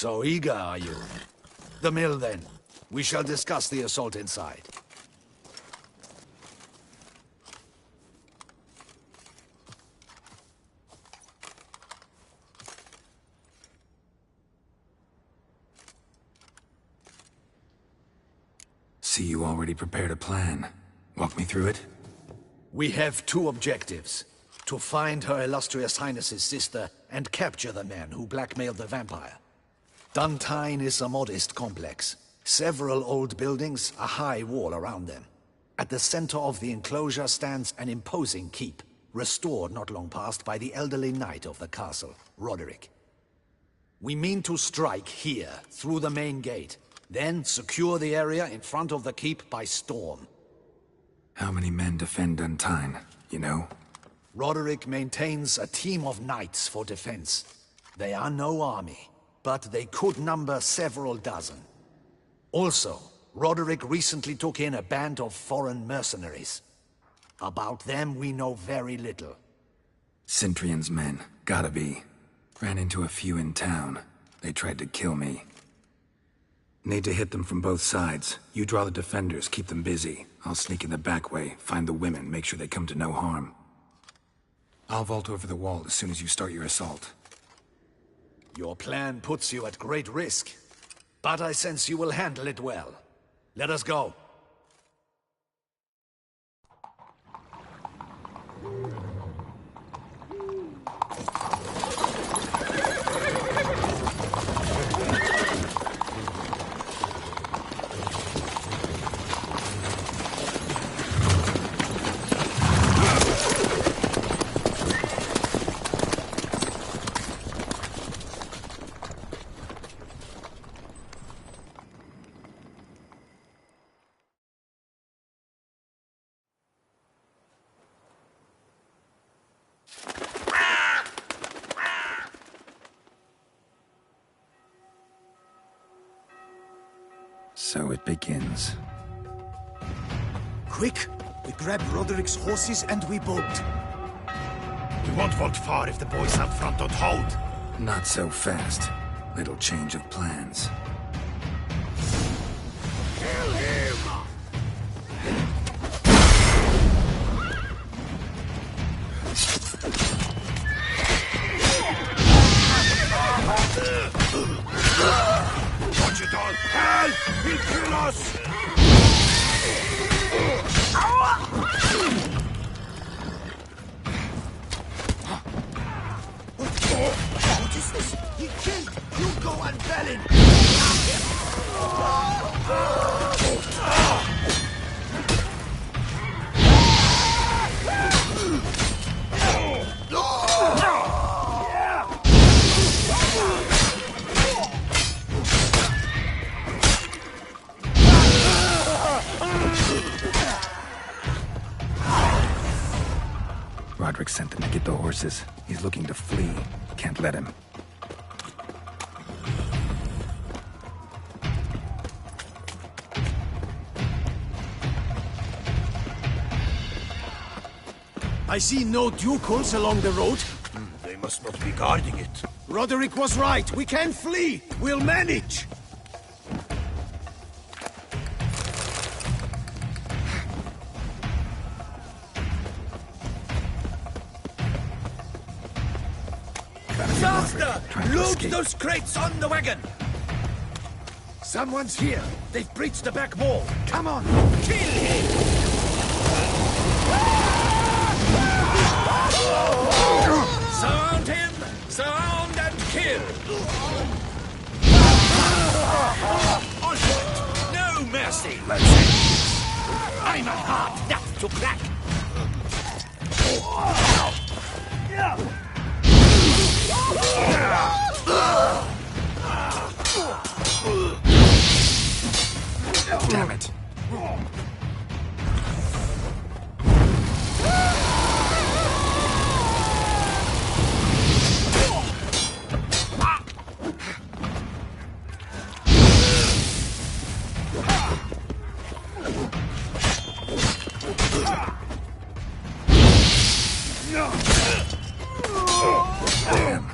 So eager, are you? The mill, then. We shall discuss the assault inside. See, you already prepared a plan. Walk me through it? We have two objectives. To find Her Illustrious Highness's sister and capture the man who blackmailed the vampire. Duntine is a modest complex. Several old buildings, a high wall around them. At the center of the enclosure stands an imposing keep, restored not long past by the elderly knight of the castle, Roderick. We mean to strike here, through the main gate, then secure the area in front of the keep by storm. How many men defend Duntine, you know? Roderick maintains a team of knights for defense. They are no army, but they could number several dozen. Also, Roderick recently took in a band of foreign mercenaries. About them we know very little. Cintrian's men, gotta be. Ran into a few in town. They tried to kill me. Need to hit them from both sides. You draw the defenders, keep them busy. I'll sneak in the back way, find the women, make sure they come to no harm. I'll vault over the wall as soon as you start your assault. Your plan puts you at great risk, but I sense you will handle it well. Let us go. So it begins. Quick! We grab Roderick's horses and we bolt. We won't vault far if the boys out front don't hold. Not so fast. Little change of plans. Kill him! Watch it all! Help! He'll kill us! What is this? He killed Hugo and Belin! Roderick sent them to get the horses. He's looking to flee. Can't let him. I see no ducals along the road. They must not be guarding it. Roderick was right. We can flee. We'll manage. Faster! Trying to Load escape. those crates on the wagon! Someone's here. They've breached the back wall. Come on! Kill him! Surround him! Surround and kill! Onward! No mercy! I'm a hard nut to crack! Damn it. Damn.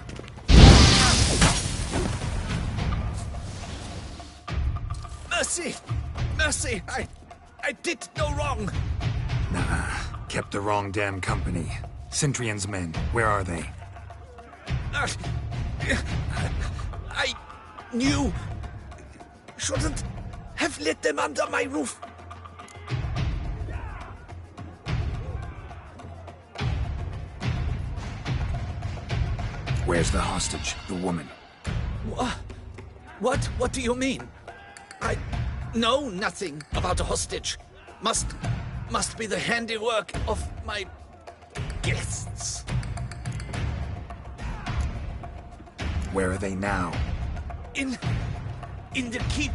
mercy! I did no wrong! Nah, kept the wrong damn company. Centrion's men, where are they? I knew... shouldn't have let them under my roof. Where's the hostage, the woman? What do you mean? I know nothing about a hostage. Must be the handiwork of my guests. Where are they now? In the keep,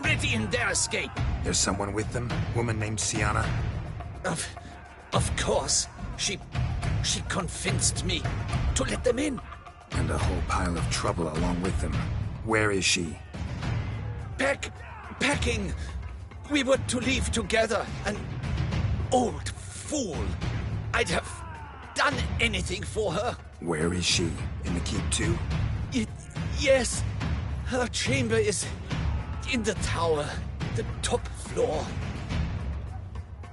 ready in their escape. There's someone with them? Woman named Sienna? Of course. She convinced me to let them in. And a whole pile of trouble along with them. Where is she? Packing. We were to leave together. An old fool. I'd have done anything for her. Where is she? In the keep too? Yes. Her chamber is in the tower. The top floor.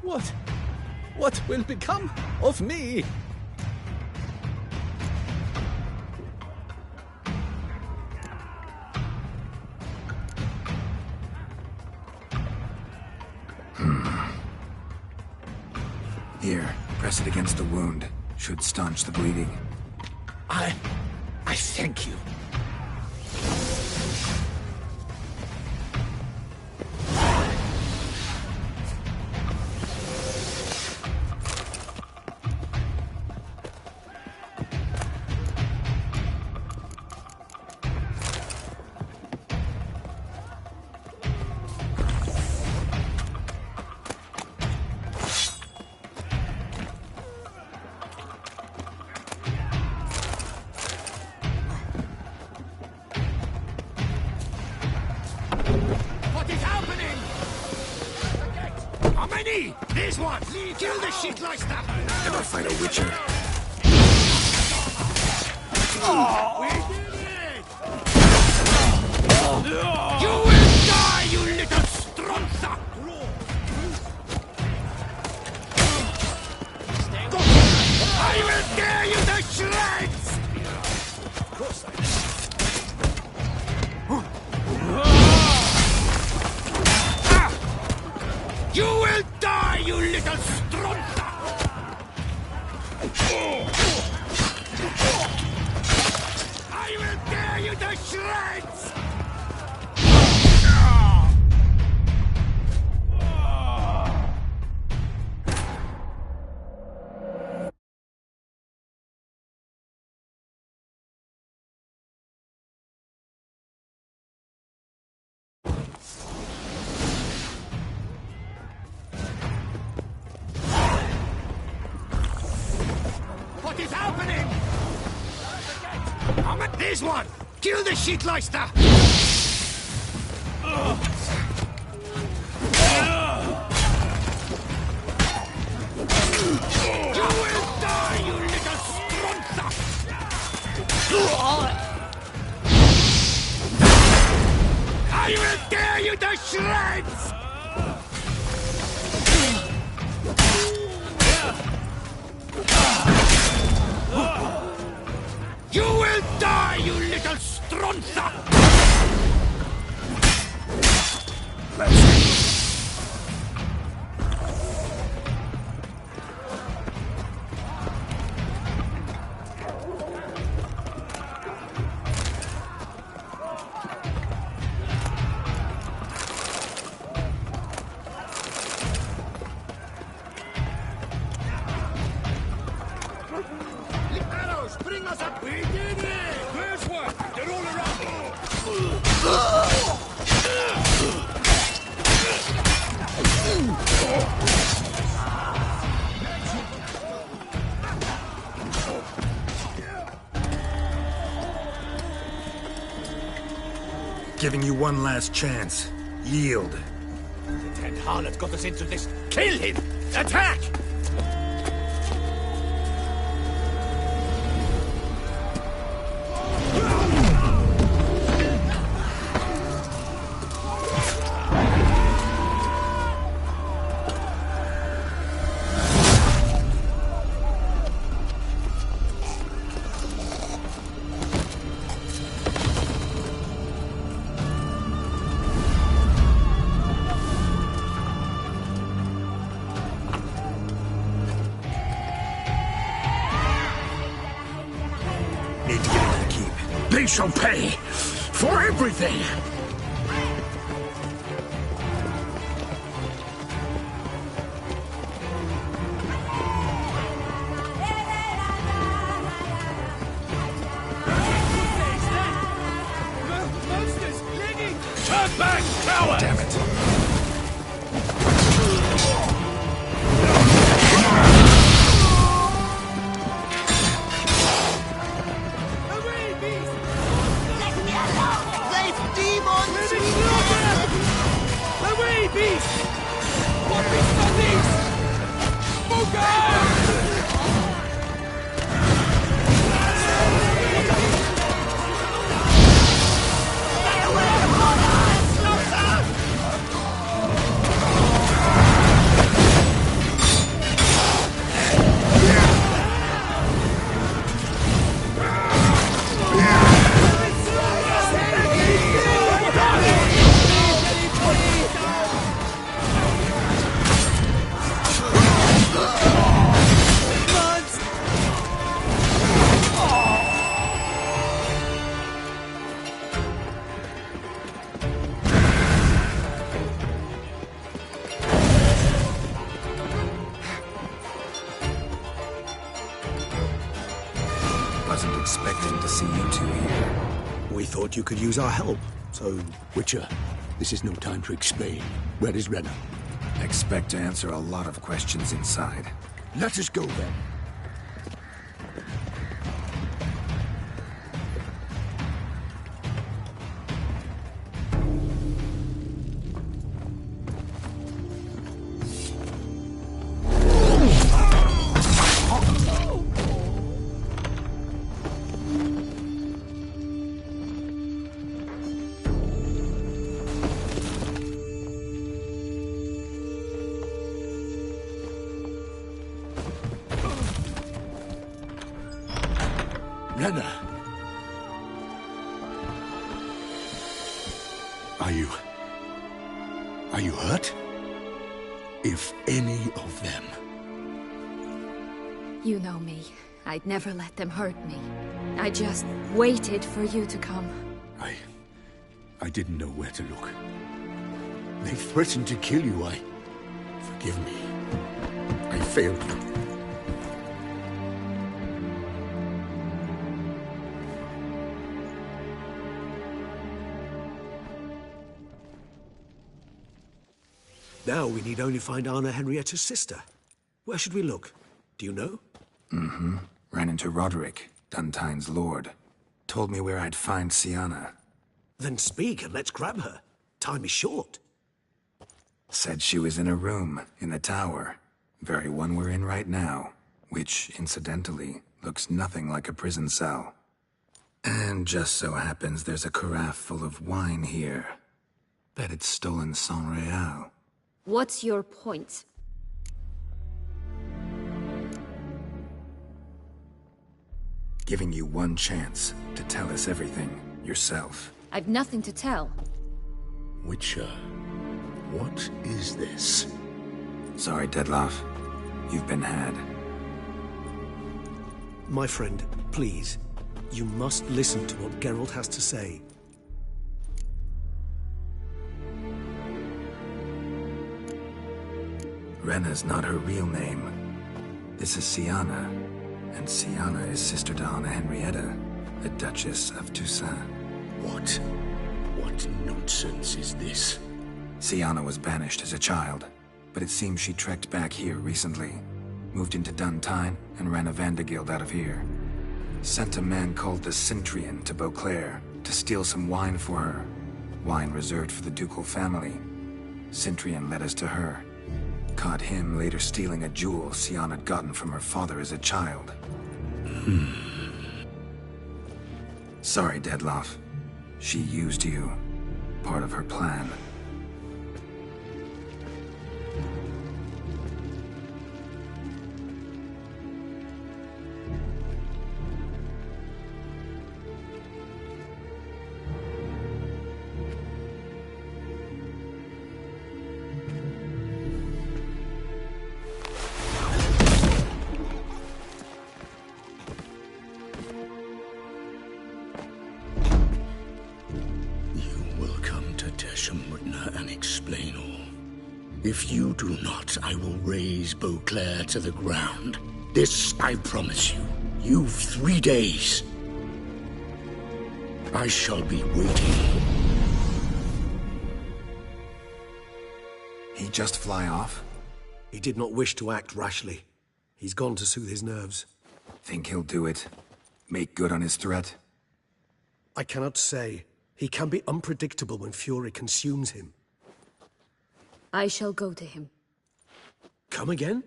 What will become of me? Here, press it against the wound. Should staunch the bleeding. I thank you. This one! Kill the shitleister! Never fight a witcher. We did it! You will die, you little stronza! I will tear you to shreds! Of course I You will die, you little stronza! I will tear you to shreds! What is happening? I'm at this one! Kill the shitleister! You will die, you little stronza! I will tear you to shreds! You will die, you little stronza! Arrows, bring us up! We did it! Where's one? They're all around! Giving you one last chance. Yield. The Ted Harlot got us into this. Kill him! Attack! shall pay for everything! Turn back, coward! Damn it. Let me alone! They've demons! Away, beast! What beasts are these? Smoker! Wasn't expecting to see you two here. We thought you could use our help, so... Witcher, this is no time to explain. Where is Renna? Expect to answer a lot of questions inside. Let us go then. Renna! Are you hurt? If any of them... You know me. I'd never let them hurt me. I just waited for you to come. I didn't know where to look. They threatened to kill you. Forgive me. I failed you. Now we need only find Anna Henrietta's sister. Where should we look? Do you know? Ran into Roderick, Duntine's lord. Told me where I'd find Sienna. Then speak and let's grab her. Time is short. Said she was in a room in the tower. Very one we're in right now. Which, incidentally, looks nothing like a prison cell. And just so happens there's a carafe full of wine here. Bet it's stolen San Real. What's your point? Giving you one chance to tell us everything yourself. I've nothing to tell. Witcher, what is this? Sorry, Dettlaff. You've been had. My friend, please. You must listen to what Geralt has to say. Renna's not her real name. This is Sienna. And Sienna is sister to Anna Henrietta, the Duchess of Toussaint. What nonsense is this? Sienna was banished as a child, but it seems she trekked back here recently. Moved into Duntine and ran a Vandergild out of here. Sent a man called the Centrian to Beauclair to steal some wine for her. Wine reserved for the ducal family. Centrian led us to her. Caught him later stealing a jewel Sienna had gotten from her father as a child. Sorry, Dettlaff. She used you. Part of her plan. If you do not, I will raze Beauclair to the ground. This I promise you. You've 3 days. I shall be waiting. He just fly off? He did not wish to act rashly. He's gone to soothe his nerves. Think he'll do it? Make good on his threat? I cannot say. He can be unpredictable when fury consumes him. I shall go to him. Come again?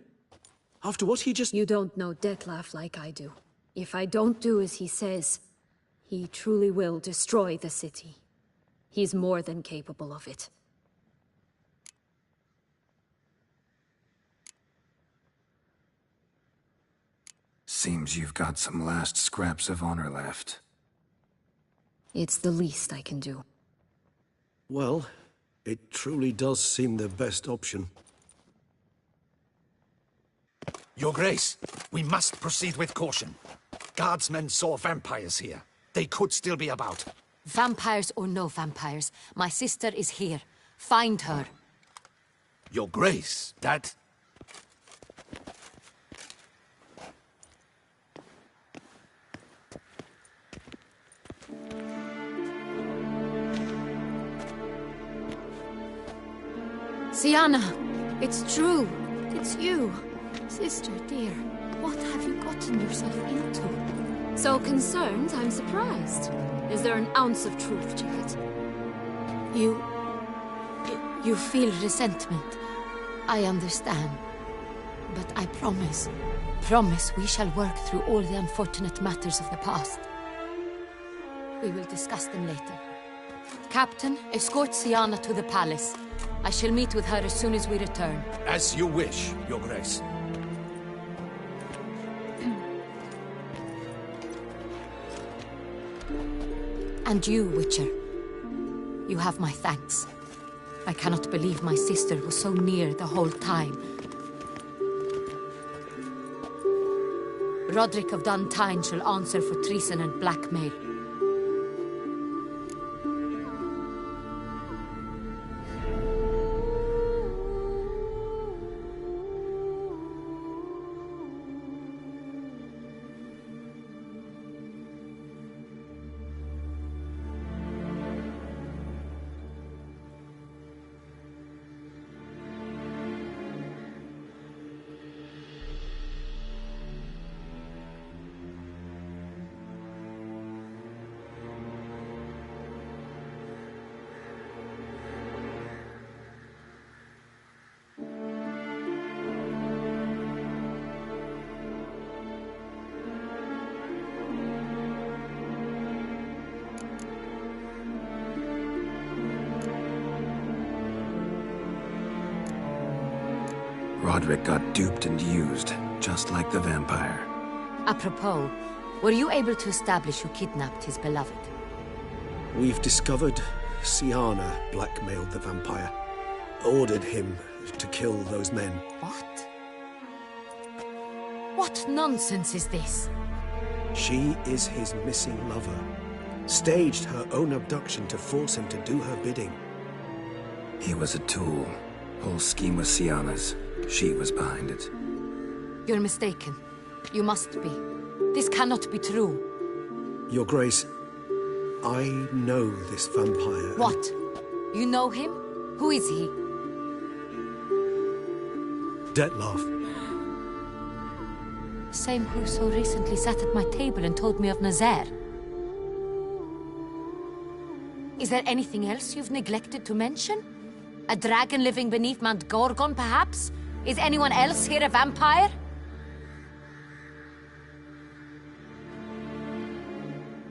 After what he just... You don't know Dettlaff like I do. If I don't do as he says, he truly will destroy the city. He's more than capable of it. Seems you've got some last scraps of honor left. It's the least I can do. Well, it truly does seem the best option. Your Grace, we must proceed with caution. Guardsmen saw vampires here. They could still be about. Vampires or no vampires, my sister is here. Find her. Your Grace, that... Syanna! It's true! It's you! Sister, dear, what have you gotten yourself into? So concerned, I'm surprised. Is there an ounce of truth to it? You feel resentment. I understand. But I promise we shall work through all the unfortunate matters of the past. We will discuss them later. Captain, escort Syanna to the palace. I shall meet with her as soon as we return. As you wish, Your Grace. And you, Witcher. You have my thanks. I cannot believe my sister was so near the whole time. Roderick of Dun Tine shall answer for treason and blackmail. Roderick got duped and used, just like the vampire. Apropos, were you able to establish who kidnapped his beloved? We've discovered Syanna blackmailed the vampire. Ordered him to kill those men. What? What nonsense is this? She is his missing lover. Staged her own abduction to force him to do her bidding. He was a tool. Whole scheme was Syanna's. She was behind it. You're mistaken. You must be. This cannot be true. Your Grace, I know this vampire. What? You know him? Who is he? Dettlaff. Same who so recently sat at my table and told me of Nazaire. Is there anything else you've neglected to mention? A dragon living beneath Mount Gorgon, perhaps? Is anyone else here a vampire?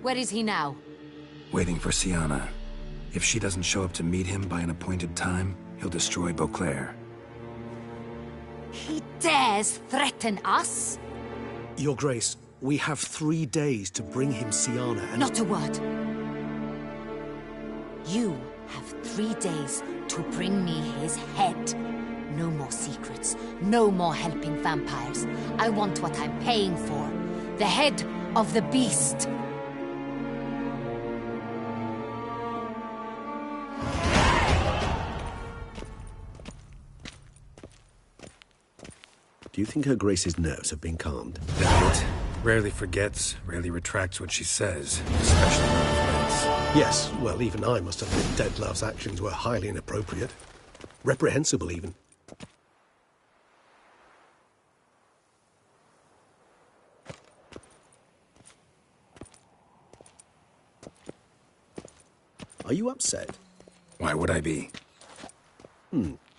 Where is he now? Waiting for Syanna. If she doesn't show up to meet him by an appointed time, he'll destroy Beauclair. He dares threaten us? Your Grace, we have 3 days to bring him Syanna and... Not a word. You have 3 days to bring me his head. No more secrets. No more helping vampires. I want what I'm paying for. The head of the beast. Do you think Her Grace's nerves have been calmed? Doubt it. Rarely forgets, rarely retracts what she says, especially when offense. Yes, well, even I must admit Detlav's actions were highly inappropriate. Reprehensible, even. Are you upset? Why would I be?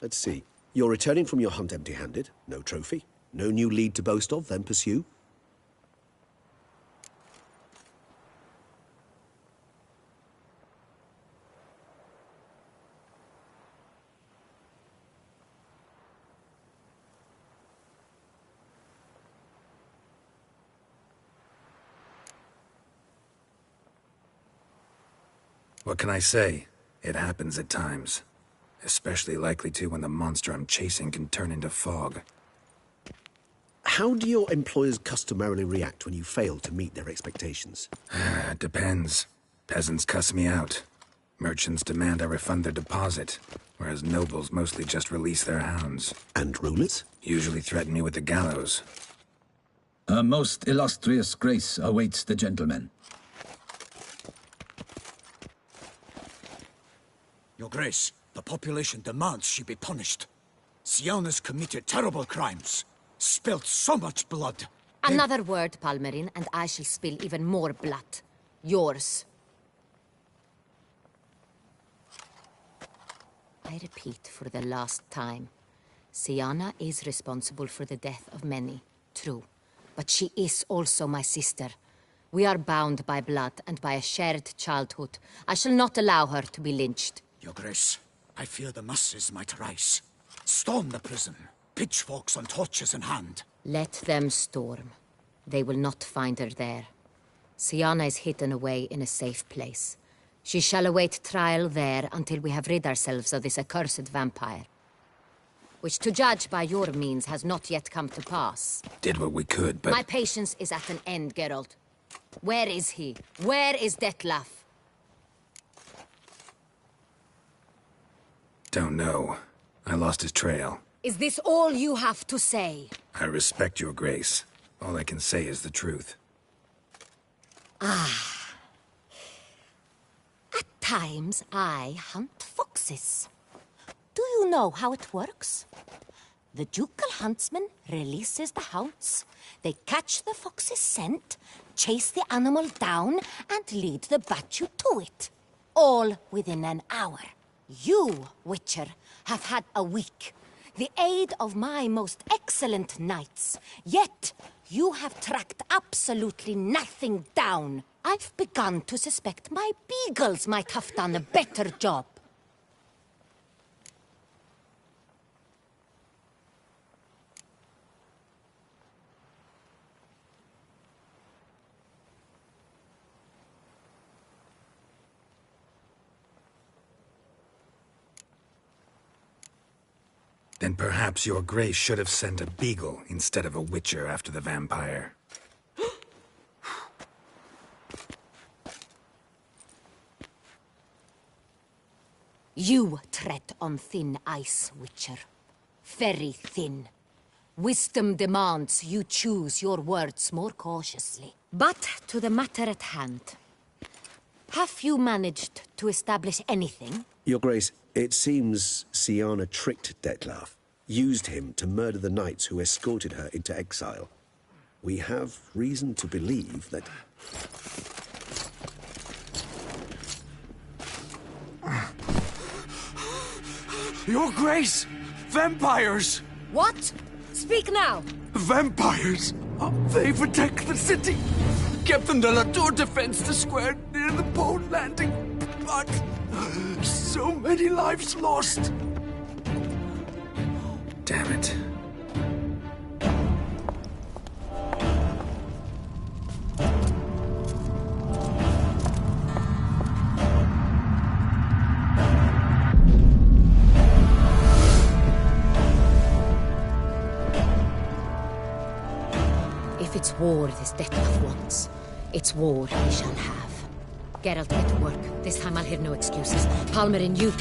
Let's see. You're returning from your hunt empty-handed. No trophy. No new lead to boast of, then pursue. What can I say? It happens at times. Especially likely to when the monster I'm chasing can turn into fog. How do your employers customarily react when you fail to meet their expectations? Depends. Peasants cuss me out. Merchants demand I refund their deposit, whereas nobles mostly just release their hounds. And rulers? Usually threaten me with the gallows. A most illustrious grace awaits the gentleman. Your Grace, the population demands she be punished. Syanna's committed terrible crimes. Spilt so much blood. Another word, Palmerin, and I shall spill even more blood. Yours. I repeat for the last time. Syanna is responsible for the death of many, true. But she is also my sister. We are bound by blood and by a shared childhood. I shall not allow her to be lynched. Your Grace, I fear the masses might rise. Storm the prison, pitchforks and torches in hand. Let them storm. They will not find her there. Syanna is hidden away in a safe place. She shall await trial there until we have rid ourselves of this accursed vampire. Which, to judge by your means, has not yet come to pass. Did what we could, but... My patience is at an end, Geralt. Where is he? Where is Detlav? Don't know. I lost his trail. Is this all you have to say? I respect your grace. All I can say is the truth. At times, I hunt foxes. Do you know how it works? The ducal huntsman releases the hounds. They catch the fox's scent, chase the animal down, and lead the battue to it. All within an hour. You, Witcher, have had a week. The aid of my most excellent knights. Yet, you have tracked absolutely nothing down. I've begun to suspect my beagles might have done a better job. Then perhaps your grace should have sent a beagle instead of a witcher after the vampire. You tread on thin ice, Witcher. Very thin. Wisdom demands you choose your words more cautiously. But to the matter at hand. Have you managed to establish anything? Your Grace, it seems Syanna tricked Detlav, used him to murder the knights who escorted her into exile. We have reason to believe that... Your Grace! Vampires! What? Speak now! Vampires! They protect the city! Captain de la Tour defends the square near the boat landing, but so many lives lost! Damn it. If it's war this Detlav wants, it's war he shall have. Geralt, get to work. This time I'll hear no excuses. Palmerin, you...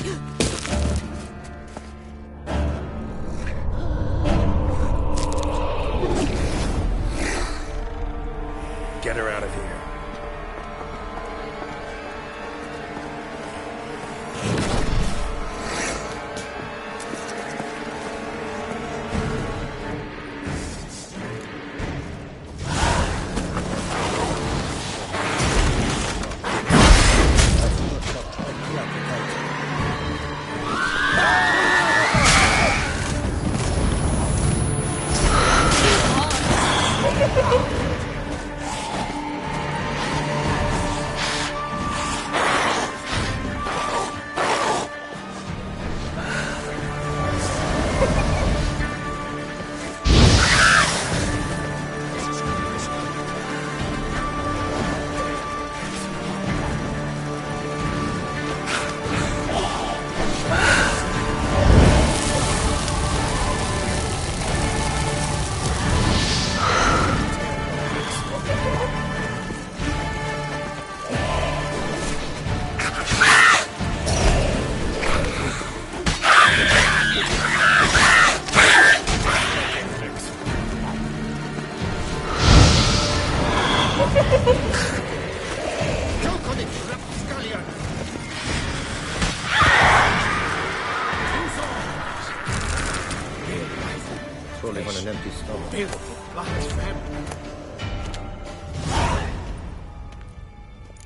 Surely on an empty stomach.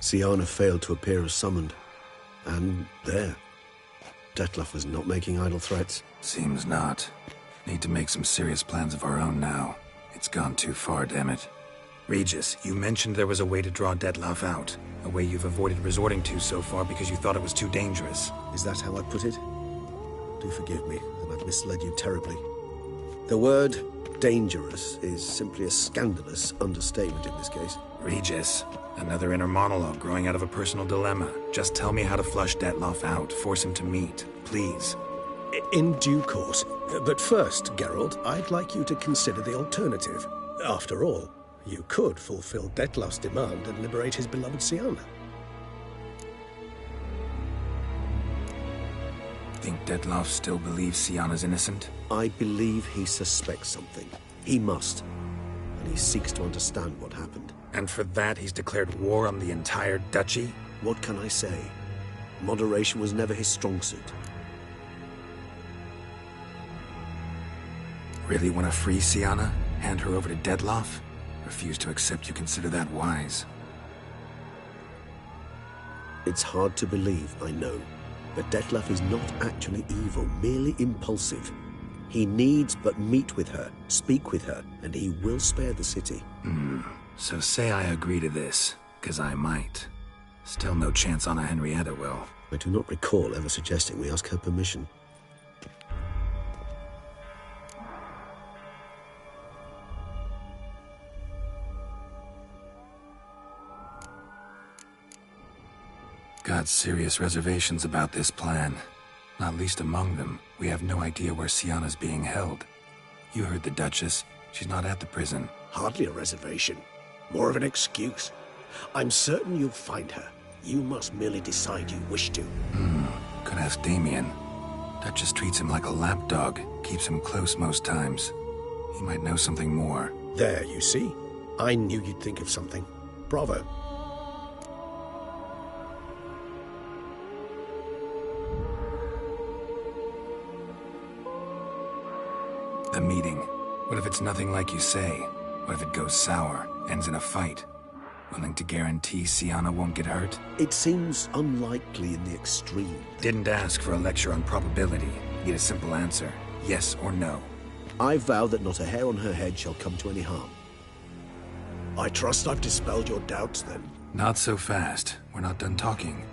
Syanna failed to appear as summoned. And there. Dettlaff was not making idle threats. Seems not. Need to make some serious plans of our own now. It's gone too far, damn it. Regis, you mentioned there was a way to draw Dettlaff out. A way you've avoided resorting to so far because you thought it was too dangerous. Is that how I put it? Do forgive me that I've misled you terribly. The word dangerous is simply a scandalous understatement in this case. Regis, another inner monologue growing out of a personal dilemma. Just tell me how to flush Dettlaff out, force him to meet, please. In due course. But first, Geralt, I'd like you to consider the alternative. After all, you could fulfill Dettlaff's demand and liberate his beloved Syanna. Think Dettlaff still believes Syanna's innocent? I believe he suspects something. He must. And he seeks to understand what happened. And for that, he's declared war on the entire duchy? What can I say? Moderation was never his strong suit. Really want to free Syanna? Hand her over to Dettlaff? Refuse to accept you consider that wise. It's hard to believe, I know. But Dettlaff is not actually evil, merely impulsive. He needs but meet with her, speak with her, and he will spare the city. So say I agree to this, 'cause I might. Still no chance Anna Henrietta will. I do not recall ever suggesting we ask her permission. Got serious reservations about this plan. Not least among them, we have no idea where Syanna's being held. You heard the Duchess. She's not at the prison. Hardly a reservation. More of an excuse. I'm certain you'll find her. You must merely decide you wish to. Could ask Damien. Duchess treats him like a lapdog. Keeps him close most times. He might know something more. There, you see? I knew you'd think of something. Bravo. The meeting. What if it's nothing like you say? What if it goes sour, ends in a fight? Willing to guarantee Syanna won't get hurt? It seems unlikely in the extreme. Didn't ask for a lecture on probability. Need a simple answer. Yes or no. I vow that not a hair on her head shall come to any harm. I trust I've dispelled your doubts, then. Not so fast. We're not done talking.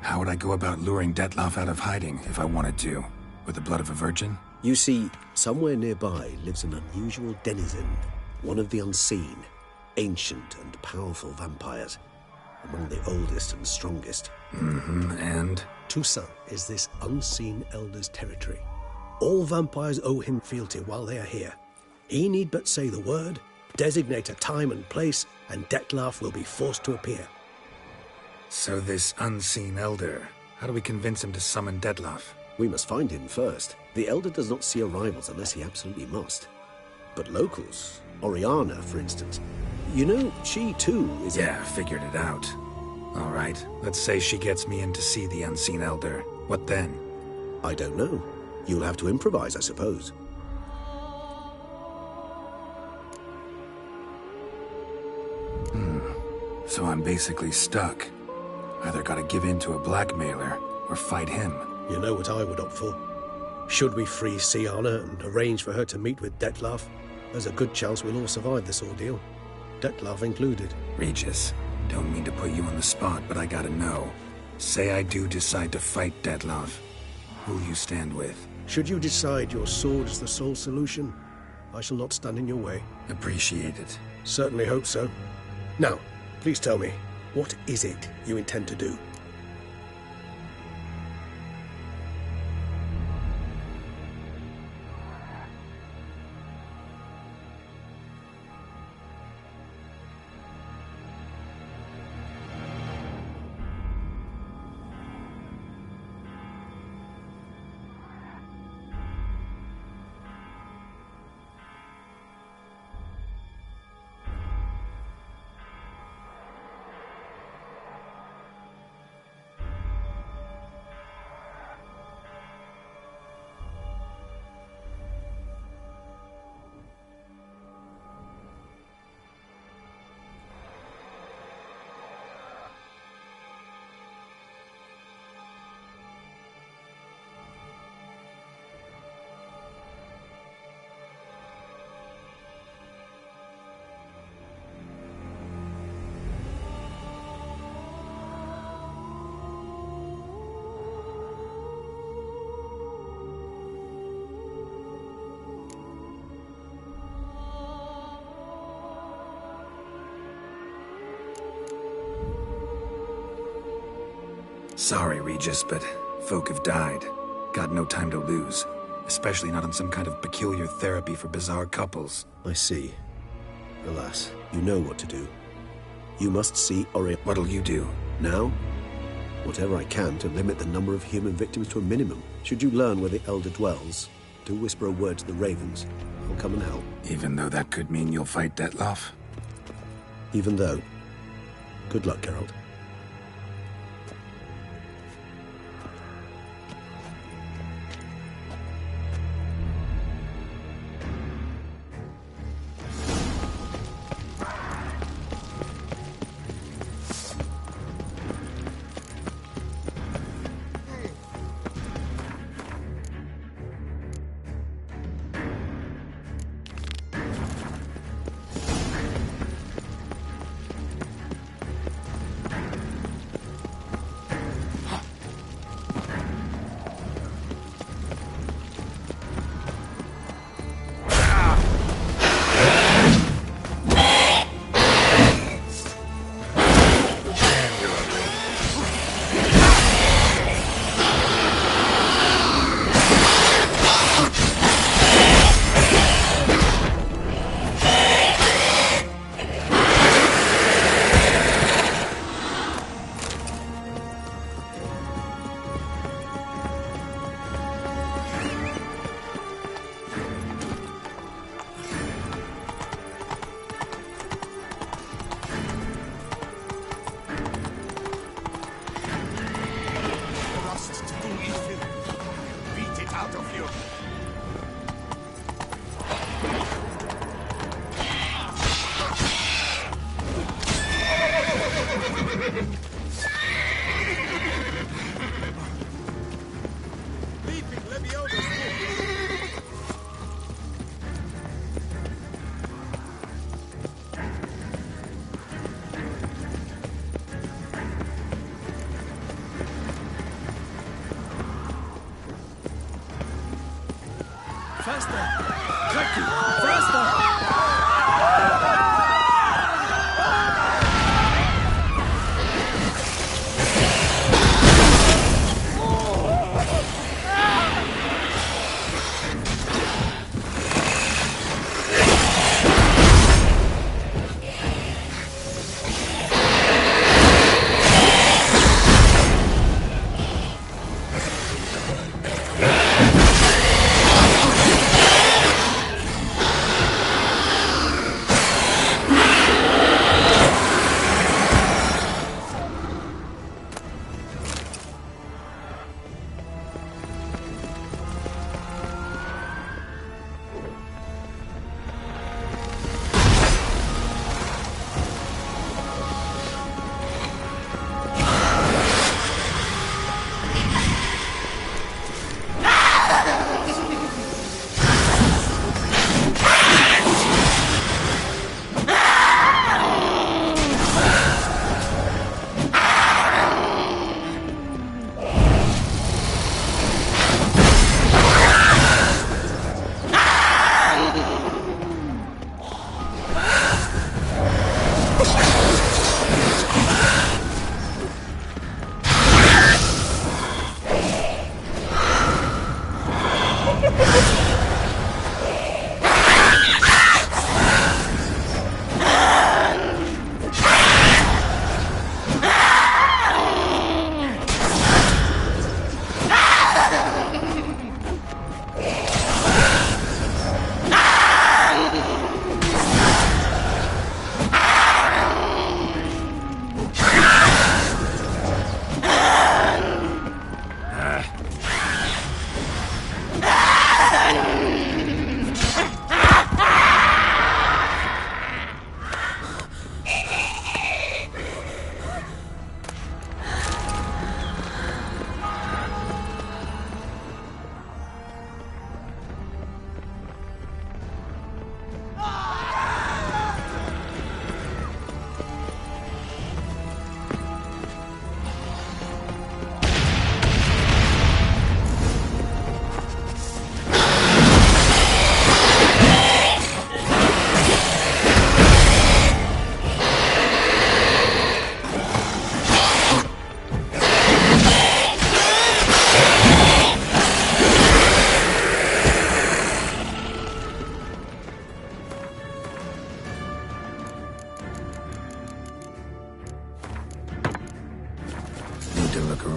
How would I go about luring Dettlaff out of hiding if I wanted to? With the blood of a virgin? You see, somewhere nearby lives an unusual denizen, one of the unseen, ancient and powerful vampires, among the oldest and strongest. And? Toussaint is this unseen elder's territory. All vampires owe him fealty while they are here. He need but say the word, designate a time and place, and Dettlaff will be forced to appear. So this unseen elder, how do we convince him to summon Dettlaff? We must find him first. The elder does not see arrivals unless he absolutely must. But locals, Oriana, for instance, you know, she too is... Yeah, figured it out. All right, let's say she gets me in to see the unseen elder. What then? I don't know. You'll have to improvise, I suppose. So I'm basically stuck. Either gotta give in to a blackmailer, or fight him. You know what I would opt for. Should we free Syanna and arrange for her to meet with Dettlaff, there's a good chance we'll all survive this ordeal. Dettlaff included. Regis, don't mean to put you on the spot, but I gotta know. Say I do decide to fight Dettlaff. Who'll you stand with? Should you decide your sword is the sole solution, I shall not stand in your way. Appreciate it. Certainly hope so. Now, please tell me, what is it you intend to do? Sorry, Regis, but folk have died. Got no time to lose. Especially not on some kind of peculiar therapy for bizarre couples. I see. Alas, you know what to do. You must see Orion. What'll you do? Now? Whatever I can to limit the number of human victims to a minimum. Should you learn where the Elder dwells, do whisper a word to the Ravens. I'll come and help. Even though that could mean you'll fight Dettlaff? Even though. Good luck, Geralt.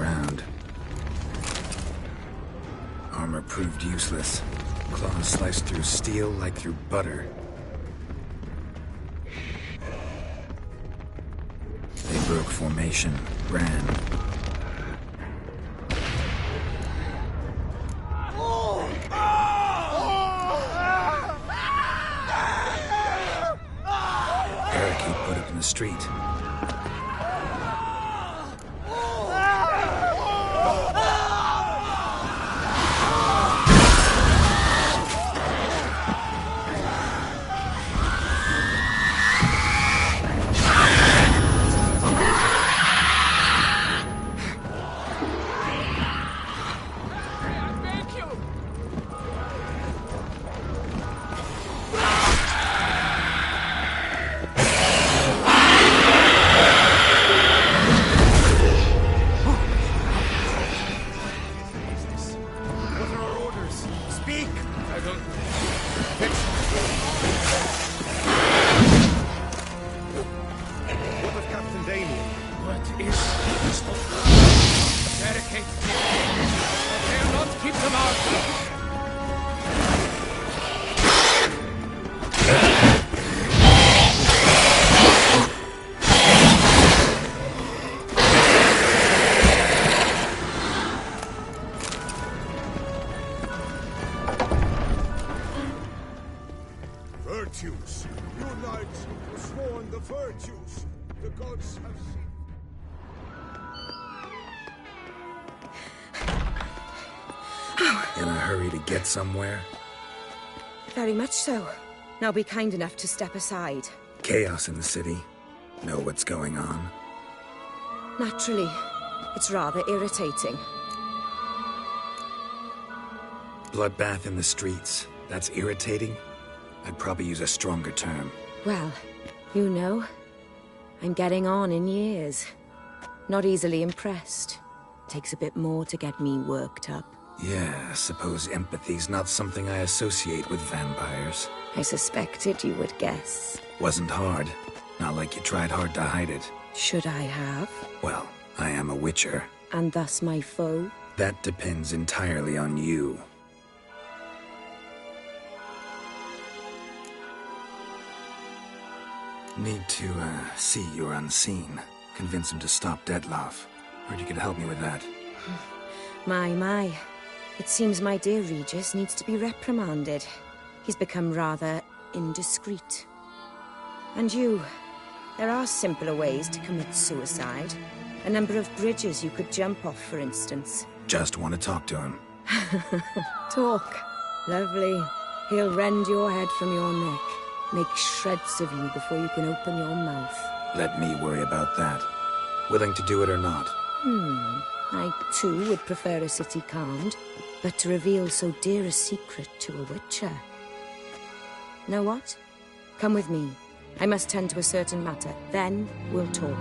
around. Armor proved useless. Claws sliced through steel like through butter. They broke formation, ran. Barricade put up in the street. Virtues! You knights who sworn the virtues! The gods have seen. In a hurry to get somewhere? Very much so. Now be kind enough to step aside. Chaos in the city. Know what's going on? Naturally. It's rather irritating. Bloodbath in the streets. That's irritating? I'd probably use a stronger term. Well, you know, I'm getting on in years. Not easily impressed. Takes a bit more to get me worked up. Yeah, I suppose empathy's not something I associate with vampires. I suspected you would guess. Wasn't hard. Not like you tried hard to hide it. Should I have? Well, I am a witcher. And thus my foe? That depends entirely on you. Need to, see you're unseen. Convince him to stop Dettlaff. Heard you could help me with that. My. It seems my dear Regis needs to be reprimanded. He's become rather indiscreet. And you, there are simpler ways to commit suicide. A number of bridges you could jump off, for instance. Just want to talk to him. Talk. Lovely. He'll rend your head from your neck. Make shreds of you before you can open your mouth. Let me worry about that. Willing to do it or not? I, too, would prefer a city calmed, but to reveal so dear a secret to a witcher. Know what? Come with me. I must tend to a certain matter. Then we'll talk.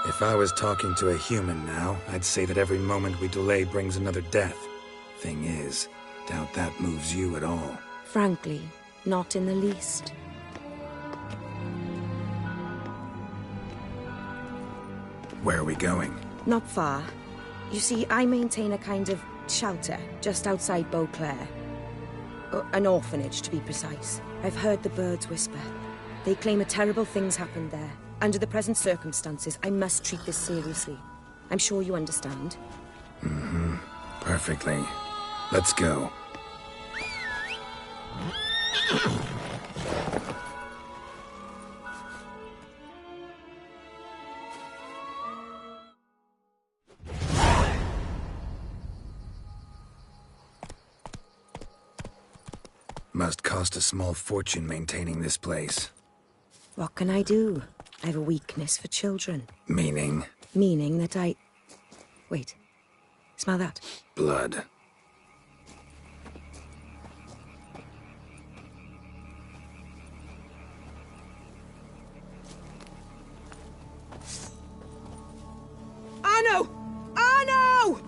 If I was talking to a human now, I'd say that every moment we delay brings another death. Thing is, doubt that moves you at all. Frankly, not in the least. Where are we going? Not far. You see, I maintain a kind of shelter just outside Beauclair. An orphanage, to be precise. I've heard the birds whisper. They claim a terrible thing's happened there. Under the present circumstances, I must treat this seriously. I'm sure you understand. Mm-hmm. Perfectly. Let's go. Must cost a small fortune maintaining this place. What can I do? I have a weakness for children. Meaning? Meaning that I... Wait. Smell that? Blood. Arno! Arno!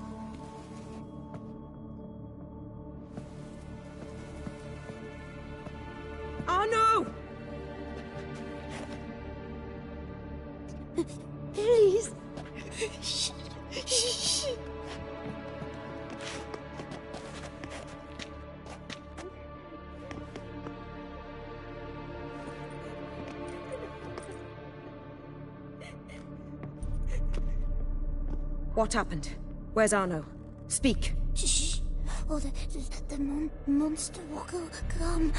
Arno! Please. What happened? Where's Arno? Speak. Shh. Oh, the monster will come.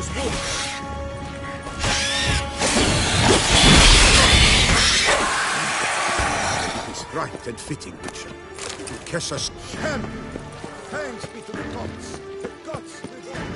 Sienna's wound. It is right and fitting, Witcher. To Kessa's hand. Thanks be to the gods. The gods reward.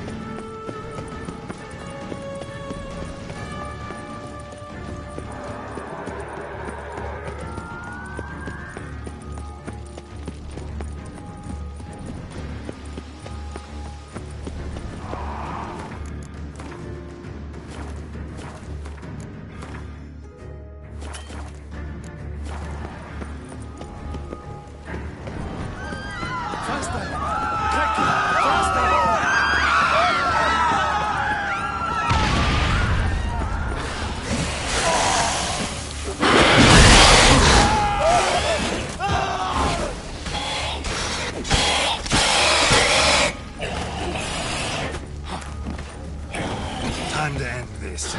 Time to end this.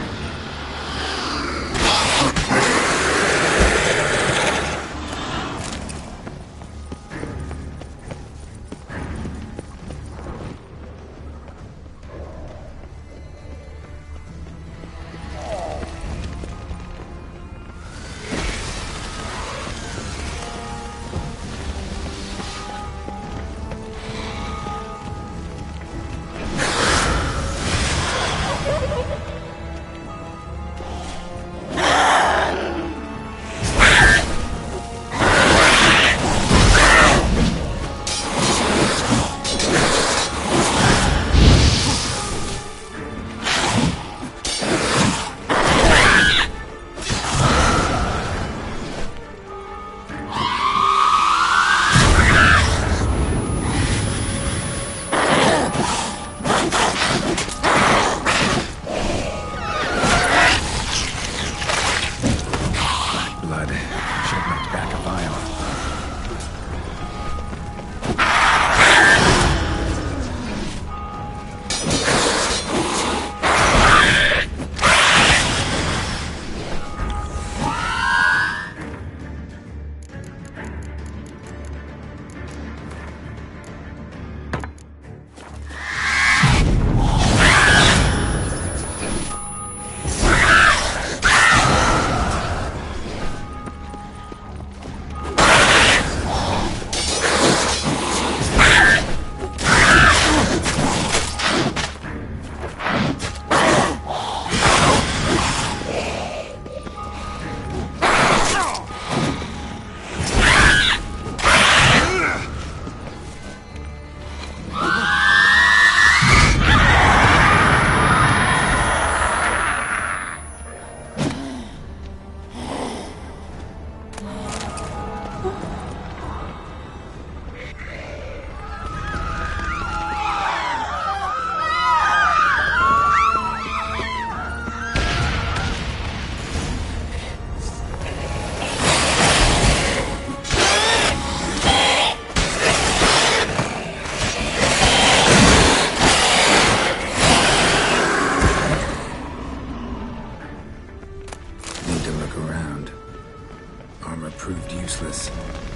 Proved useless.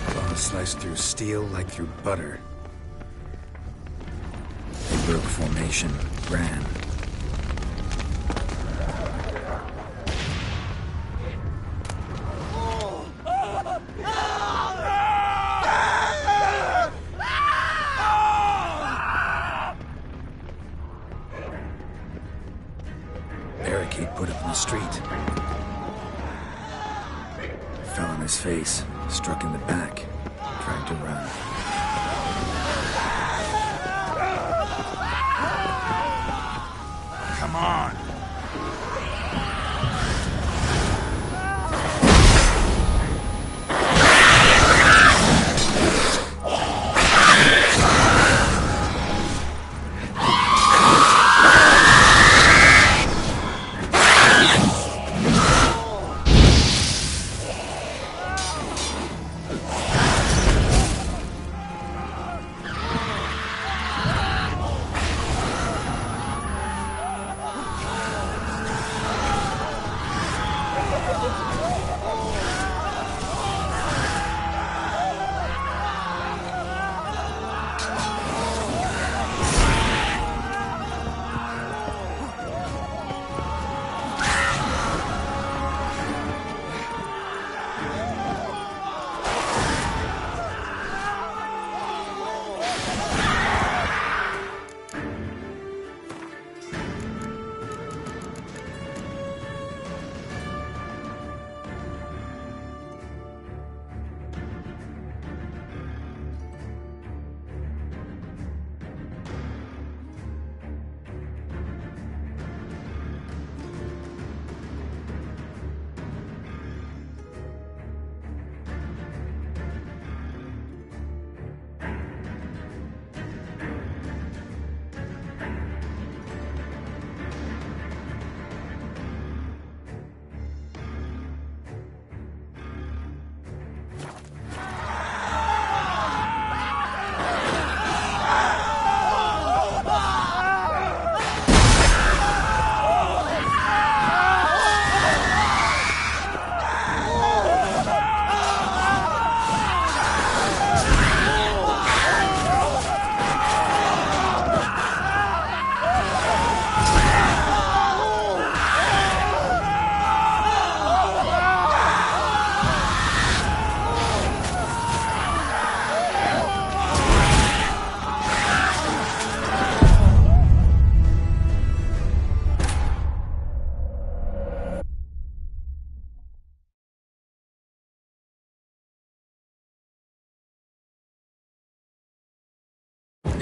Claws sliced through steel like through butter. They broke formation, ran. Barricade put up in the street. Fell on his face, struck in the back, tried to run. Come on!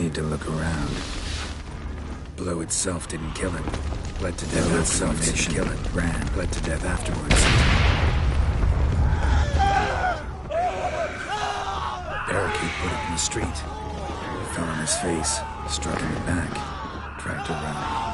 need to look around. Blow itself didn't kill him. Bled to death itself didn't kill him. Ran, bled to death afterwards. Barricade put up in the street. He fell on his face, struck in the back, dragged to run.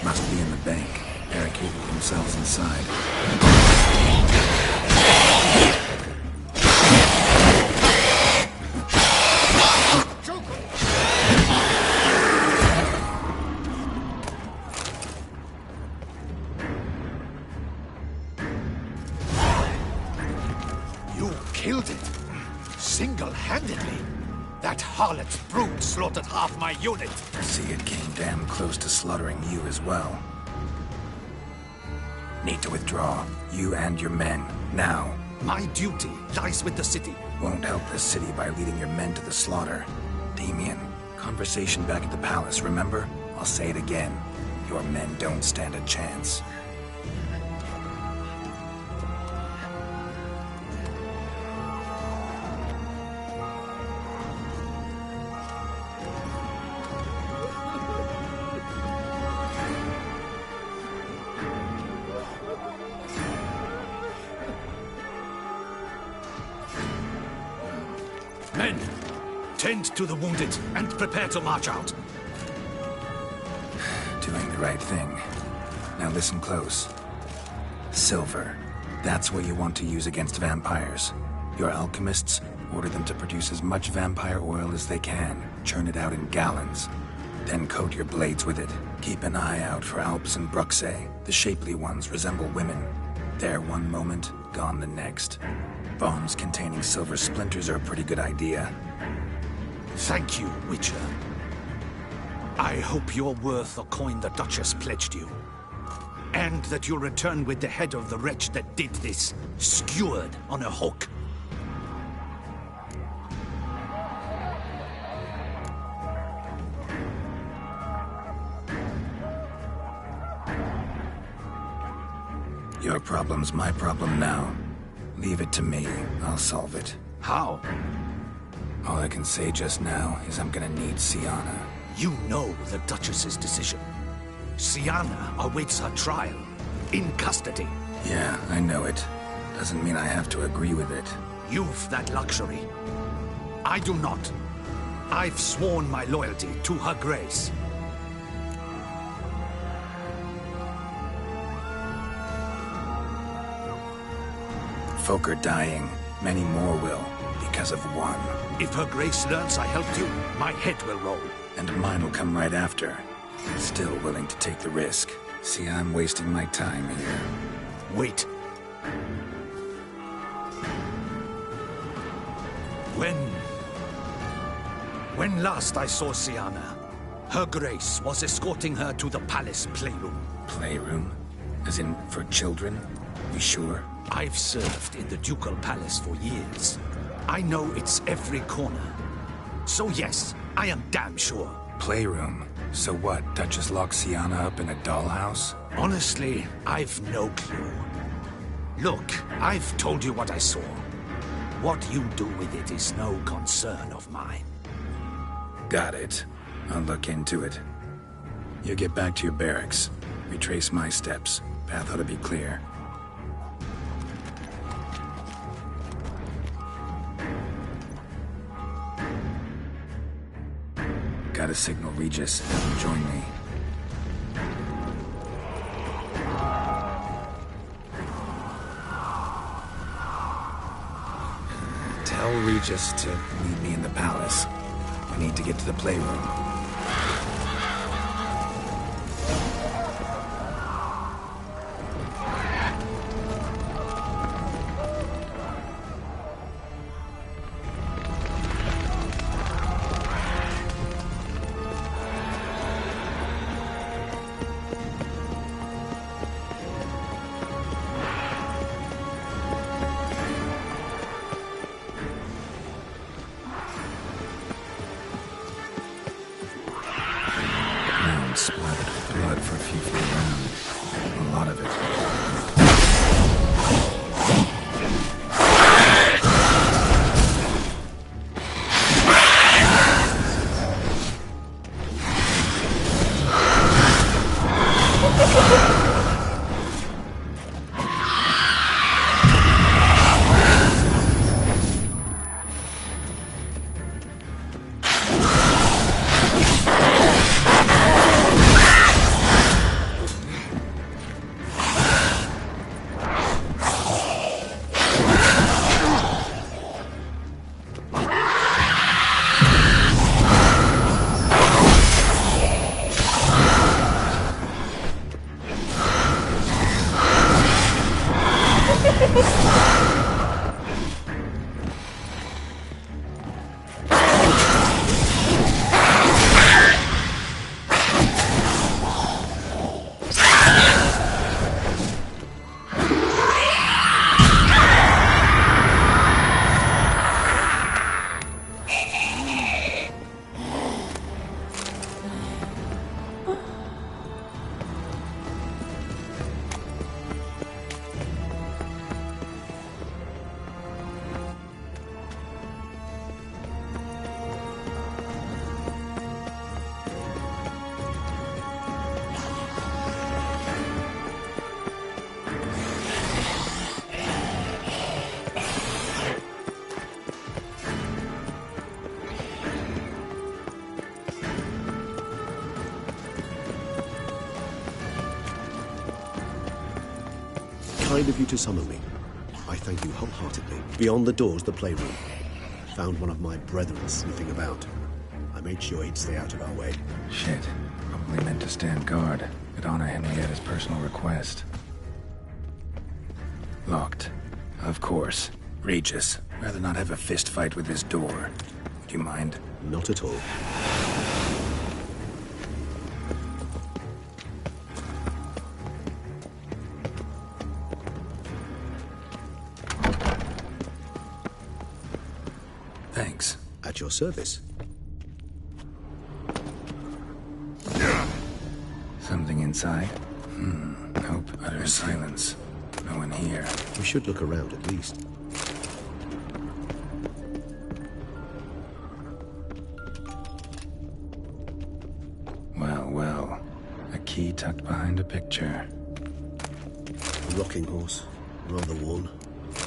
Must be in the bank, barricaded themselves inside. You killed it, single-handedly. That harlot's brute slaughtered half my unit. See, it came damn close to slaughtering you as well. Need to withdraw, you and your men, now. My duty lies with the city. Won't help the city by leading your men to the slaughter. Damien, conversation back at the palace, remember? I'll say it again. Your men don't stand a chance. Men, tend to the wounded and prepare to march out. Doing the right thing. Now listen close. Silver. That's what you want to use against vampires. Your alchemists, order them to produce as much vampire oil as they can. Churn it out in gallons. Then coat your blades with it. Keep an eye out for Alps and Bruxae. The shapely ones resemble women. There one moment, gone the next. Bombs containing silver splinters are a pretty good idea. Thank you, Witcher. I hope you're worth the coin the Duchess pledged you. And that you'll return with the head of the wretch that did this, skewered on a hook. Your problem's my problem now. Leave it to me. I'll solve it. How? All I can say just now is I'm gonna need Syanna. You know the Duchess's decision. Syanna awaits her trial. In custody. Yeah, I know it. Doesn't mean I have to agree with it. You've that luxury. I do not. I've sworn my loyalty to her grace. Folk are dying. Many more will, because of one. If her grace learns I helped you, my head will roll. And mine will come right after. Still willing to take the risk. See, I'm wasting my time here. Wait. When last I saw Syanna, her grace was escorting her to the palace playroom. Playroom? As in, for children? You sure? I've served in the ducal palace for years. I know it's every corner. So yes, I am damn sure. Playroom? So what, Duchess locked Syanna up in a dollhouse? Honestly, I've no clue. Look, I've told you what I saw. What you do with it is no concern of mine. Got it. I'll look into it. You get back to your barracks. Retrace my steps. Path ought to be clear. Gotta signal Regis. Have him join me. Tell Regis to meet me in the palace. I need to get to the playroom. Splattered with blood for a few feet around. A lot of it. Kind of you to summon me. I thank you wholeheartedly. Beyond the doors, the playroom. Found one of my brethren sniffing about. I made sure he'd stay out of our way. Shit. Probably meant to stand guard. Could honor Henrietta's personal request. Locked. Of course. Regis. Rather not have a fist fight with this door. Would you mind? Not at all. Thanks. At your service. Something inside? Nope. Utter silence. No one here. We should look around at least. Well, well. A key tucked behind a picture. A rocking horse. Rather worn.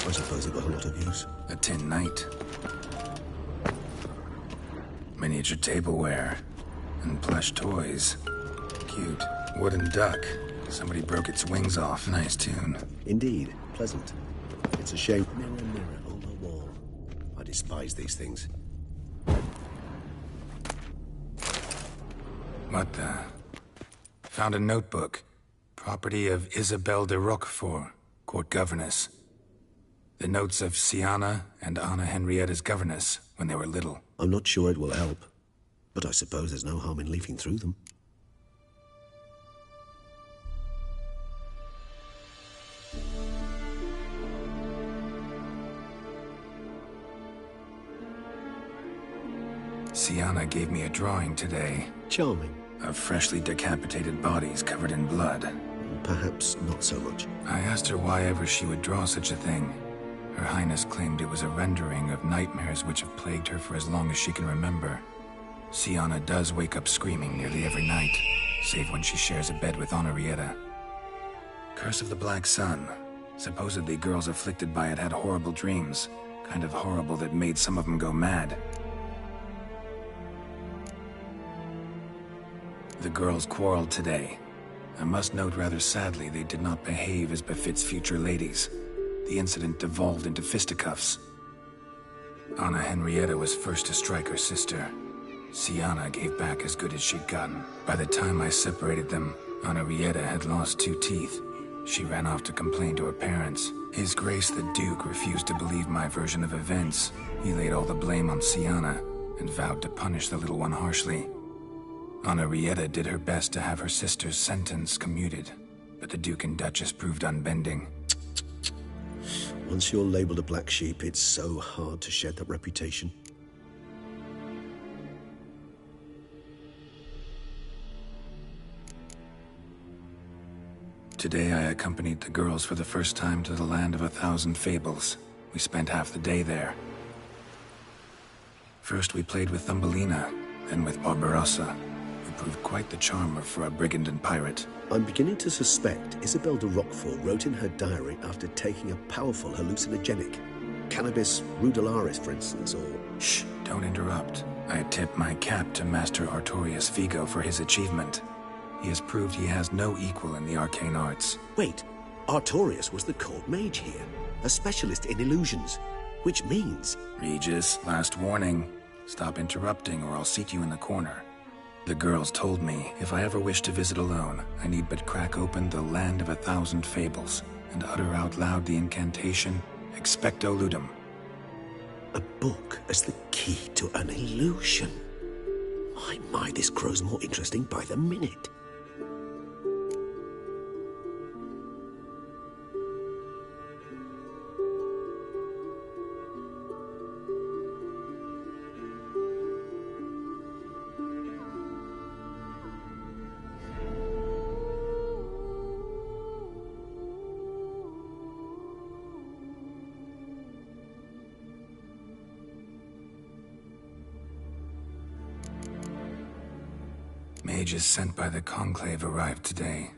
I suppose it got a lot of use. A tin knight. Miniature tableware. And plush toys. Cute. Wooden duck. Somebody broke its wings off. Nice tune. Indeed. Pleasant. It's a shame. Mirror, mirror on the wall. I despise these things. What the? Found a notebook. Property of Isabelle de Roquefort, court governess. The notes of Siana and Anna Henrietta's governess when they were little. I'm not sure it will help, but I suppose there's no harm in leafing through them. Siana gave me a drawing today. Charming. Of freshly decapitated bodies covered in blood. Perhaps not so much. I asked her why ever she would draw such a thing. Her Highness claimed it was a rendering of nightmares which have plagued her for as long as she can remember. Siana does wake up screaming nearly every night, save when she shares a bed with Henrietta. Curse of the Black Sun. Supposedly girls afflicted by it had horrible dreams. Kind of horrible that made some of them go mad. The girls quarreled today. I must note rather sadly they did not behave as befits future ladies. The incident devolved into fisticuffs. Anna Henrietta was first to strike her sister. Siana gave back as good as she'd gotten. By the time I separated them, Henrietta had lost 2 teeth. She ran off to complain to her parents. His Grace the Duke refused to believe my version of events. He laid all the blame on Siana and vowed to punish the little one harshly. Henrietta did her best to have her sister's sentence commuted, but the Duke and Duchess proved unbending. Once you're labeled a black sheep, it's so hard to shed that reputation. Today I accompanied the girls for the first time to the land of 1,000 fables. We spent half the day there. First we played with Thumbelina, then with Barbarossa, who proved quite the charmer for a brigand and pirate. I'm beginning to suspect Isabelle de Roquefort wrote in her diary after taking a powerful hallucinogenic. Cannabis rudelaris, for instance, or... Shh, don't interrupt. I tip my cap to Master Artorius Vigo for his achievement. He has proved he has no equal in the arcane arts. Wait, Artorius was the court mage here, a specialist in illusions, which means... Regis, last warning. Stop interrupting or I'll seat you in the corner. The girls told me if I ever wish to visit alone, I need but crack open the Land of 1,000 Fables and utter out loud the incantation, Expecto Ludum. A book as the key to an illusion. My, this grows more interesting by the minute. Mages sent by the Conclave arrived today.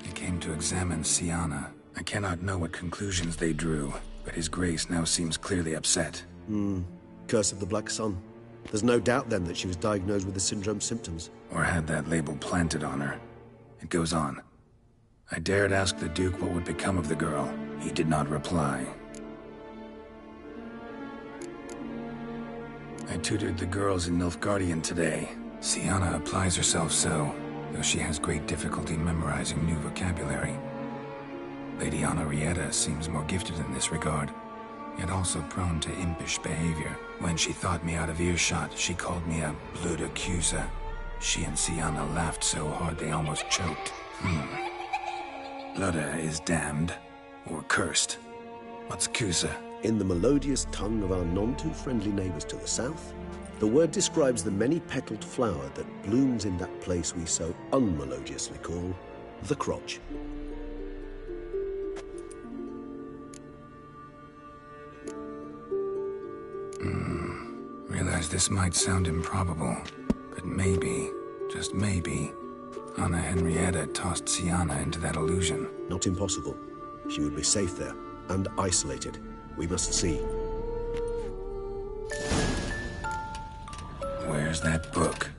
They came to examine Siana. I cannot know what conclusions they drew, but His Grace now seems clearly upset. Curse of the Black Sun. There's no doubt then that she was diagnosed with the syndrome symptoms. Or had that label planted on her. It goes on. I dared ask the Duke what would become of the girl. He did not reply. I tutored the girls in Nilfgaardian today. Siana applies herself so, though she has great difficulty memorizing new vocabulary. Lady Henrietta seems more gifted in this regard, yet also prone to impish behavior. When she thought me out of earshot, she called me a blood accuser. She and Siana laughed so hard they almost choked. Ludda is damned, or cursed. What's Cusa? In the melodious tongue of our none-too-friendly neighbours to the south, the word describes the many-petalled flower that blooms in that place we so unmelodiously call the crotch. Realize this might sound improbable, but maybe, just maybe, Anna Henrietta tossed Syanna into that illusion. Not impossible. She would be safe there, and isolated. We must see. Where's that book?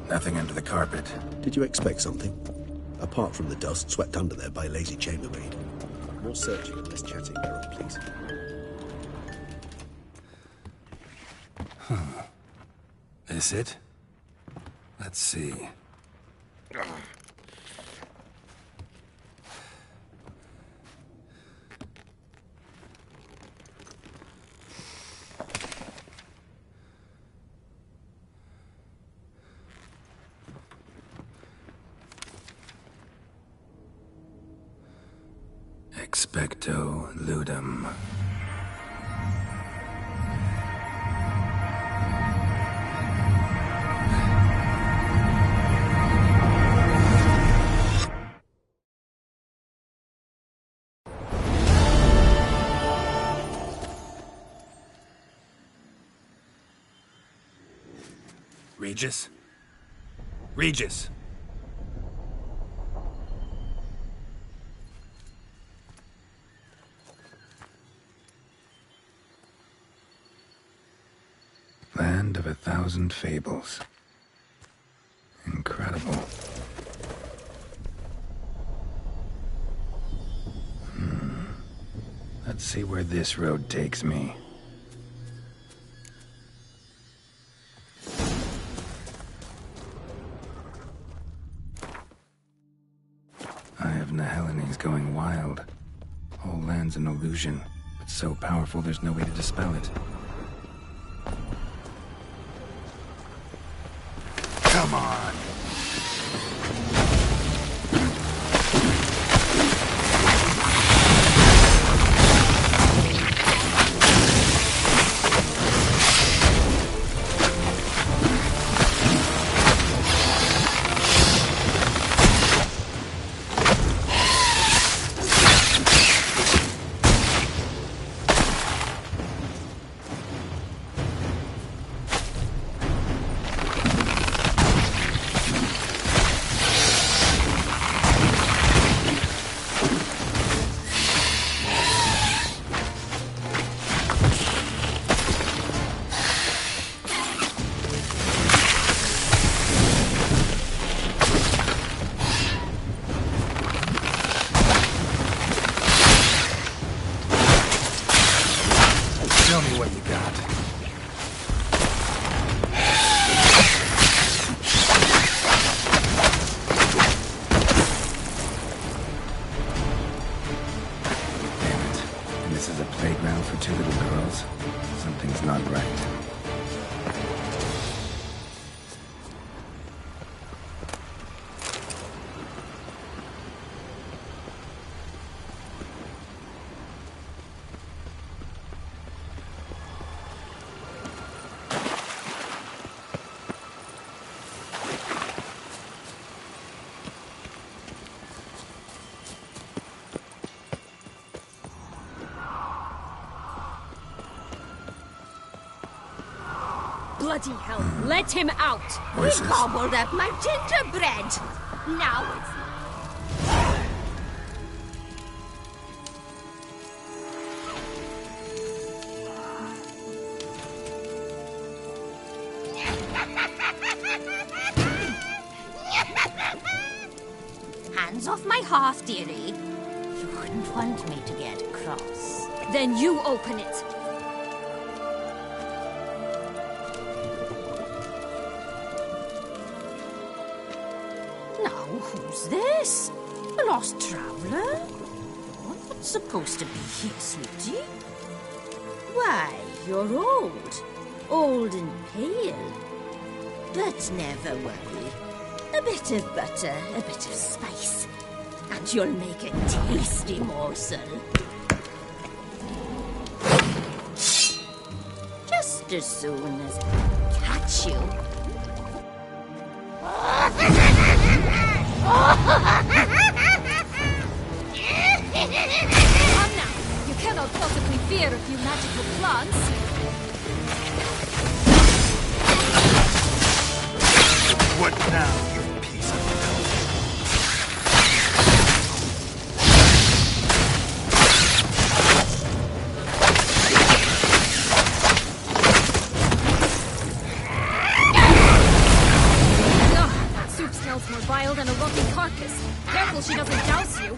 Nothing under the carpet. Did you expect something? Apart from the dust swept under there by a lazy chambermaid. More searching and less chatting, Baron, please. This it? Let's see. Expecto ludum. Regis? Regis! Land of 1,000 fables. Incredible. Let's see where this road takes me. Eye of Nehelines going wild. Whole land's an illusion, but so powerful there's no way to dispel it. Come on! Tell me what you got. Damn it. And this is a playground for two little girls? Something's not right. Bloody hell, let him out! Voices. He gobbled up my gingerbread! Now it's... Hands off my hearth, dearie. You wouldn't want me to get cross. Then you open it! Now, who's this? A lost traveler? Well, what's supposed to be here, sweetie? Why, you're old. Old and pale. But never worry. A bit of butter, a bit of spice, and you'll make a tasty morsel. Just as soon as I catch you. Come now! You cannot possibly fear a few magical plants. What now, you piece of filth? Ugh, that soup smells more vile than a rotten carcass. Careful she doesn't douse you.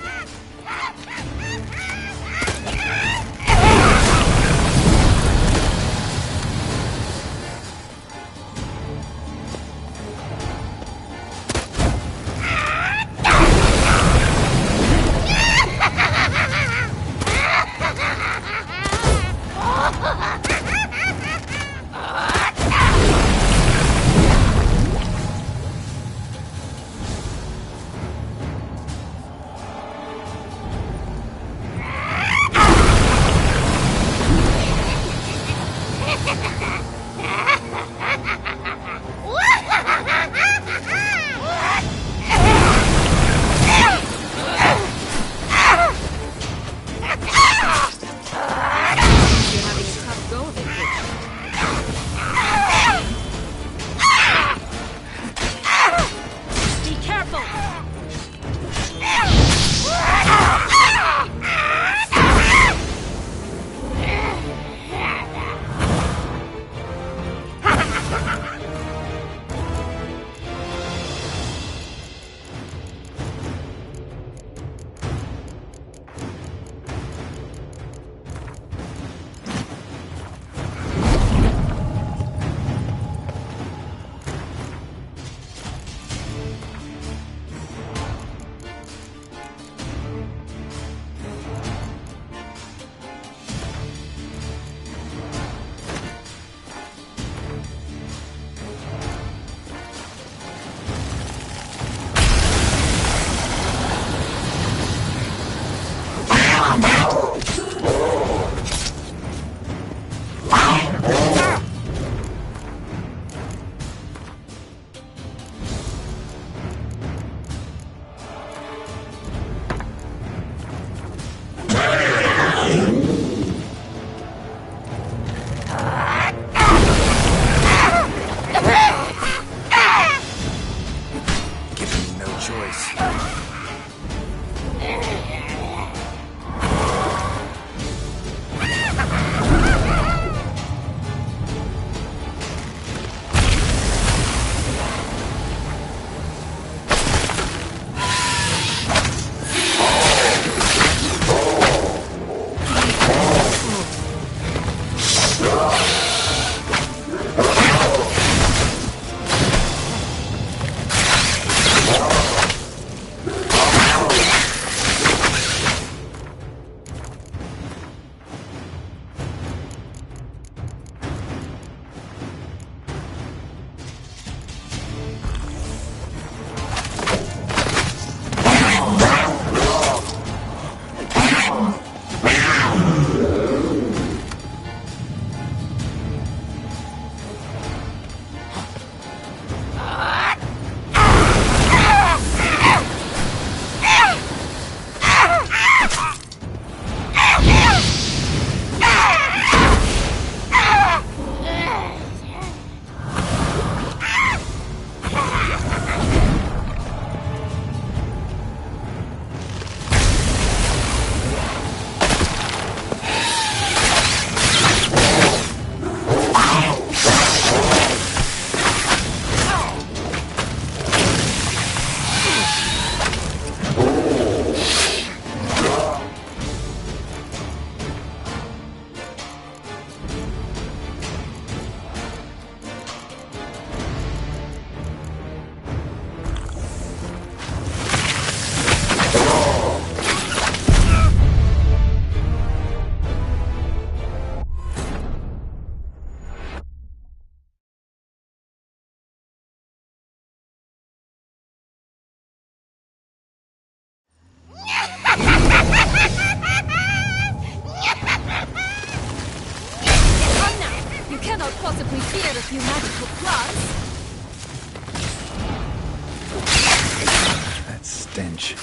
stench.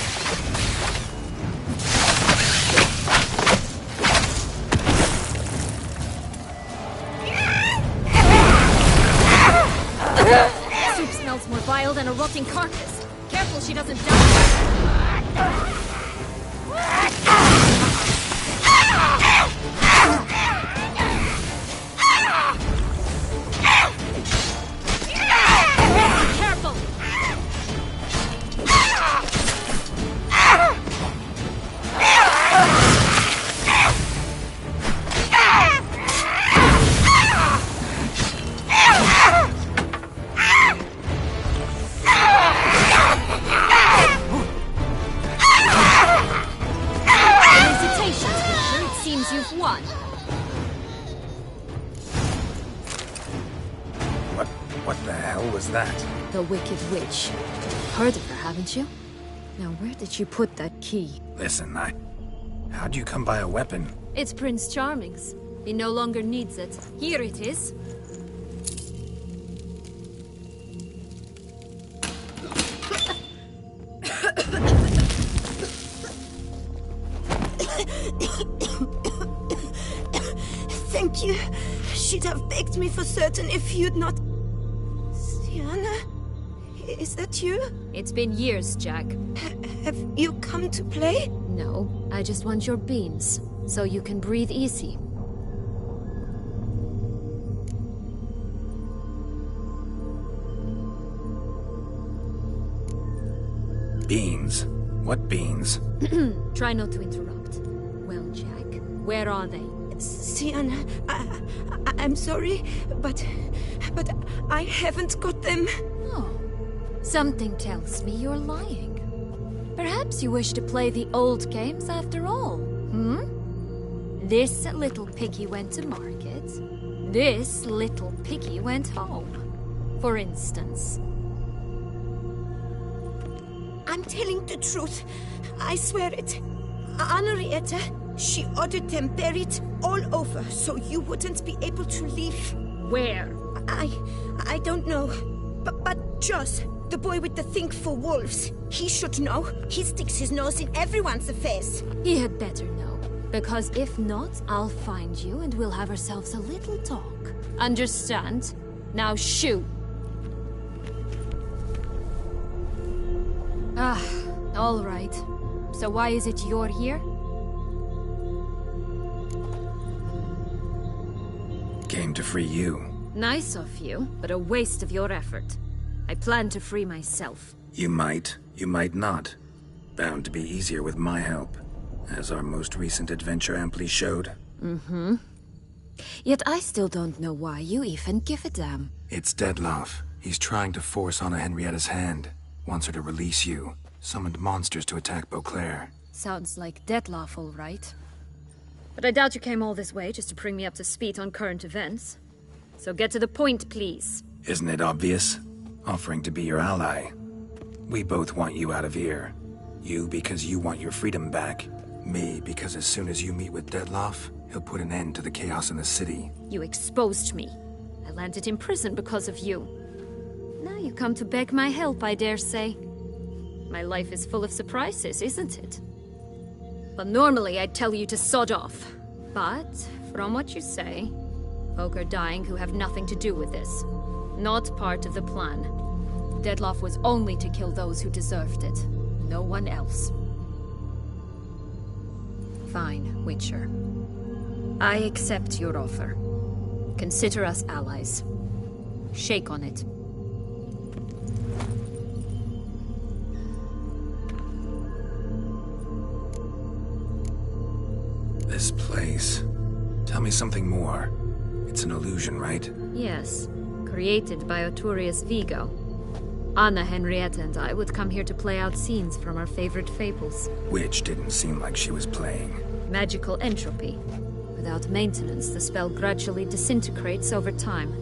Soup smells more vile than a rotting carcass. Careful she doesn't die. Careful! Felicitations, Witcher. It seems you've won. What the hell was that? The Wicked Witch. Heard of her, haven't you? Now, where did you put that key? Listen, how'd you come by a weapon? It's Prince Charming's. He no longer needs it. Here it is. Thank you. She'd have begged me for certain if you'd not... Syanna? Is that you? It's been years, Jack. Have you come to play? No, I just want your beans, so you can breathe easy. Beans? What beans? Try not to interrupt. Well, Jack, where are they? Syanna, I'm sorry, but I haven't got them. Oh, something tells me you're lying. Perhaps you wish to play the old games after all, This little piggy went to market. This little piggy went home. For instance. I'm telling the truth. I swear it. Henrietta, she ordered them buried all over so you wouldn't be able to leave. Where? I don't know. But Joss, the boy with the thing for wolves, he should know. He sticks his nose in everyone's affairs. He had better know. Because if not, I'll find you and we'll have ourselves a little talk. Understand? Now shoo! All right. So why is it you're here? Came to free you. Nice of you, but a waste of your effort. I plan to free myself. You might not. Bound to be easier with my help, as our most recent adventure amply showed. Yet I still don't know why you even give a damn. It's Dettlaff. He's trying to force Anna Henrietta's hand. Wants her to release you. Summoned monsters to attack Beauclair. Sounds like Dettlaff, all right. But I doubt you came all this way just to bring me up to speed on current events. So get to the point, please. Isn't it obvious? Offering to be your ally. We both want you out of here. You because you want your freedom back. Me because as soon as you meet with Dettlaff, he'll put an end to the chaos in the city. You exposed me. I landed in prison because of you. Now you come to beg my help, I dare say. My life is full of surprises, isn't it? But normally I'd tell you to sod off. But, from what you say, folk are dying who have nothing to do with this. Not part of the plan. Dettlaff was only to kill those who deserved it. No one else. Fine, Witcher. I accept your offer. Consider us allies. Shake on it. This place. Tell me something more. It's an illusion, right? Yes. Created by Arturius Vigo. Anna Henrietta and I would come here to play out scenes from our favorite fables. Which didn't seem like she was playing. Magical entropy. Without maintenance, the spell gradually disintegrates over time.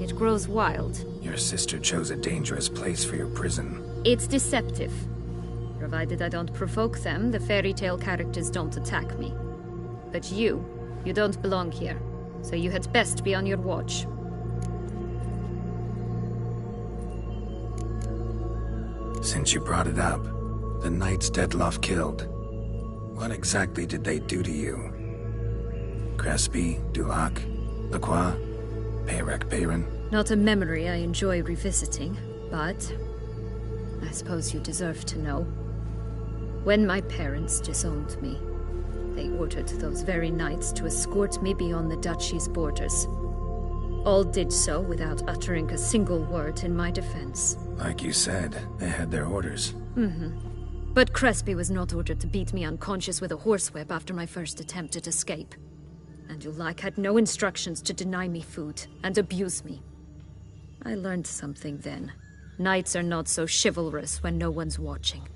It grows wild. Your sister chose a dangerous place for your prison. It's deceptive. Provided I don't provoke them, the fairy tale characters don't attack me. But you don't belong here. So you had best be on your watch. Since you brought it up, The knights Dettlaff killed. What exactly did they do to you? Crespi, Dulac, Lacroix, Peyrac Peyran? Not a memory I enjoy revisiting, but I suppose you deserve to know. When my parents disowned me, they ordered those very knights to escort me beyond the duchy's borders. All did so without uttering a single word in my defense. Like you said, they had their orders. But Crespi was not ordered to beat me unconscious with a horsewhip after my first attempt at escape. And Dulac had no instructions to deny me food and abuse me. I learned something then. Knights are not so chivalrous when no one's watching.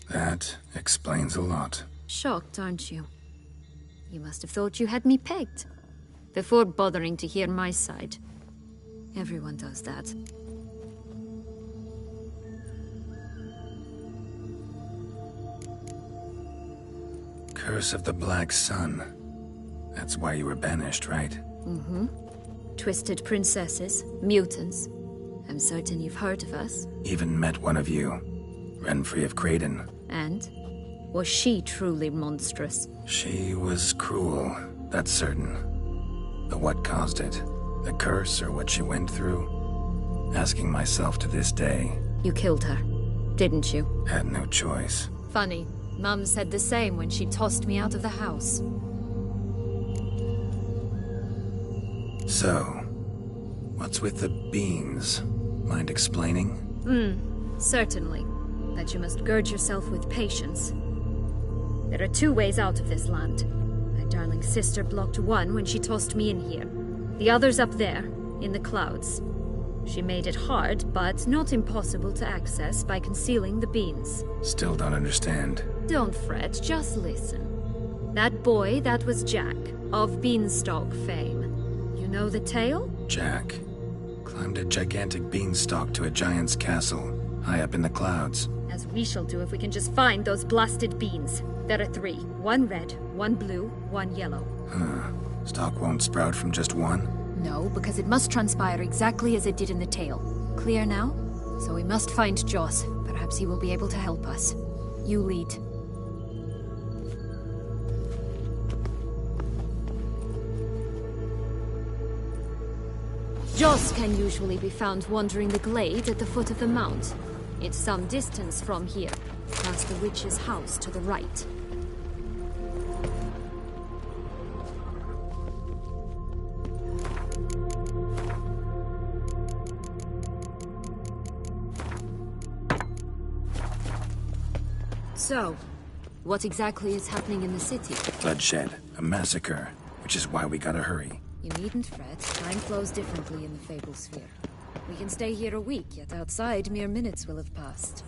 That explains a lot. Shocked, aren't you? You must have thought you had me pegged. Before bothering to hear my side. Everyone does that. Curse of the Black Sun. That's why you were banished, right? Twisted princesses, mutants. I'm certain you've heard of us. Even met one of you. Renfri of Craden. And? Was she truly monstrous? She was cruel, that's certain. But what caused it? The curse or what she went through? Asking myself to this day. You killed her, didn't you? Had no choice. Funny. Mum said the same when she tossed me out of the house. So, what's with the beans? Mind explaining? Certainly. That you must gird yourself with patience. There are two ways out of this land. My darling sister blocked one when she tossed me in here. The other's up there, in the clouds. She made it hard, but not impossible to access by concealing the beans. Still don't understand. Don't fret, just listen. That boy, that was Jack, of Beanstalk fame. You know the tale? Jack climbed a gigantic beanstalk to a giant's castle, high up in the clouds. As we shall do if we can just find those blasted beans. There are 3. 1 red, 1 blue, 1 yellow. Stalk won't sprout from just one? No, because it must transpire exactly as it did in the tale. Clear now? So we must find Joss. Perhaps he will be able to help us. You lead. Joss can usually be found wandering the glade at the foot of the mount. It's some distance from here, past the witch's house to the right. So, what exactly is happening in the city? Bloodshed, a massacre, which is why we gotta hurry. You needn't fret. Time flows differently in the Fable Sphere. We can stay here a week, yet outside mere minutes will have passed.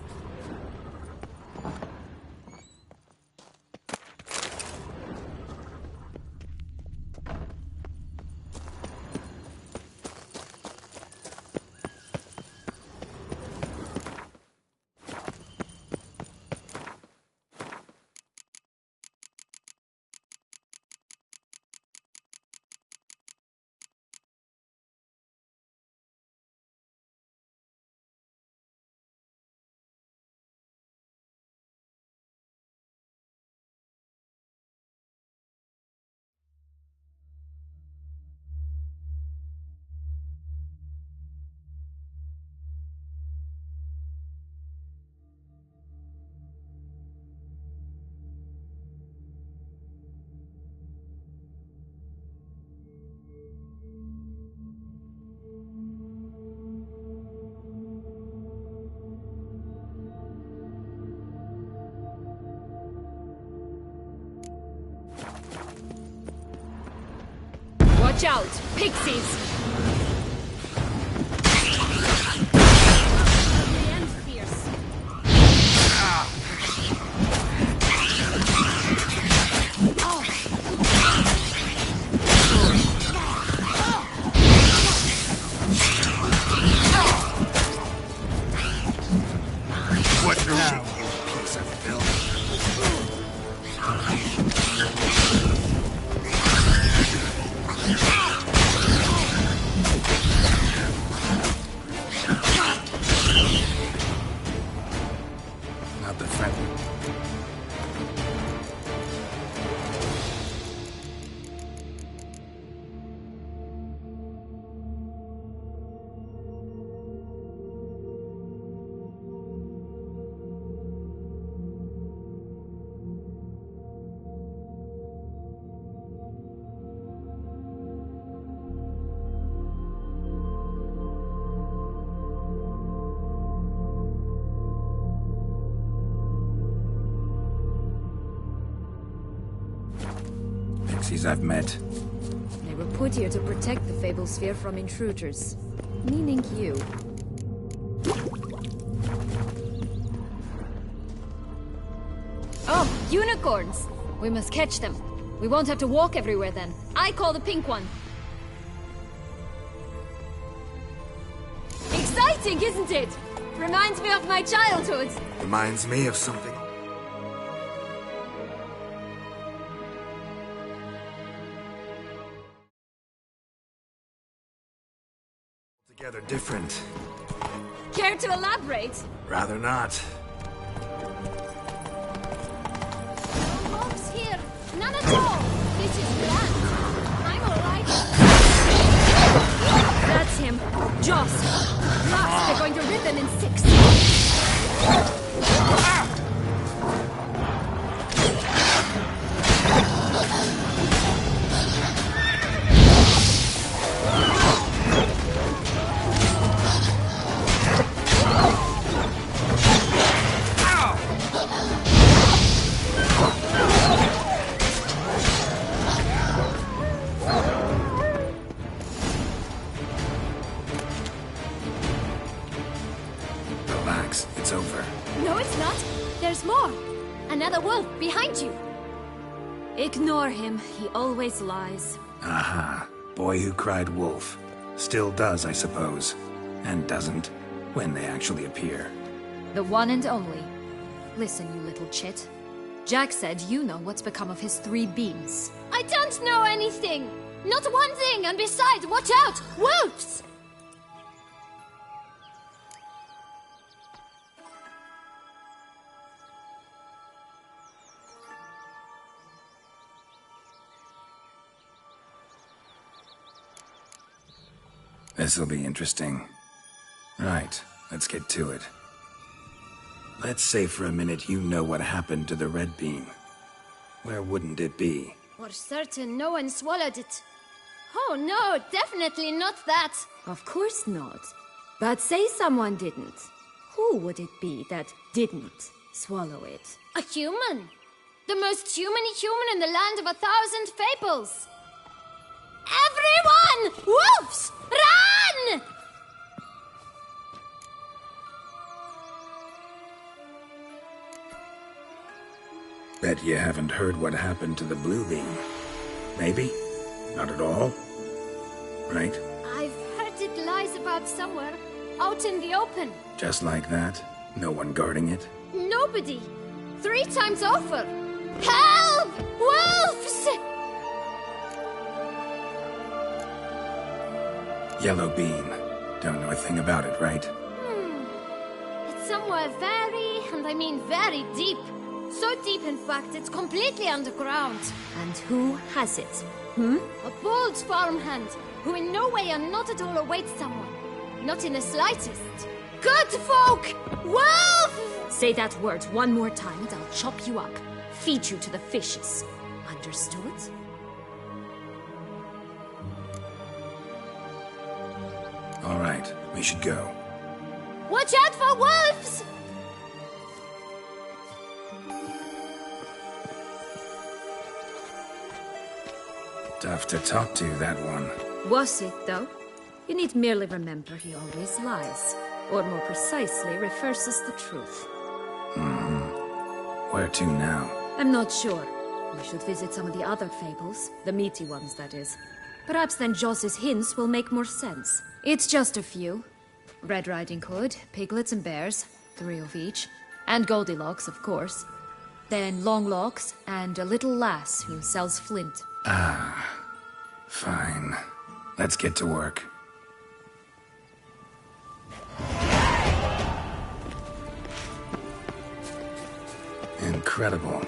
Watch out! Pixies! What now, you piece of filth? creatures I've met. They were put here to protect the Fableспhere from intruders. Meaning you. Oh, unicorns! We must catch them. We won't have to walk everywhere then. I call the pink one. Exciting, isn't it? Reminds me of my childhood. Reminds me of something. Altogether different. Care to elaborate? Rather not. No wolves here. None at all. This is grand. I'm alright. That's him. Joss. Last, they're going to rip them in 6. Relax, it's over. No, it's not. There's more. Another wolf behind you. Ignore him. He always lies. Aha. Boy who cried wolf. Still does, I suppose. And doesn't, when they actually appear. The one and only. Listen, you little chit. Jack said you know what's become of his 3 beams. I don't know anything. Not one thing. And besides, watch out. Wolves! This'll be interesting. Right, let's get to it. Let's say for a minute you know what happened to the red beam. Where wouldn't it be? For certain, no one swallowed it. Oh no, definitely not that. Of course not. But say someone didn't. Who would it be that didn't swallow it? A human. The most human-y human in the land of 1,000 fables. Everyone! Wolves! Run! Bet you haven't heard what happened to the blue beam. Maybe? Not at all? Right? I've heard it lies about somewhere. Out in the open. Just like that? No one guarding it? Nobody. 3 times over. Help! Wolves! Yellow beam. Don't know a thing about it, right? It's somewhere very, and I mean very deep. So deep, in fact, it's completely underground. And who has it? A bold farmhand, who in no way and not at all awaits someone. Not in the slightest. Good folk! Wolf! Say that word one more time and I'll chop you up. Feed you to the fishes. Understood? All right, we should go. Watch out for wolves! Tough to talk to, that one. Was it, though? You need merely remember he always lies. Or more precisely, refers us the truth. Where to now? I'm not sure. We should visit some of the other fables. The meaty ones, that is. Perhaps then Joss's hints will make more sense. It's just a few. Red Riding Hood, piglets and bears, 3 of each. And Goldilocks, of course. Then Longlocks, and a little lass who sells flint. Ah, fine. Let's get to work. Incredible.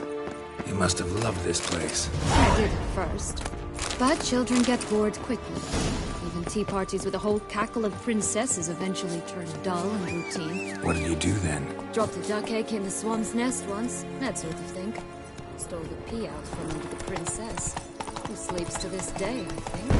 You must have loved this place. I did at first. But children get bored quickly. Even tea parties with a whole cackle of princesses eventually turn dull and routine. What did you do then? Dropped a duck egg in the swan's nest once, that sort of thing. Stole the pea out from under the princess, who sleeps to this day, I think.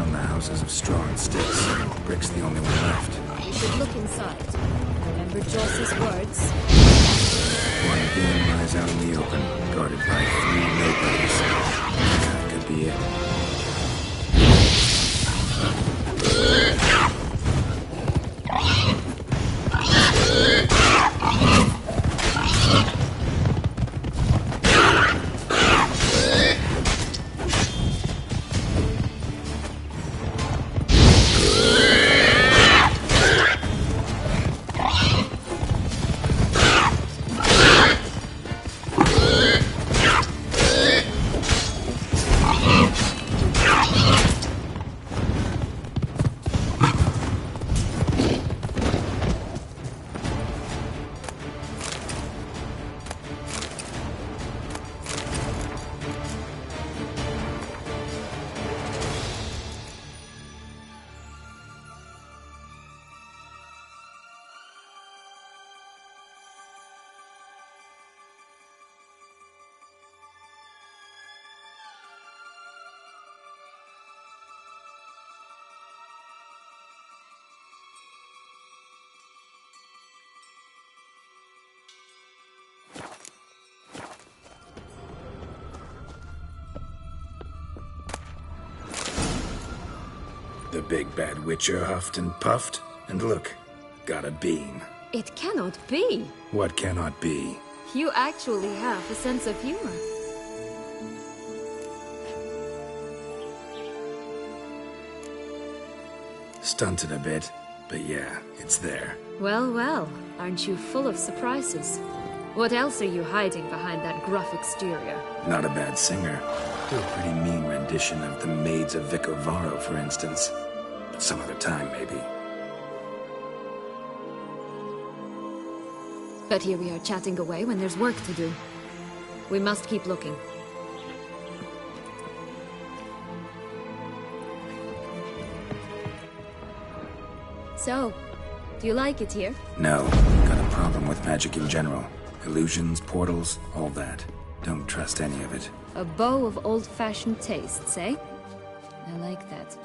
around the houses of straw and sticks. Brick's the only one left. We should look inside. Remember Joss's words? One beam lies out in the open, guarded by 3 nobodies. That could be it. The big bad witcher huffed and puffed, and look, got a beam. It cannot be. What cannot be? You actually have a sense of humor. Stunted a bit, but yeah, it's there. Well, well, aren't you full of surprises? What else are you hiding behind that gruff exterior? Not a bad singer. Do a pretty mean rendition of The Maids of Vicovaro, for instance. But some other time, maybe. But here we are chatting away when there's work to do. We must keep looking. So, do you like it here? No, got a problem with magic in general. Illusions, portals, all that. Don't trust any of it. A bow of old-fashioned tastes, eh? I like that.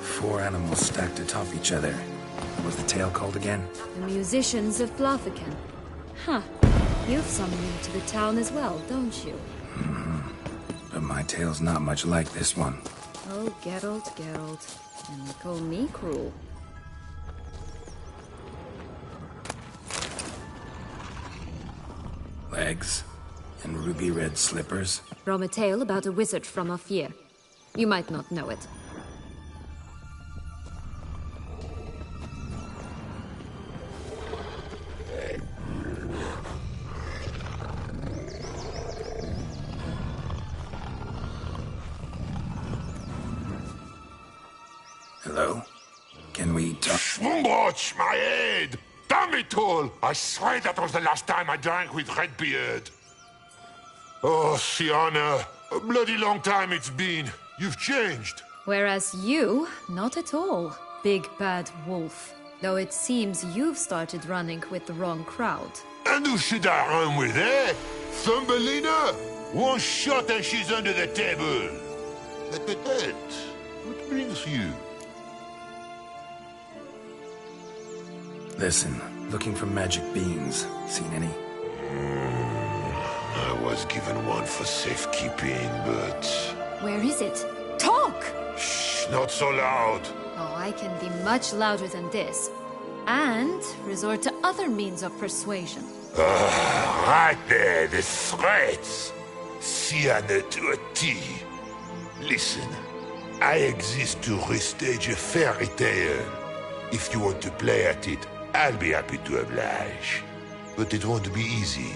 Four animals stacked atop each other. What was the tale called again? The Musicians of Blaviken. Huh. You've some link to the town as well, don't you? But my tale's not much like this one. Oh, Geralt, Geralt. And they call me cruel. Legs and ruby red slippers. From a tale about a wizard from Ophir. You might not know it. Hello? Can we talk? Schwumbroch, my head! Damn it all! I swear that was the last time I drank with Redbeard. Oh, Sienna, a bloody long time it's been. You've changed. Whereas you, not at all, big bad wolf. Though it seems you've started running with the wrong crowd. And who should I run with, eh? Thumbelina? One shot and she's under the table. But, what brings you? Listen, looking for magic beans. Seen any? I was given one for safekeeping, but... Where is it? Talk! Shh, not so loud. Oh, I can be much louder than this. And resort to other means of persuasion. Right there, the threats. Sienna to a T. Listen, I exist to restage a fairy tale. If you want to play at it, I'll be happy to oblige. But it won't be easy.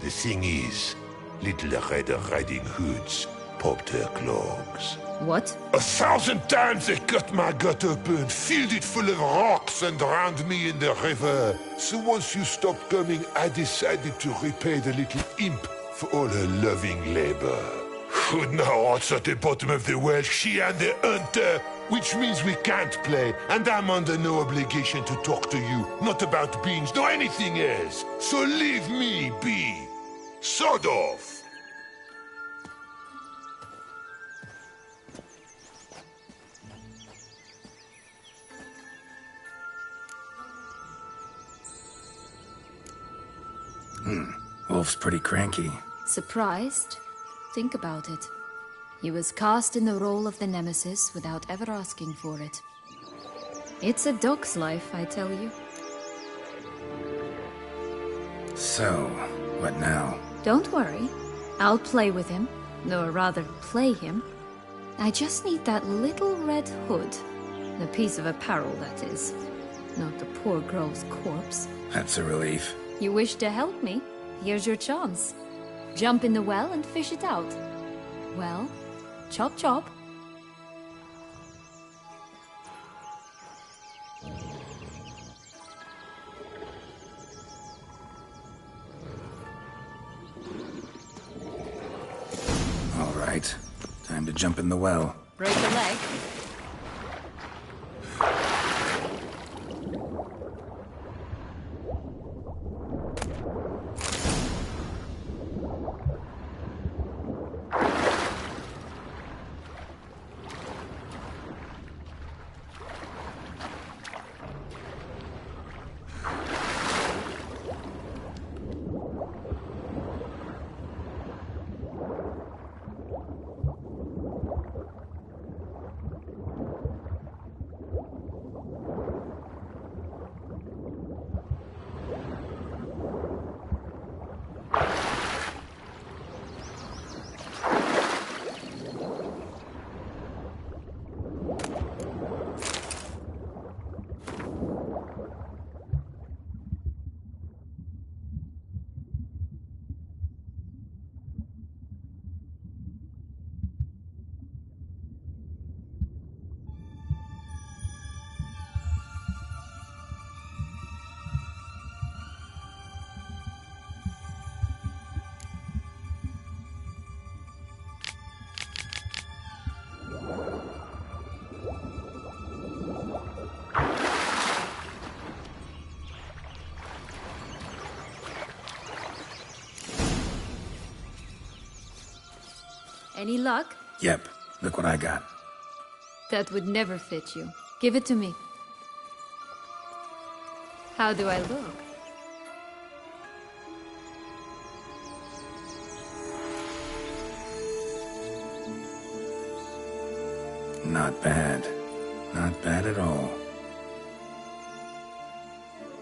The thing is, little Red Riding Hoods popped her clogs. What? 1,000 times they cut my gut open, filled it full of rocks and drowned me in the river. So once you stopped coming, I decided to repay the little imp for all her loving labor. Who now wants at the bottom of the well, she and the hunter, which means we can't play, and I'm under no obligation to talk to you, not about beans, nor anything else. So leave me be. Sod off. Wolf's pretty cranky. Surprised? Think about it. He was cast in the role of the Nemesis without ever asking for it. It's a dog's life, I tell you. So, what now? Don't worry. I'll play with him. Or rather, play him. I just need that little red hood. The piece of apparel, that is. Not the poor girl's corpse. That's a relief. You wish to help me? Here's your chance. Jump in the well and fish it out. Well, chop chop. All right. Time to jump in the well. Break a leg. Any luck? Yep. Look what I got. That would never fit you. Give it to me. How do I look? Not bad. Not bad at all.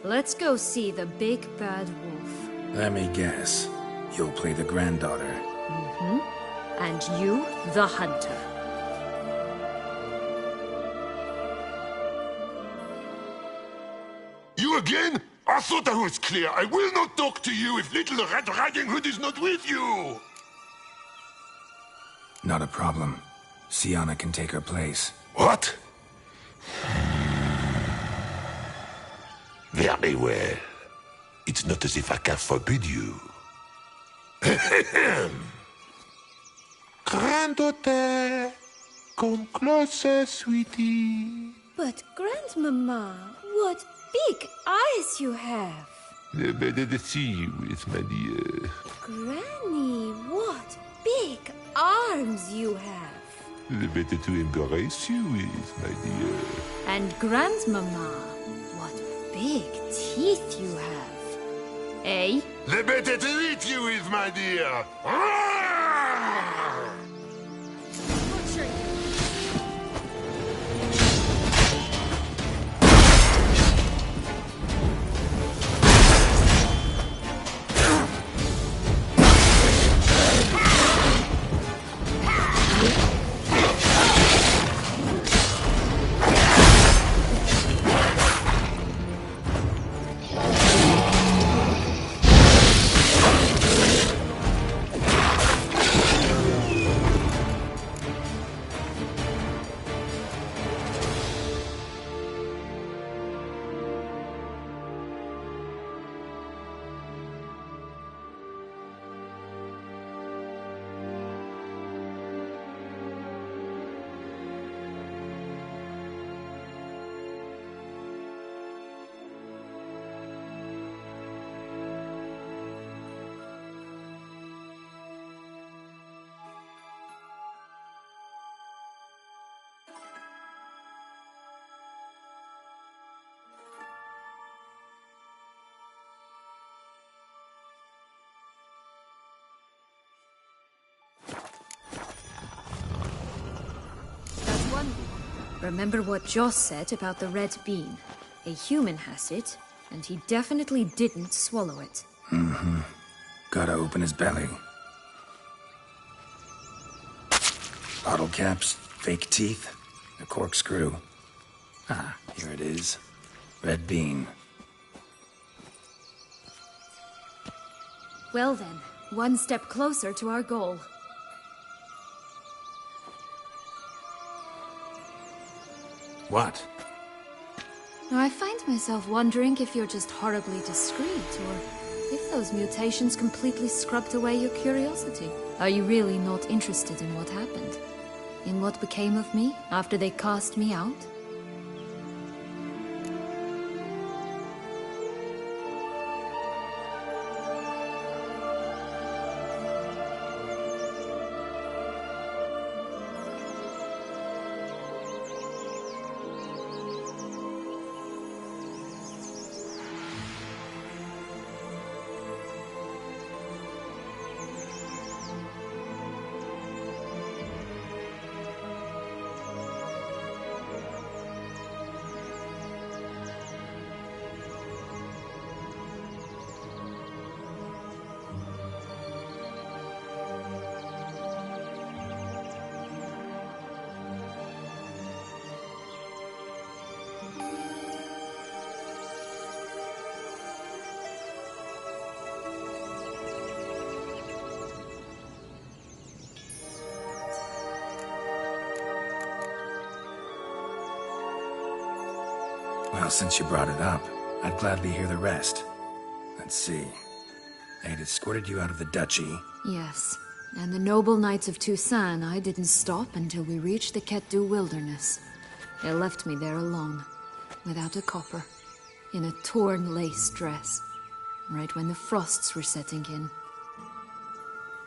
Let's go see the big bad wolf. Let me guess. You'll play the granddaughter. Mm-hmm. And you, the hunter. You again? I thought I was clear. I will not talk to you if Little Red Riding Hood is not with you! Not a problem. Syanna can take her place. What? Very well. It's not as if I can forbid you. Granddaughter, come closer, sweetie. But, Grandmama, what big eyes you have. The better to see you with, my dear. Granny, what big arms you have. The better to embrace you with, my dear. And Grandmama, what big teeth you have. Eh? The better to eat you with, my dear. Remember what Joss said about the red bean. A human has it, and he definitely didn't swallow it. Mm-hmm. Gotta open his belly. Bottle caps, fake teeth, a corkscrew. Ah, here it is. Red bean. Well then, one step closer to our goal. What? I find myself wondering if you're just horribly discreet, or if those mutations completely scrubbed away your curiosity. Are you really not interested in what happened? In what became of me after they cast me out? Well, since you brought it up, I'd gladly hear the rest. Let's see. They'd escorted you out of the duchy. Yes, and the noble knights of Toussaint, I didn't stop until we reached the Ketdu wilderness. They left me there alone, without a copper, in a torn lace dress, right when the frosts were setting in.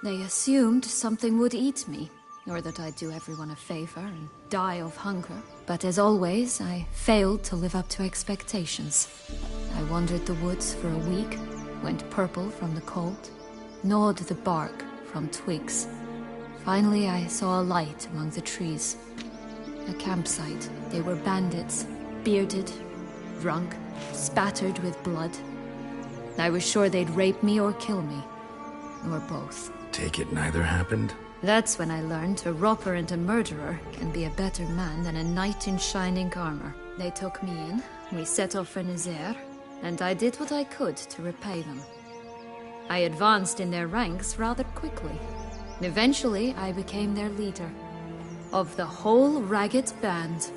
They assumed something would eat me, or that I'd do everyone a favor and die of hunger. But as always, I failed to live up to expectations. I wandered the woods for a week, went purple from the cold, gnawed the bark from twigs. Finally, I saw a light among the trees. A campsite. They were bandits, bearded, drunk, spattered with blood. I was sure they'd rape me or kill me, or both. Take it neither happened? That's when I learned a robber and a murderer can be a better man than a knight in shining armor. They took me in, we set off for Nazaire, and I did what I could to repay them. I advanced in their ranks rather quickly. Eventually, I became their leader. Of the whole ragged band.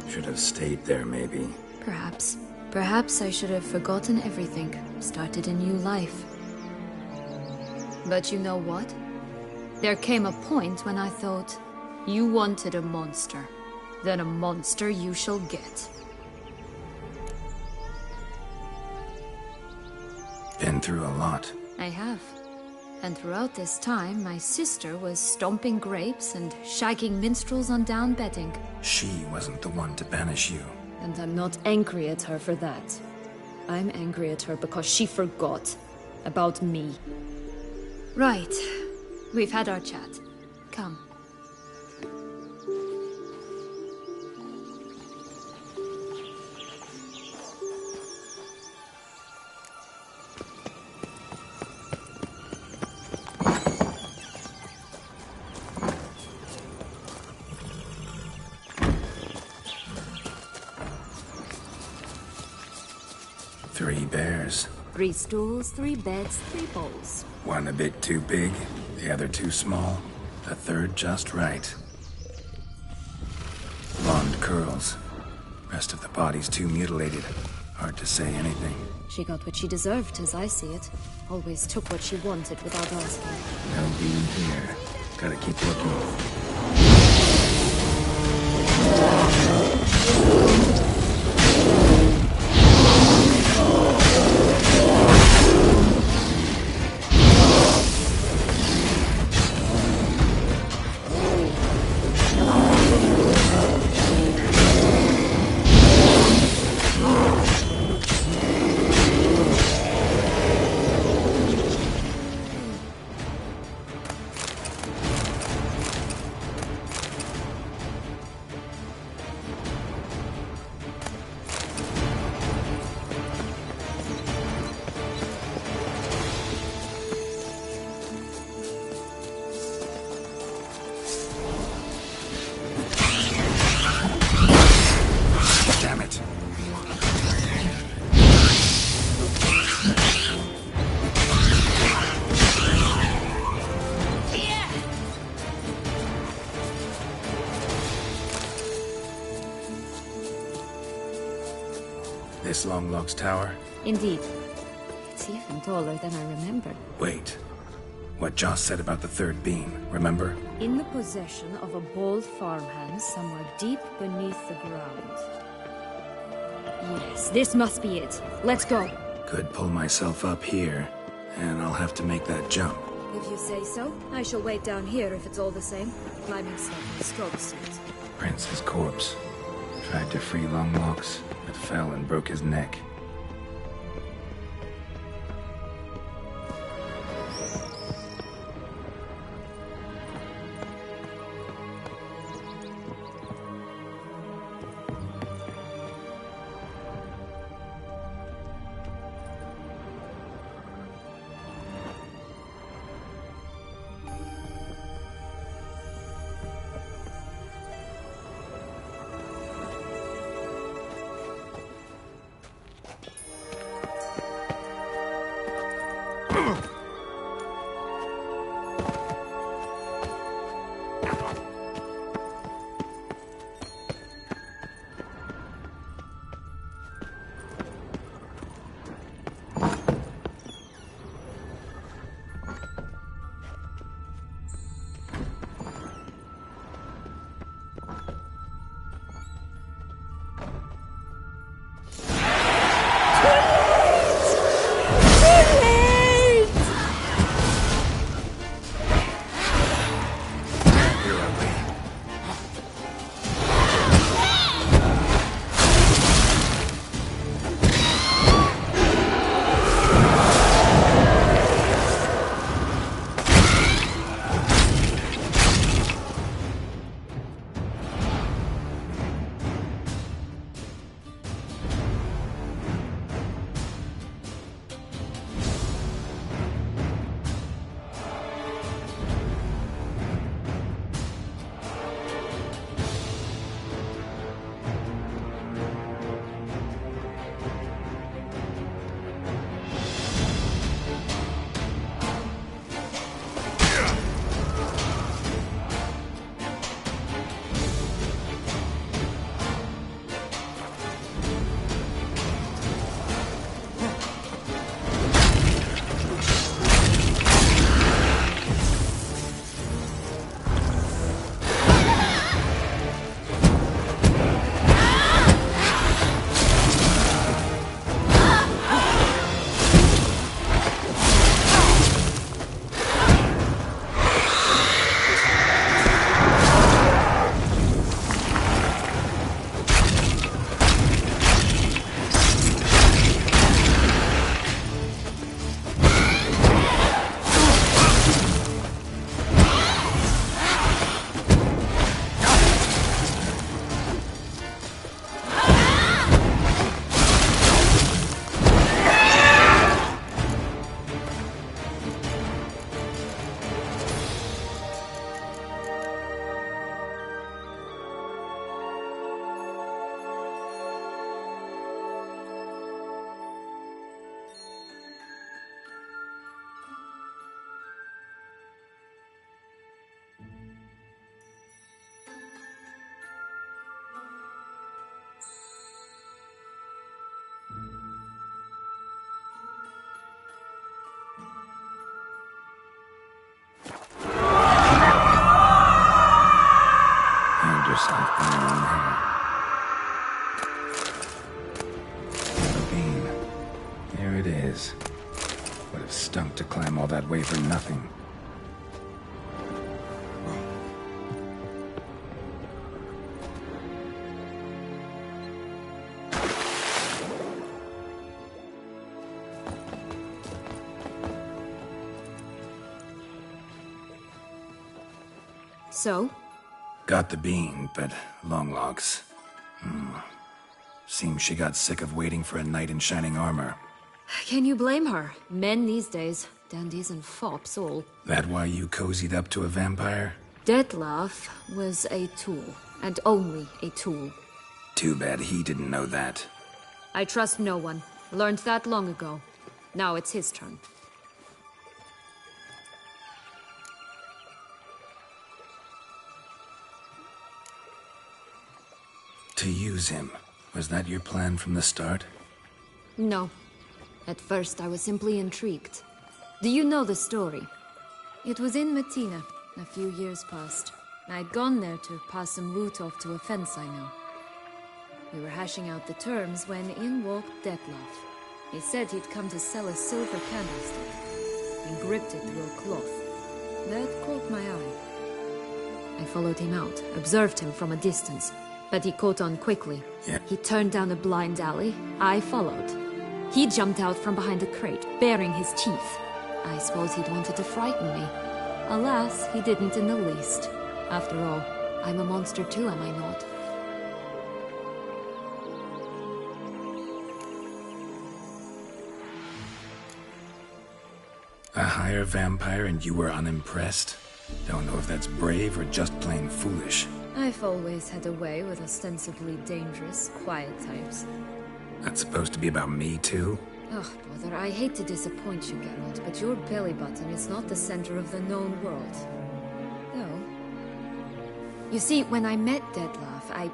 Should have stayed there, maybe. Perhaps. Perhaps I should have forgotten everything, started a new life. But you know what? There came a point when I thought, you wanted a monster. Then a monster you shall get. Been through a lot. I have. And throughout this time, my sister was stomping grapes and shagging minstrels on down bedding. She wasn't the one to banish you. And I'm not angry at her for that. I'm angry at her because she forgot about me. Right. We've had our chat. Come. 3 bears. 3 stools, 3 beds, 3 bowls. One a bit too big, the other too small, the third just right. Blonde curls. Rest of the body's too mutilated. Hard to say anything. She got what she deserved, as I see it. Always took what she wanted without asking. No being here. Gotta keep looking. Damn it. This Longlock's tower? Indeed. It's even taller than I remembered. Wait. What Joss said about the third beam, remember? In the possession of a bold farmhand somewhere deep beneath the ground. Yes, this must be it. Let's go. Could pull myself up here, and I'll have to make that jump. If you say so, I shall wait down here if it's all the same. Climbing step, stroke suit. Prince's corpse. Tried to free Longlocks, but fell and broke his neck. killed yourself by your own hand. The beam. Here it is. Would have stunk to climb all that way for nothing. So? Got the bean, but Longlocks. Seems she got sick of waiting for a knight in shining armor. Can you blame her? Men these days, dandies and fops all. That why you cozied up to a vampire? Dettlaff was a tool, and only a tool. Too bad he didn't know that. I trust no one. Learned that long ago. Now it's his turn. To use him. Was that your plan from the start? No. At first, I was simply intrigued. Do you know the story? It was in Metina, a few years past. I'd gone there to pass some loot off to a fence I know. We were hashing out the terms when in walked Dettlaff. He said he'd come to sell a silver candlestick, and gripped it through a cloth. That caught my eye. I followed him out, observed him from a distance, but he caught on quickly. Yeah. He turned down a blind alley. I followed. He jumped out from behind a crate, baring his teeth. I suppose he'd wanted to frighten me. Alas, he didn't in the least. After all, I'm a monster too, am I not? A higher vampire and you were unimpressed? Don't know if that's brave or just plain foolish. I've always had a way with ostensibly dangerous, quiet types. That's supposed to be about me too? Ugh, brother, I hate to disappoint you, Geralt, but your belly button is not the center of the known world. No. You see, when I met Dettlaff,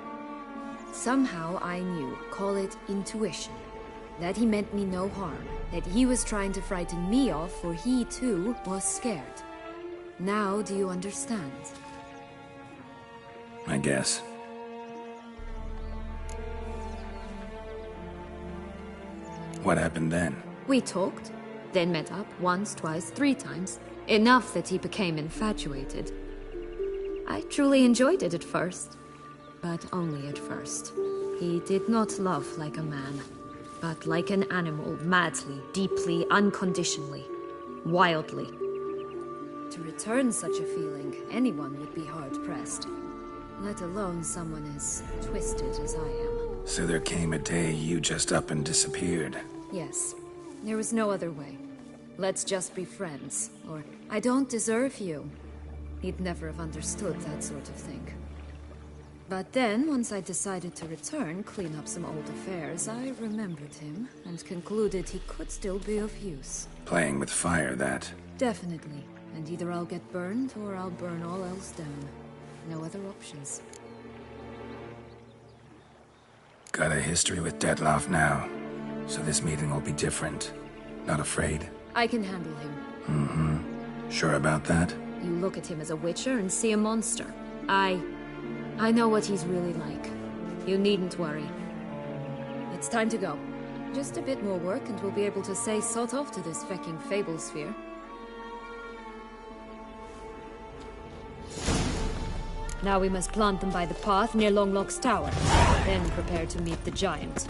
somehow I knew, call it intuition, that he meant me no harm, that he was trying to frighten me off, for he too was scared. Now do you understand? I guess. What happened then? We talked, then met up once, twice, 3 times. Enough that he became infatuated. I truly enjoyed it at first, but only at first. He did not love like a man, but like an animal, madly, deeply, unconditionally, wildly. To return such a feeling, anyone would be hard-pressed. Let alone someone as twisted as I am. So there came a day you just up and disappeared. Yes. There was no other way. Let's just be friends, or I don't deserve you. He'd never have understood that sort of thing. But then, once I decided to return, clean up some old affairs, I remembered him, and concluded he could still be of use. Playing with fire, that. Definitely. And either I'll get burned, or I'll burn all else down. No other options. Got a history with Dettlaff now, so this meeting will be different. Not afraid? I can handle him. Mm-hmm. Sure about that? You look at him as a witcher and see a monster. I know what he's really like. You needn't worry. It's time to go. Just a bit more work and we'll be able to say sod off to this fecking fable sphere. Now we must plant them by the path near Longlock's tower. Then prepare to meet the giant.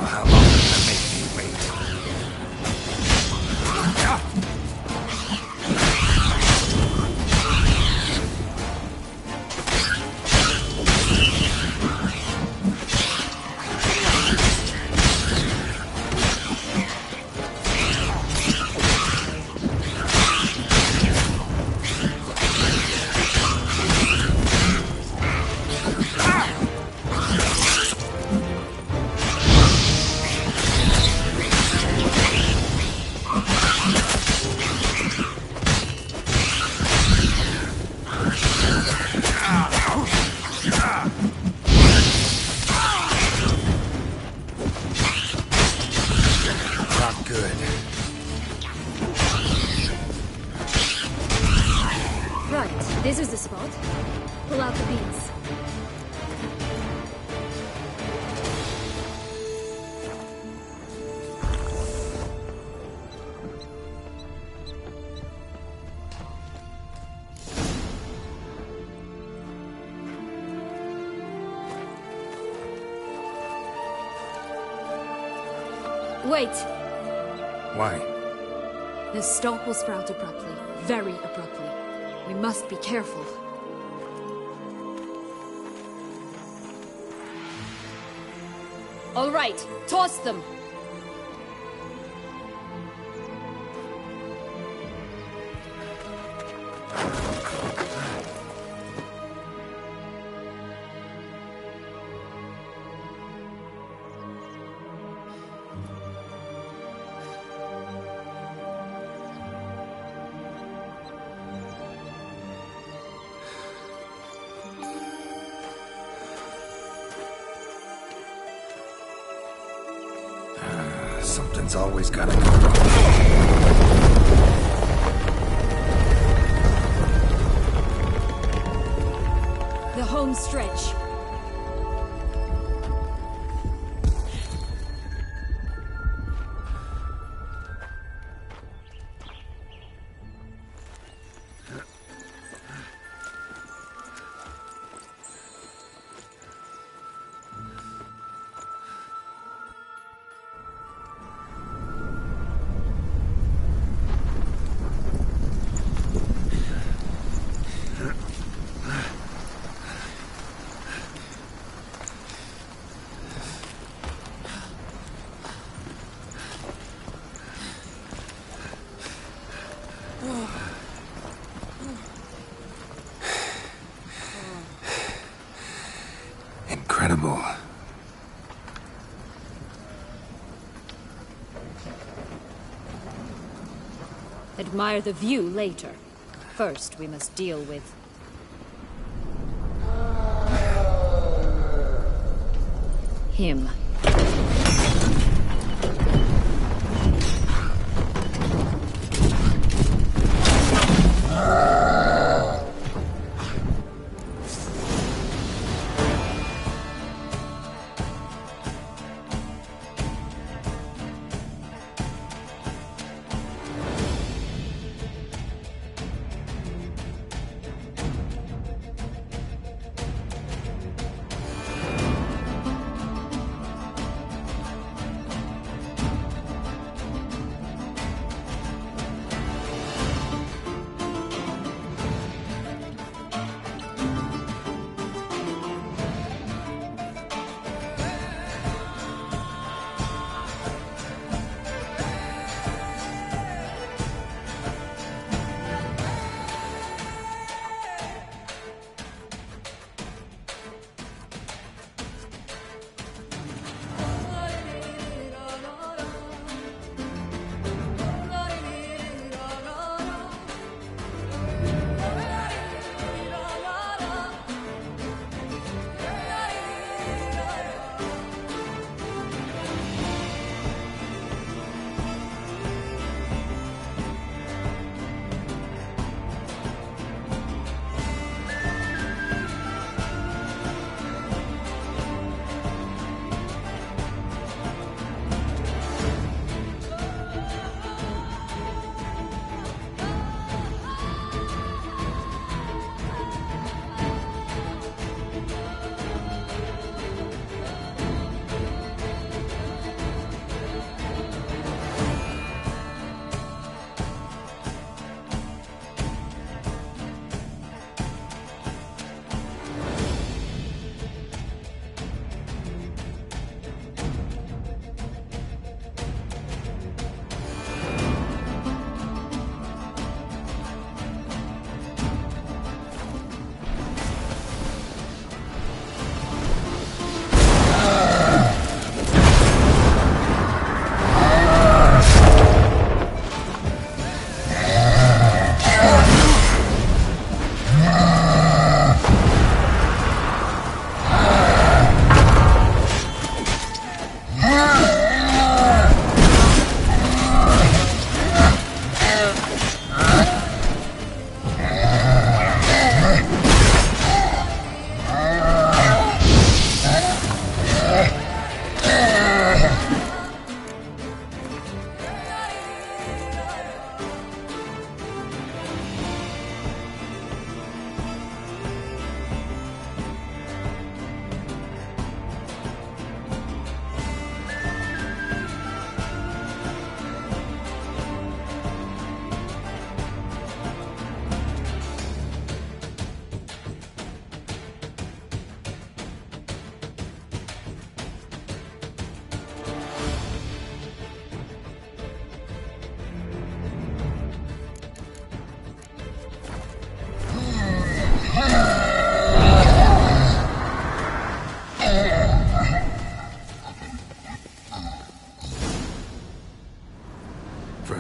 How long does that make me wait? Right, this is the spot. Pull out the beans. Wait! Why? The stalk will sprout abruptly. Very abruptly. We must be careful. All right, toss them! Something's always gotta go wrong. The home stretch. Incredible. Admire the view later. First, we must deal with... him.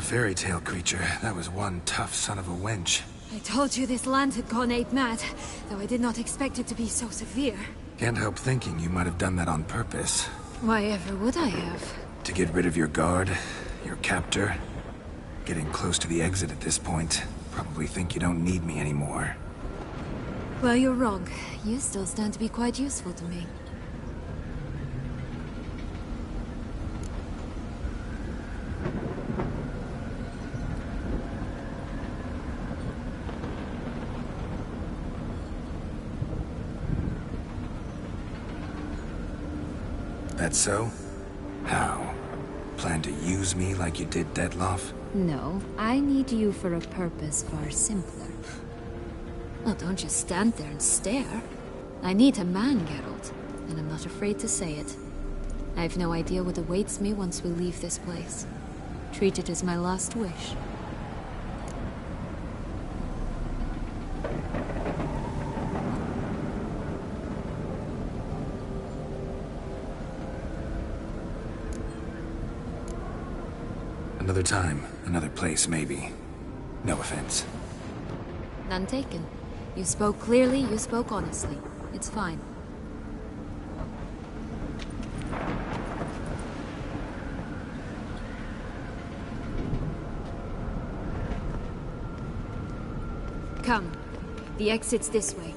fairy tale creature. That was one tough son of a wench. I told you this land had gone ape mad, though I did not expect it to be so severe. Can't help thinking you might have done that on purpose. Why ever would I have? To get rid of your guard, your captor. Getting close to the exit at this point. Probably think you don't need me anymore. Well, you're wrong. You still stand to be quite useful to me. That so? How? Plan to use me like you did Dettlaff? No, I need you for a purpose far simpler. Well, don't just stand there and stare. I need a man, Geralt, and I'm not afraid to say it. I have no idea what awaits me once we leave this place. Treat it as my last wish. Another time, another place, maybe. No offense. None taken. You spoke clearly, you spoke honestly. It's fine. Come. The exit's this way.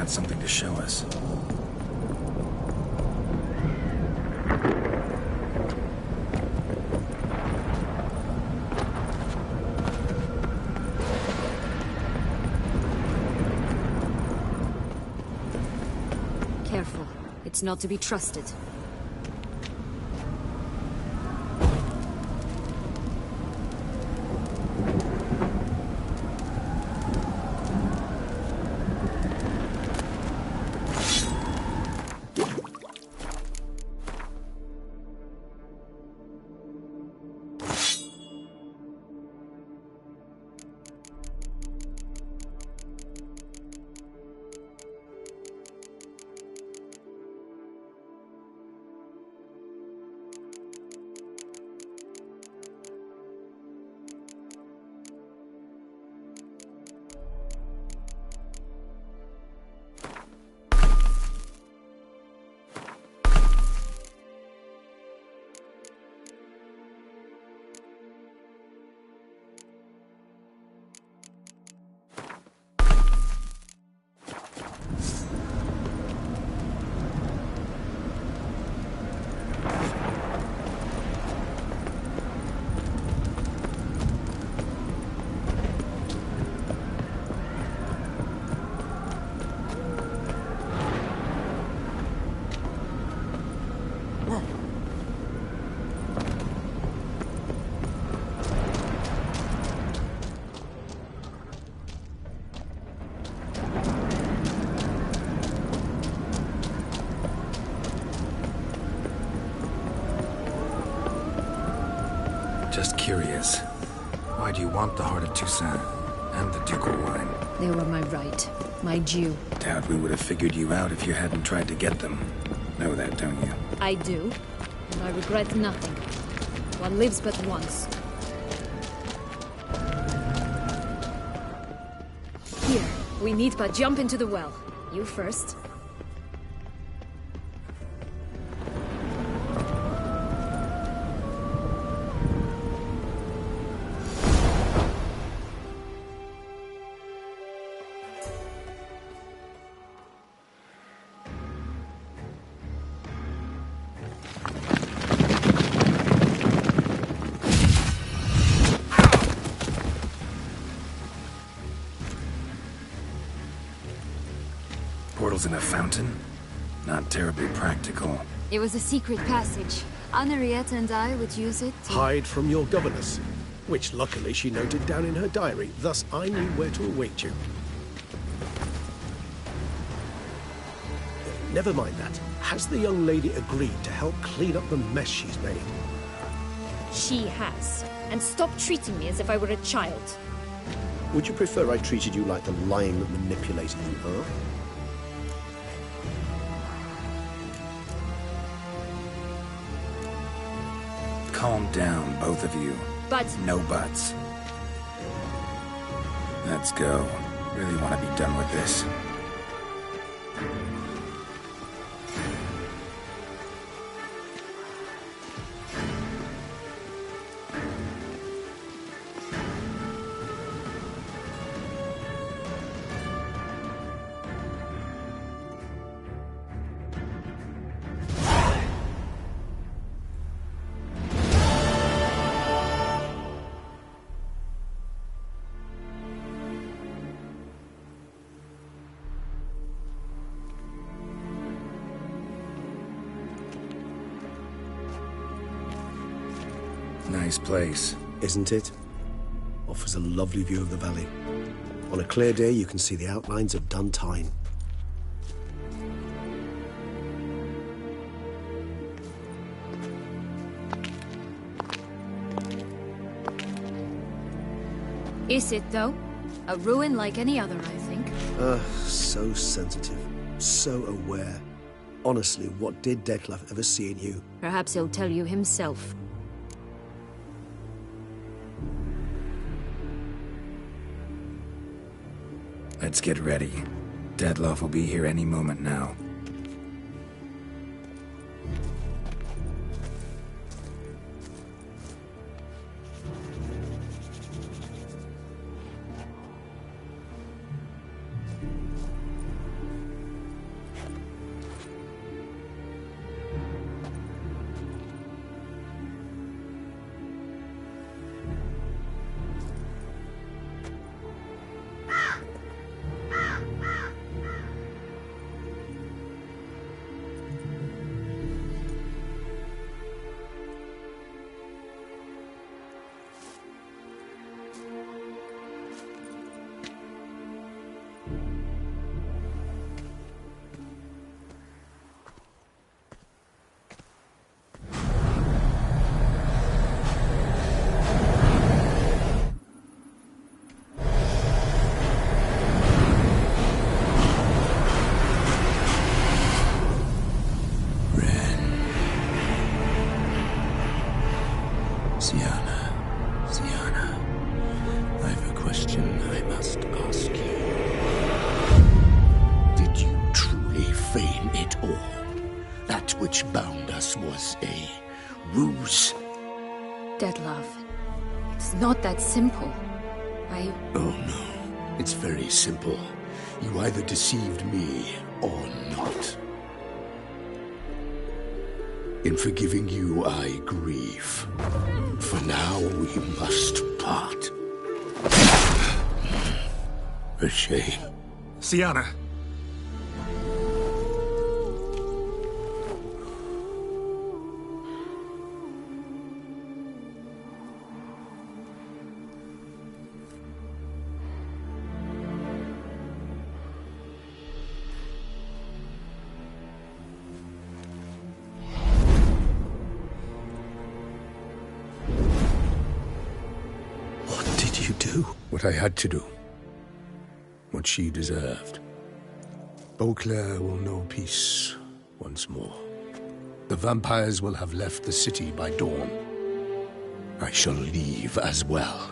Something to show us. Careful. It's not to be trusted. Just curious. Why do you want the Heart of Toussaint and the ducal wine? They were my right. My due. Doubt we would have figured you out if you hadn't tried to get them. Know that, don't you? I do. And I regret nothing. One lives but once. Here. We need but jump into the well. You first. Portals in a fountain? Not terribly practical. It was a secret passage. Henriette and I would use it to... Hide from your governess, which luckily she noted down in her diary, thus I knew where to await you. Never mind that. Has the young lady agreed to help clean up the mess she's made? She has. And stop treating me as if I were a child. Would you prefer I treated you like the lion that manipulated you, huh? Calm down, both of you. But... No buts. Let's go. Really want to be done with this. Nice place. Isn't it? Offers a lovely view of the valley. On a clear day, you can see the outlines of Dun Tine. Is it, though? A ruin like any other, I think. So sensitive. So aware. Honestly, what did Dettlaff ever see in you? Perhaps he'll tell you himself. Let's get ready. Dettlaff will be here any moment now. Syanna, I've a question I must ask you. Did you truly feign it all? That which bound us was a ruse? Dettlaff, it's not that simple. Oh no, it's very simple. You either deceived me or not. In forgiving you, I grieve. For now, we must part. A shame. Syanna! What I had to do. What she deserved. Beauclair will know peace once more. The vampires will have left the city by dawn. I shall leave as well.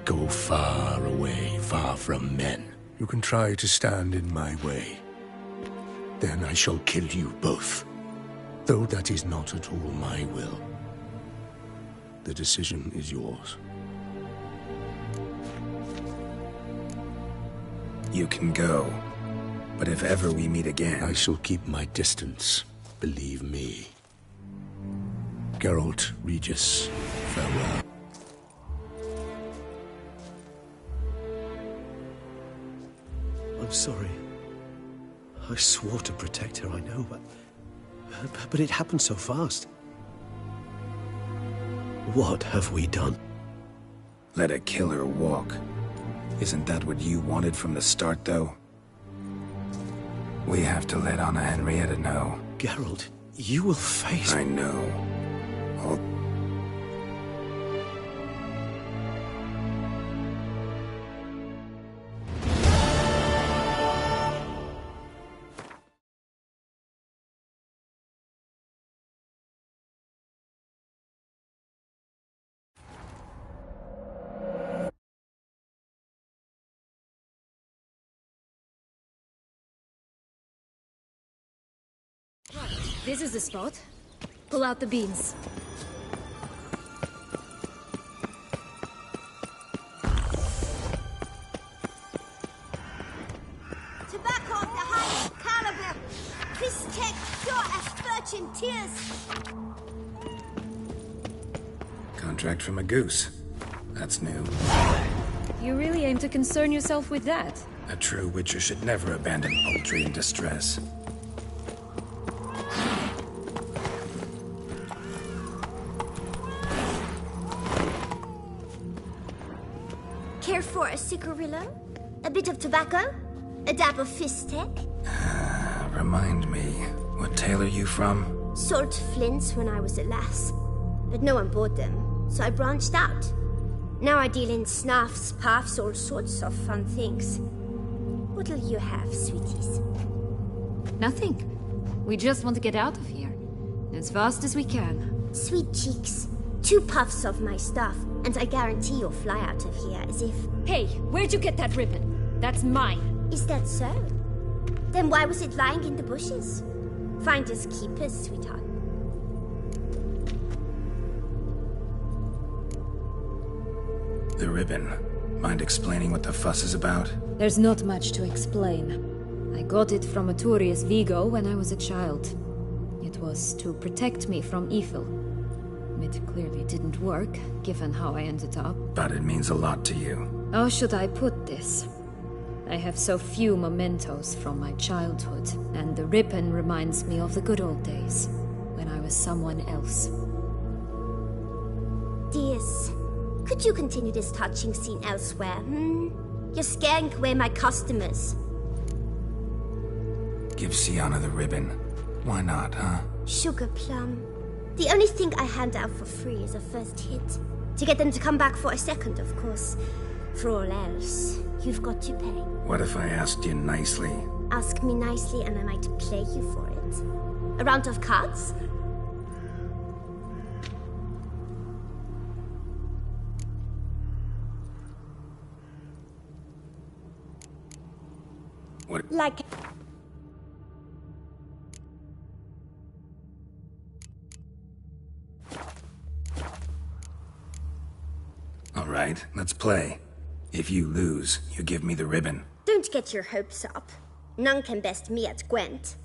Go far away, far from men. You can try to stand in my way. Then I shall kill you both. Though that is not at all my will. The decision is yours. You can go. But if ever we meet again... I shall keep my distance, believe me. Geralt, Regis, farewell. I'm sorry. I swore to protect her, I know, but it happened so fast. What have we done? Let a killer walk. Isn't that what you wanted from the start, though? We have to let Anna Henrietta know. Geralt, you will face... I know. This is the spot. Pull out the beans. Tobacco of the highest caliber. Pistek pure as virgin tears. Contract from a goose. That's new. You really aim to concern yourself with that? A true witcher should never abandon poultry in distress. Care for a cigarillo? A bit of tobacco? A dab of fistek? Remind me, what tale are you from? Sold flints when I was a lass. But no one bought them, so I branched out. Now I deal in snuffs, puffs, all sorts of fun things. What'll you have, sweeties? Nothing. We just want to get out of here. As fast as we can. Sweet cheeks. 2 puffs of my stuff, and I guarantee you'll fly out of here as if... Hey, where'd you get that ribbon? That's mine. Is that so? Then why was it lying in the bushes? Finders keepers, sweetheart. The ribbon. Mind explaining what the fuss is about? There's not much to explain. I got it from Aturius Vigo when I was a child. It was to protect me from evil. It clearly didn't work, given how I ended up. But it means a lot to you. How should I put this? I have so few mementos from my childhood, and the ribbon reminds me of the good old days, when I was someone else. Dears, could you continue this touching scene elsewhere, You're scaring away my customers. Give Syanna the ribbon. Why not, huh? Sugar plum. The only thing I hand out for free is a first hit. To get them to come back for a second, of course. For all else, you've got to pay. What if I asked you nicely? Ask me nicely and I might play you for it. A round of cards? What? Like... All right, let's play. If you lose, you give me the ribbon. Don't get your hopes up. None can best me at Gwent.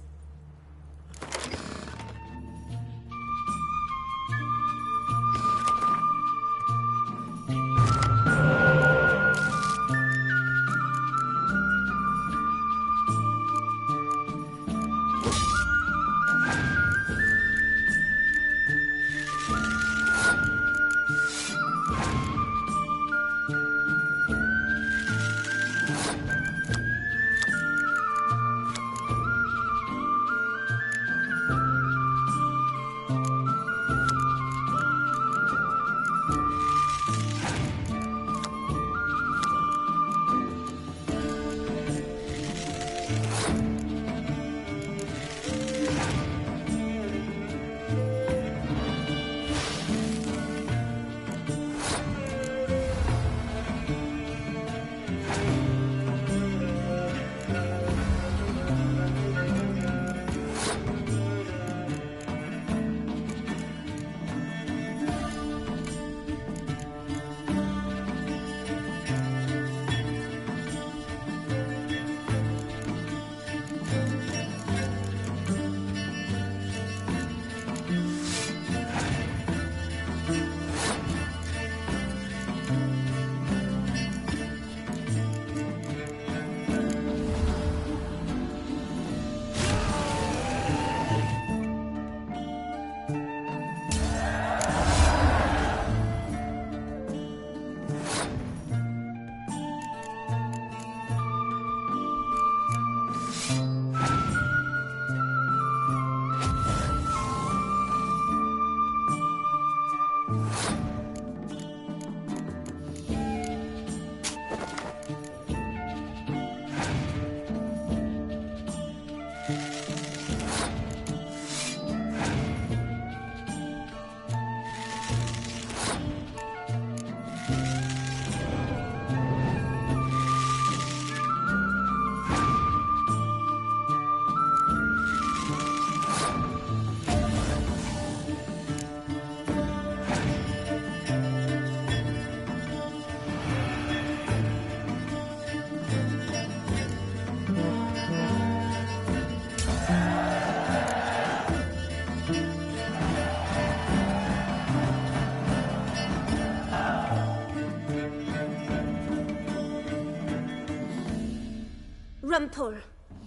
Rumpole,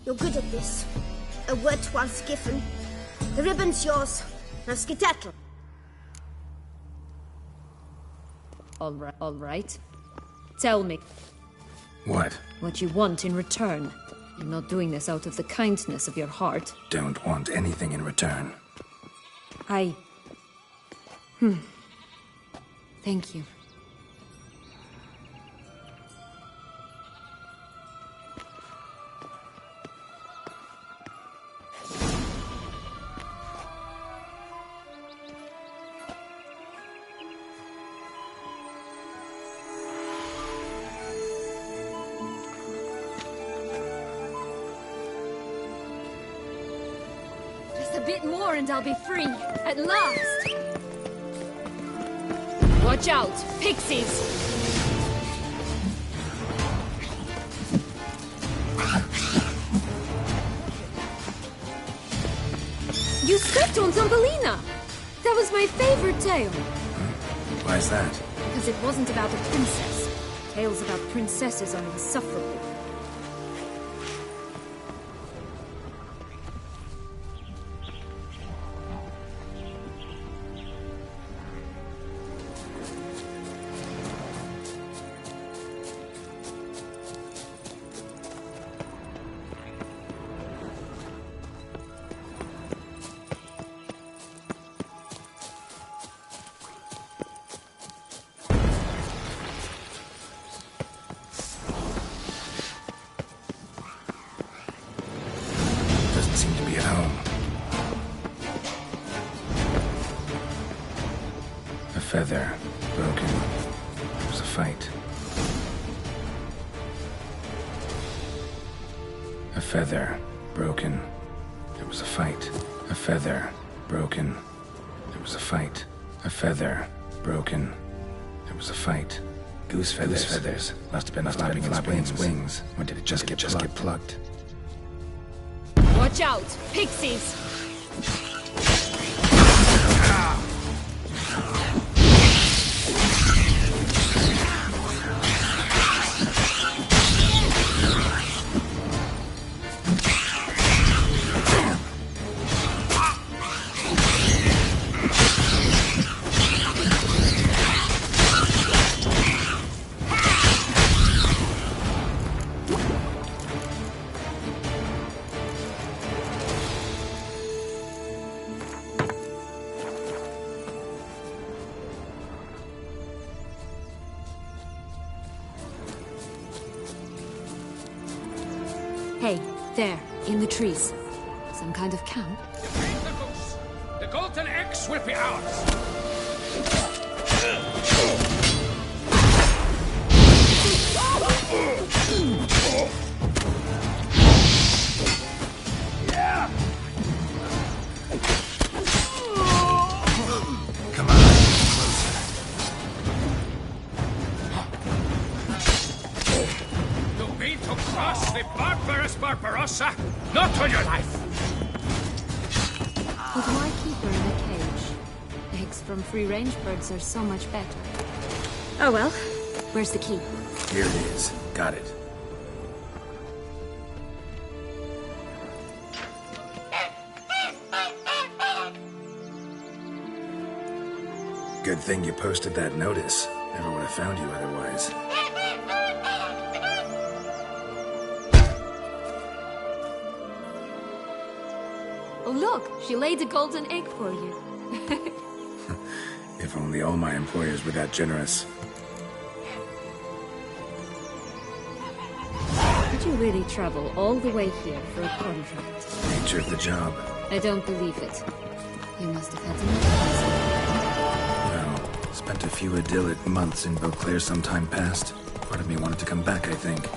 you're good at this. A word once given. The ribbon's yours. Now skedaddle. All right. Tell me. What? What you want in return. You're not doing this out of the kindness of your heart. Don't want anything in return. Thank you. A bit more and I'll be free, at last! Watch out! Pixies! You stepped on Thumbelina! That was my favorite tale! Why is that? Because it wasn't about a princess. Tales about princesses are insufferable. Seem to be at home. A feather broken. There was a fight. A feather broken. There was a fight. A feather broken. There was a fight. A feather broken. There was a fight. Goose feathers. Goose feathers. Must have been flapping its wings. When did it just get plucked? Watch out! Pixies! Hey, there, in the trees. Some kind of camp? Defeat the goose! The golden X will be ours! Come on, closer. You mean to cross the barbarous Barbarossa? Not on your life! But why keep her in a cage? Eggs from free-range birds are so much better. Oh well, where's the key? Here it is. Got it. Good thing you posted that notice. Never would have found you otherwise. Oh look, she laid a golden egg for you. If only all my employers were that generous. Did you really travel all the way here for a contract? Nature of the job. I don't believe it. You must have had enough. No. Spent a few idyllic months in Beauclair some time past. Part of me wanted to come back, I think.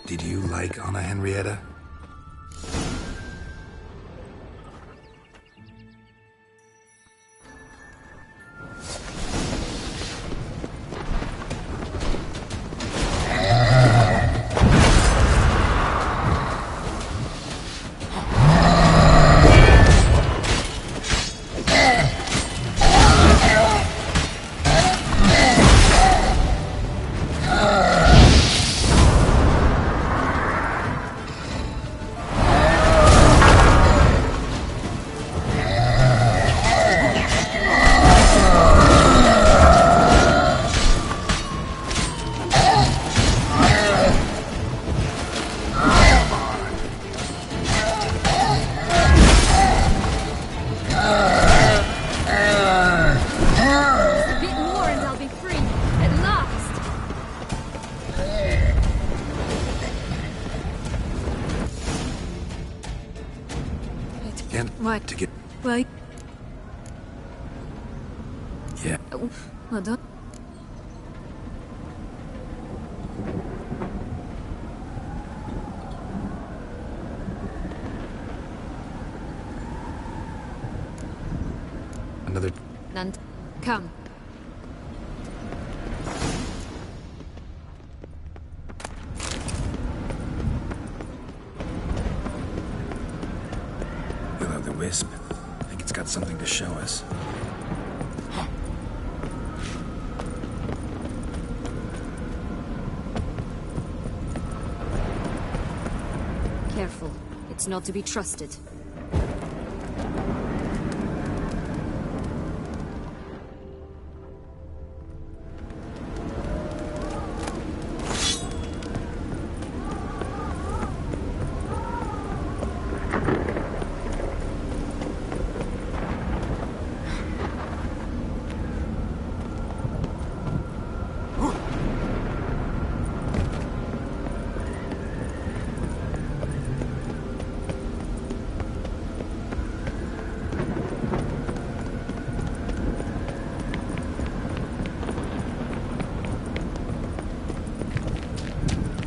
Did you like Anna Henrietta? again? What? To get... Why? Yeah. Well done. Another... Nant. Come. Will-o'-the-wisp. I think it's got something to show us. Careful. It's not to be trusted.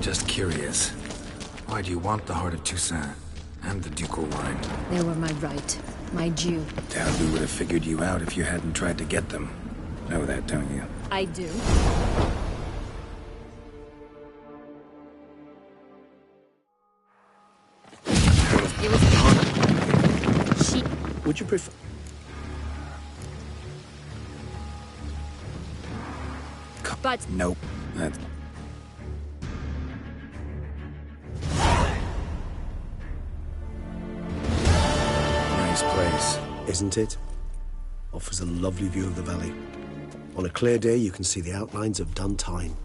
Just curious. Why do you want the Heart of Toussaint and the ducal wine? They were my right. My due. Doubt we would have figured you out if you hadn't tried to get them. Know that, don't you? I do. It was... She... Would you prefer... But... Nope. That's... Nice place. Isn't it? Offers a lovely view of the valley. On a clear day, you can see the outlines of Duntine.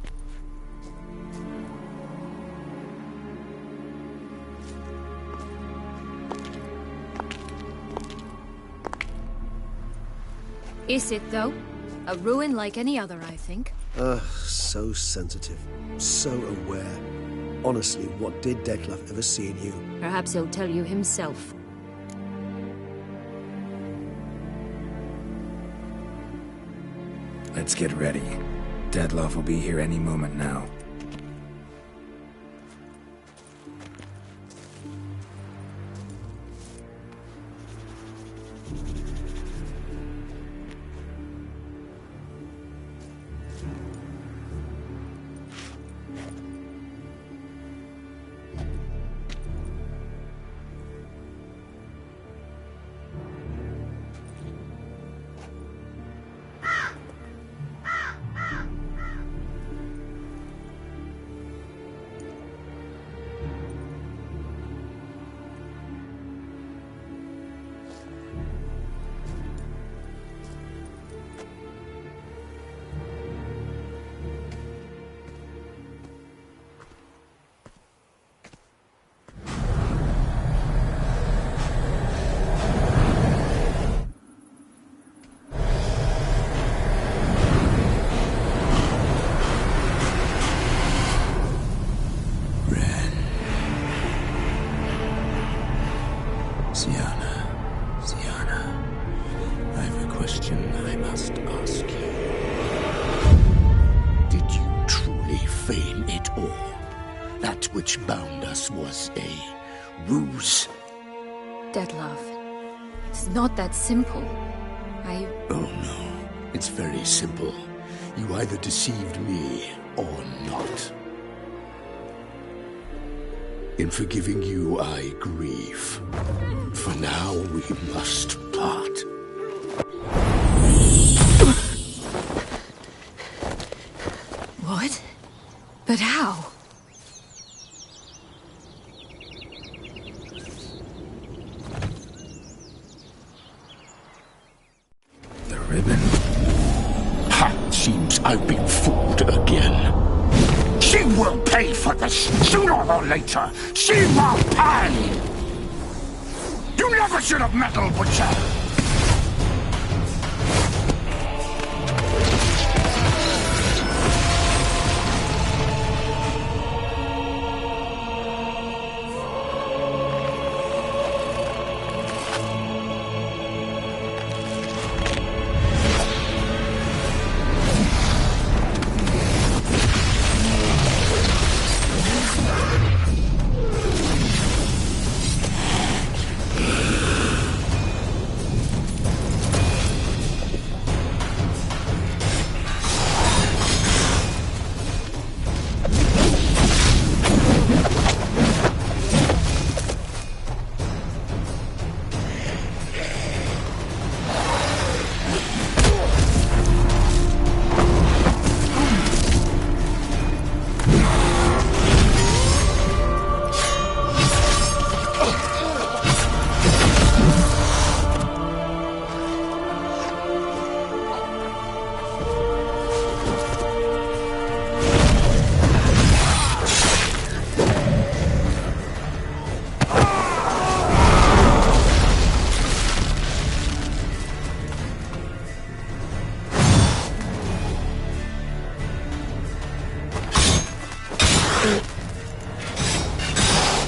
Is it, though? A ruin like any other, I think. So sensitive. So aware. Honestly, what did Dettlaff ever see in you? Perhaps he'll tell you himself. Let's get ready. Dettlaff will be here any moment now. Syanna, I have a question I must ask you. Did you truly feign it all? That which bound us was a ruse? Dettlaff, it's not that simple. Oh no, it's very simple. You either deceived me or not. In forgiving you, I grieve. For now, we must part. What? But how? The ribbon? Ha! Seems I've been fooled again. She will pay for this, sooner or later. She will pay! You never should have meddled, Butcher!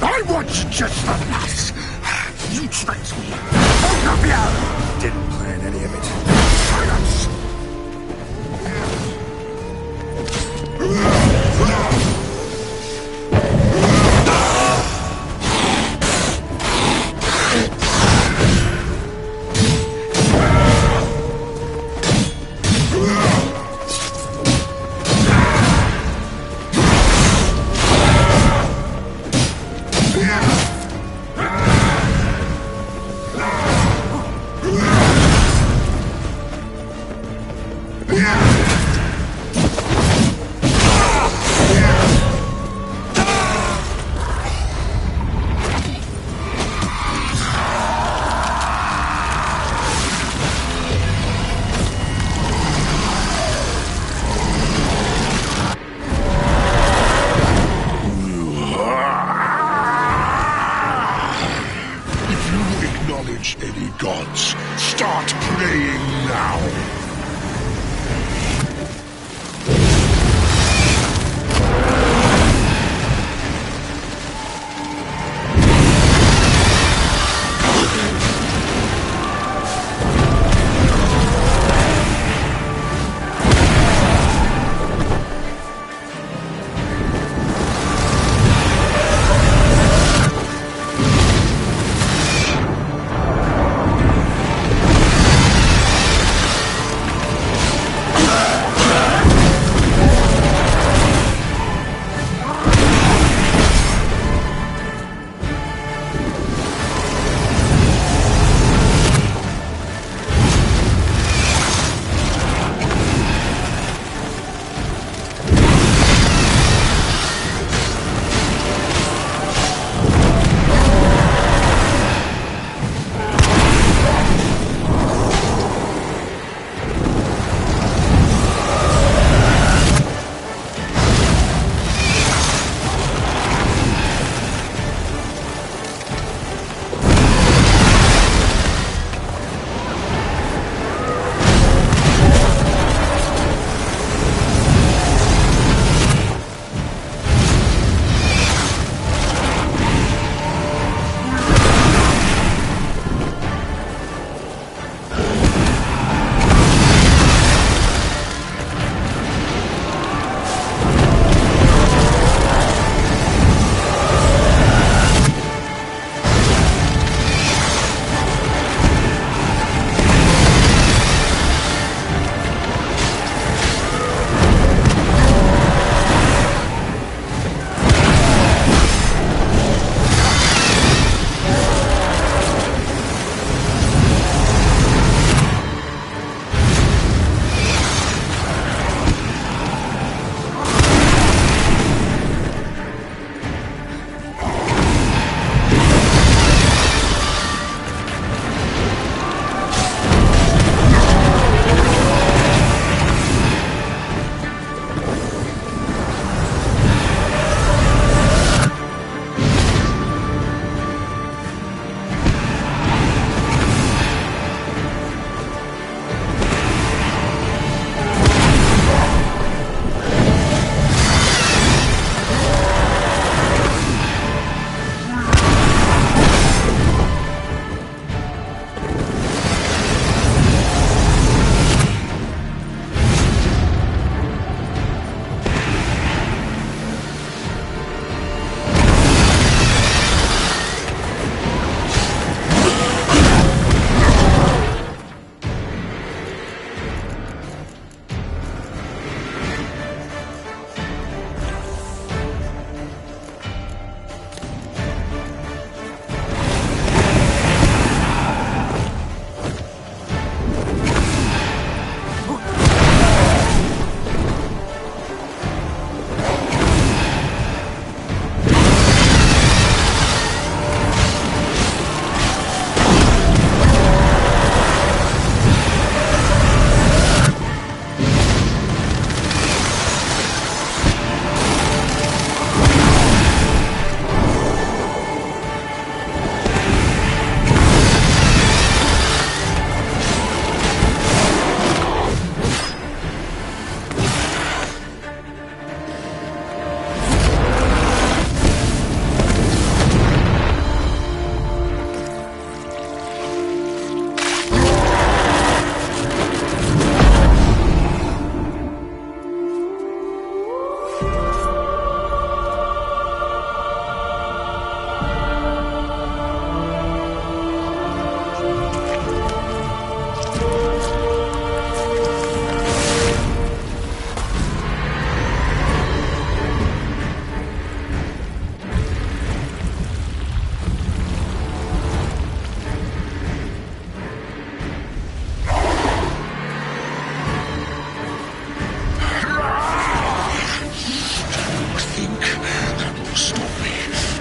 I want you just for laughs. You tricked me. Both of you! Didn't plan any of it. Silence!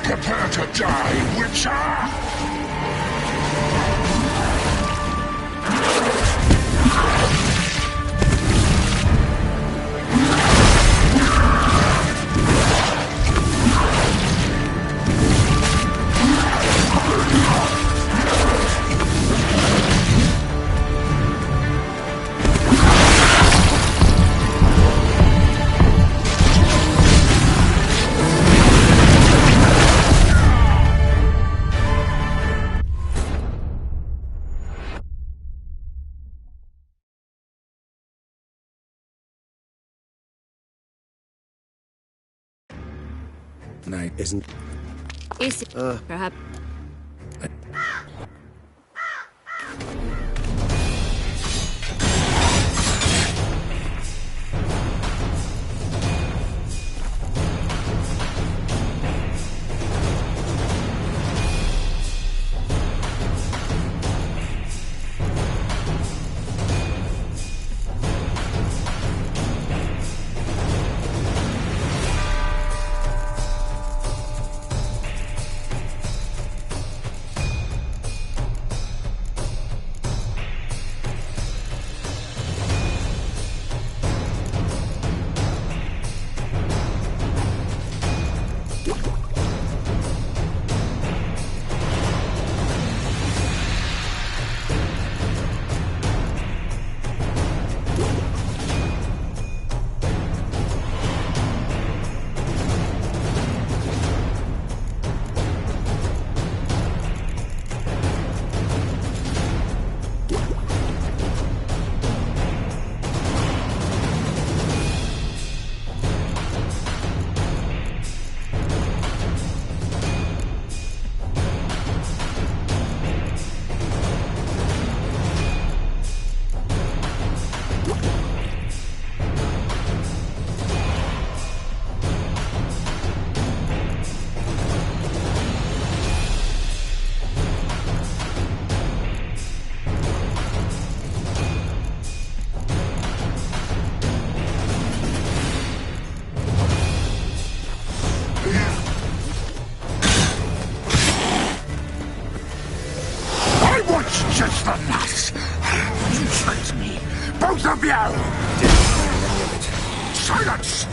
Prepare to die, Witcher! Night isn't. Is it perhaps? Just the nuts! You tricked me! Both of you! Silence!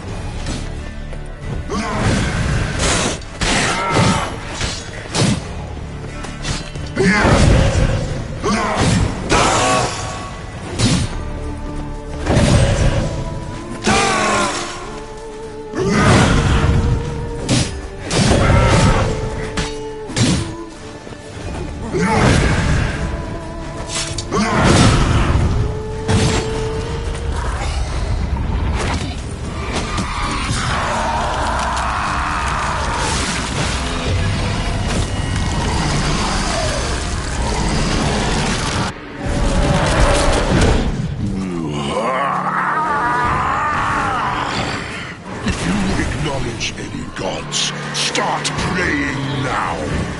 Any gods, start praying now!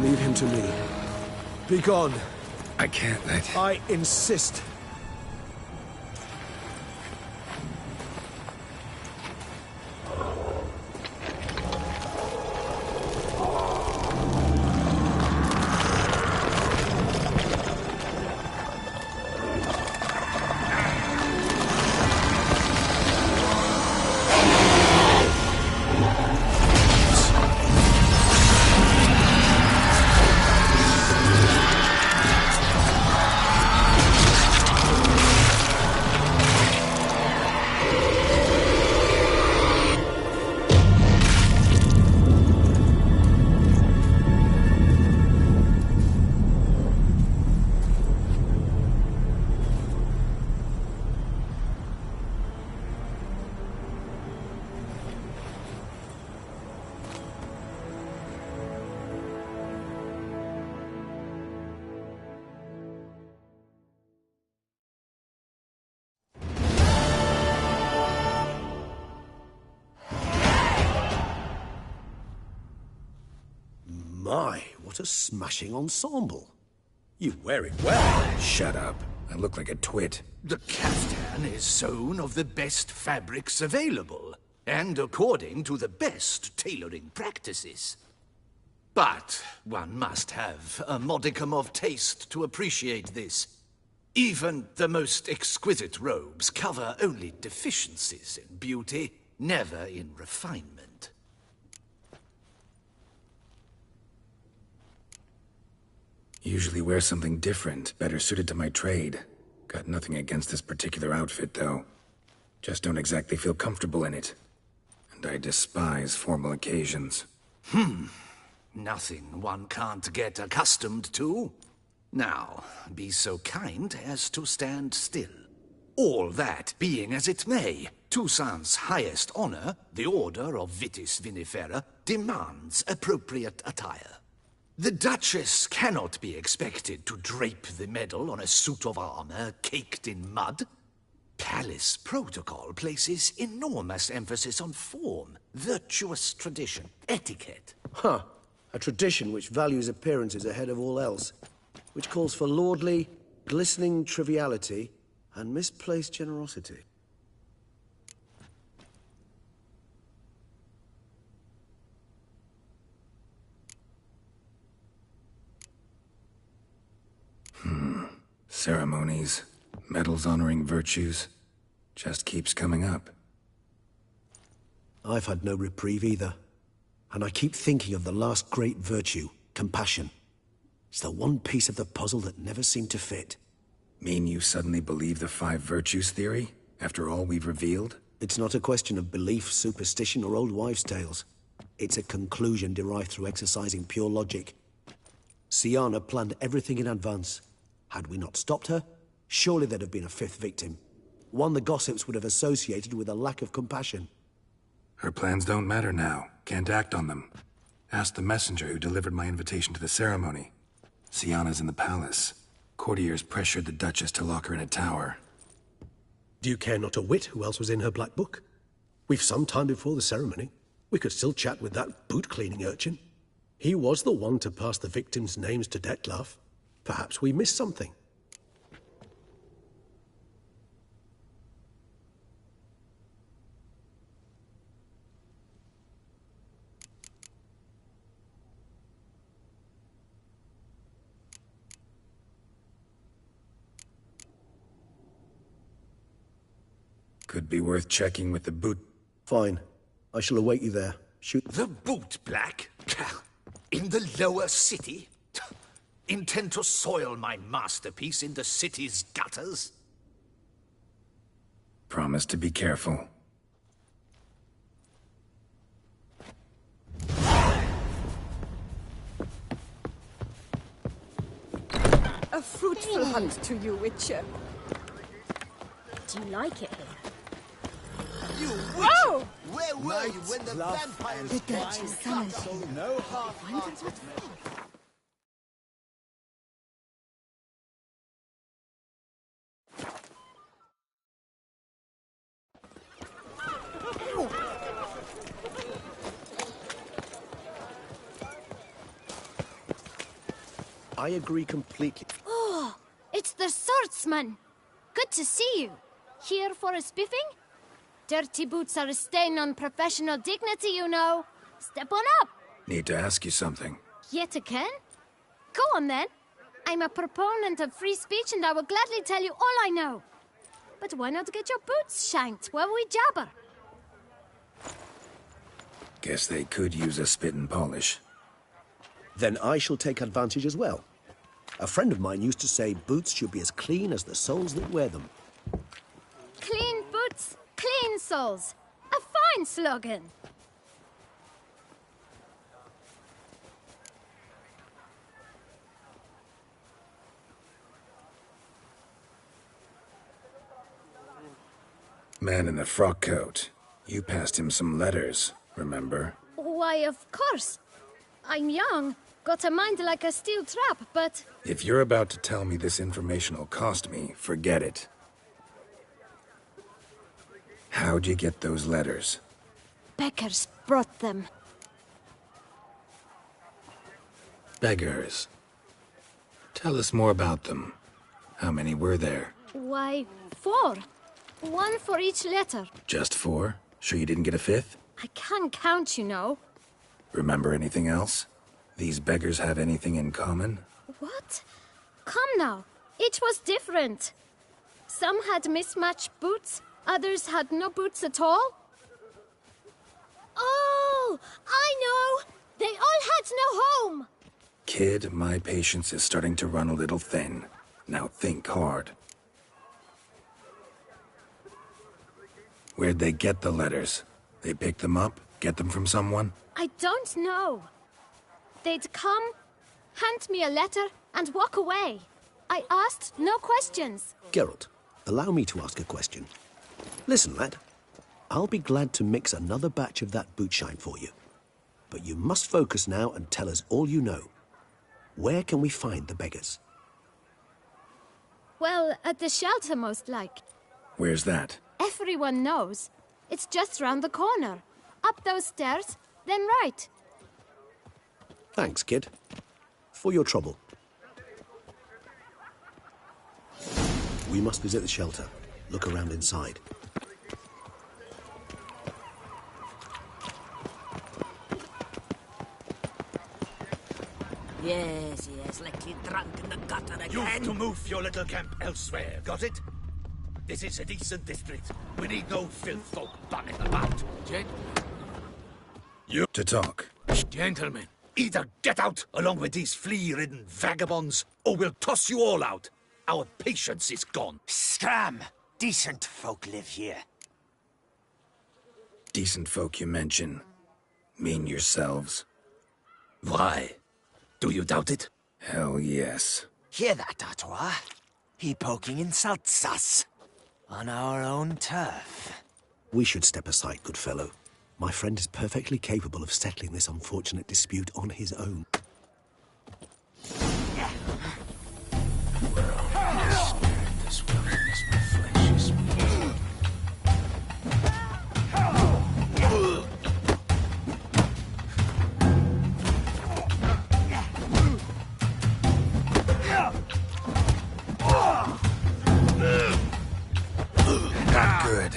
Leave him to me. Be gone. I can't let... I insist. My, what a smashing ensemble. You wear it well. Shut up. I look like a twit. The caftan is sewn of the best fabrics available, and according to the best tailoring practices. But one must have a modicum of taste to appreciate this. Even the most exquisite robes cover only deficiencies in beauty, never in refinement. Usually wear something different, better suited to my trade. Got nothing against this particular outfit, though. Just don't exactly feel comfortable in it. And I despise formal occasions. Nothing one can't get accustomed to. Now, be so kind as to stand still. All that being as it may, Toussaint's highest honor, the Order of Vitis Vinifera, demands appropriate attire. The Duchess cannot be expected to drape the medal on a suit of armor caked in mud. Palace protocol places enormous emphasis on form, virtuous tradition, etiquette. Huh. A tradition which values appearances ahead of all else. Which calls for lordly, glistening triviality and misplaced generosity. Ceremonies, medals honoring virtues, just keeps coming up. I've had no reprieve either. And I keep thinking of the last great virtue, compassion. It's the one piece of the puzzle that never seemed to fit. Mean you suddenly believe the 5 virtues theory, after all we've revealed? It's not a question of belief, superstition, or old wives' tales. It's a conclusion derived through exercising pure logic. Syanna planned everything in advance. Had we not stopped her, surely there'd have been a 5th victim. One the gossips would have associated with a lack of compassion. Her plans don't matter now. Can't act on them. Ask the messenger who delivered my invitation to the ceremony. Syanna's in the palace. Courtiers pressured the Duchess to lock her in a tower. Do you care not a whit who else was in her black book? We've some time before the ceremony. We could still chat with that boot-cleaning urchin. He was the one to pass the victims' names to Dettlaff. Perhaps we missed something. Could be worth checking with the boot. Fine. I shall await you there. Shoot. The boot black? In the lower city? Intent to soil my masterpiece in the city's gutters? Promise to be careful. A fruitful hunt to you, Witcher. Do you like it here? You witch! Whoa! Where were you when the vampires The Duchess summoned me. no half I wonder what for. I agree completely. Oh, it's the swordsman. Good to see you. Here for a spiffing? Dirty boots are a stain on professional dignity, you know. Step on up. Need to ask you something. Yet again? Go on then. I'm a proponent of free speech and I will gladly tell you all I know. But why not get your boots shanked while we jabber? Guess they could use a spit and polish. Then I shall take advantage as well. A friend of mine used to say boots should be as clean as the soles that wear them. Clean boots, clean soles. A fine slogan. Man in the frock coat. You passed him some letters, remember? Why, of course. I'm young, got a mind like a steel trap, but... If you're about to tell me this information will cost me, forget it. How'd you get those letters? Beggars brought them. Beggars. Tell us more about them. How many were there? Why, 4. 1 for each letter. Just 4? Sure you didn't get a 5th? I can't count, you know. Remember anything else? These beggars have anything in common? What? Come now. Each was different. Some had mismatched boots, others had no boots at all. Oh, I know! They all had no home! Kid, my patience is starting to run a little thin. Now think hard. Where'd they get the letters? They pick them up? Get them from someone? I don't know. They'd come, hand me a letter, and walk away. I asked no questions. Geralt, allow me to ask a question. Listen, lad. I'll be glad to mix another batch of that bootshine for you. But you must focus now and tell us all you know. Where can we find the beggars? Well, at the shelter, most like. Where's that? Everyone knows. It's just round the corner. Up those stairs, then right. Thanks, kid. For your trouble. We must visit the shelter. Look around inside. Yes, likely drunk in the gutter again. You've to move your little camp elsewhere, got it? This is a decent district. We need no filth folk bumming about. You to talk. Gentlemen, either get out along with these flea-ridden vagabonds, or we'll toss you all out. Our patience is gone. Scram! Decent folk live here. Decent folk you mention. Mean yourselves. Why? Do you doubt it? Hell yes. Hear that, Artois? He poking insults us. On our own turf. We should step aside, good fellow. My friend is perfectly capable of settling this unfortunate dispute on his own. Not good.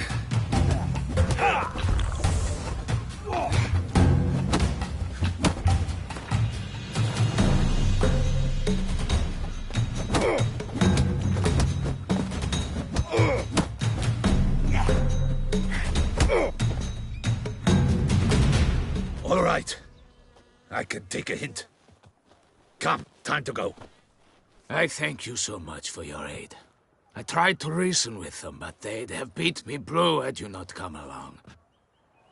All right. I can take a hint. Come, time to go. I thank you so much for your aid. I tried to reason with them, but they'd have beat me blue had you not come along.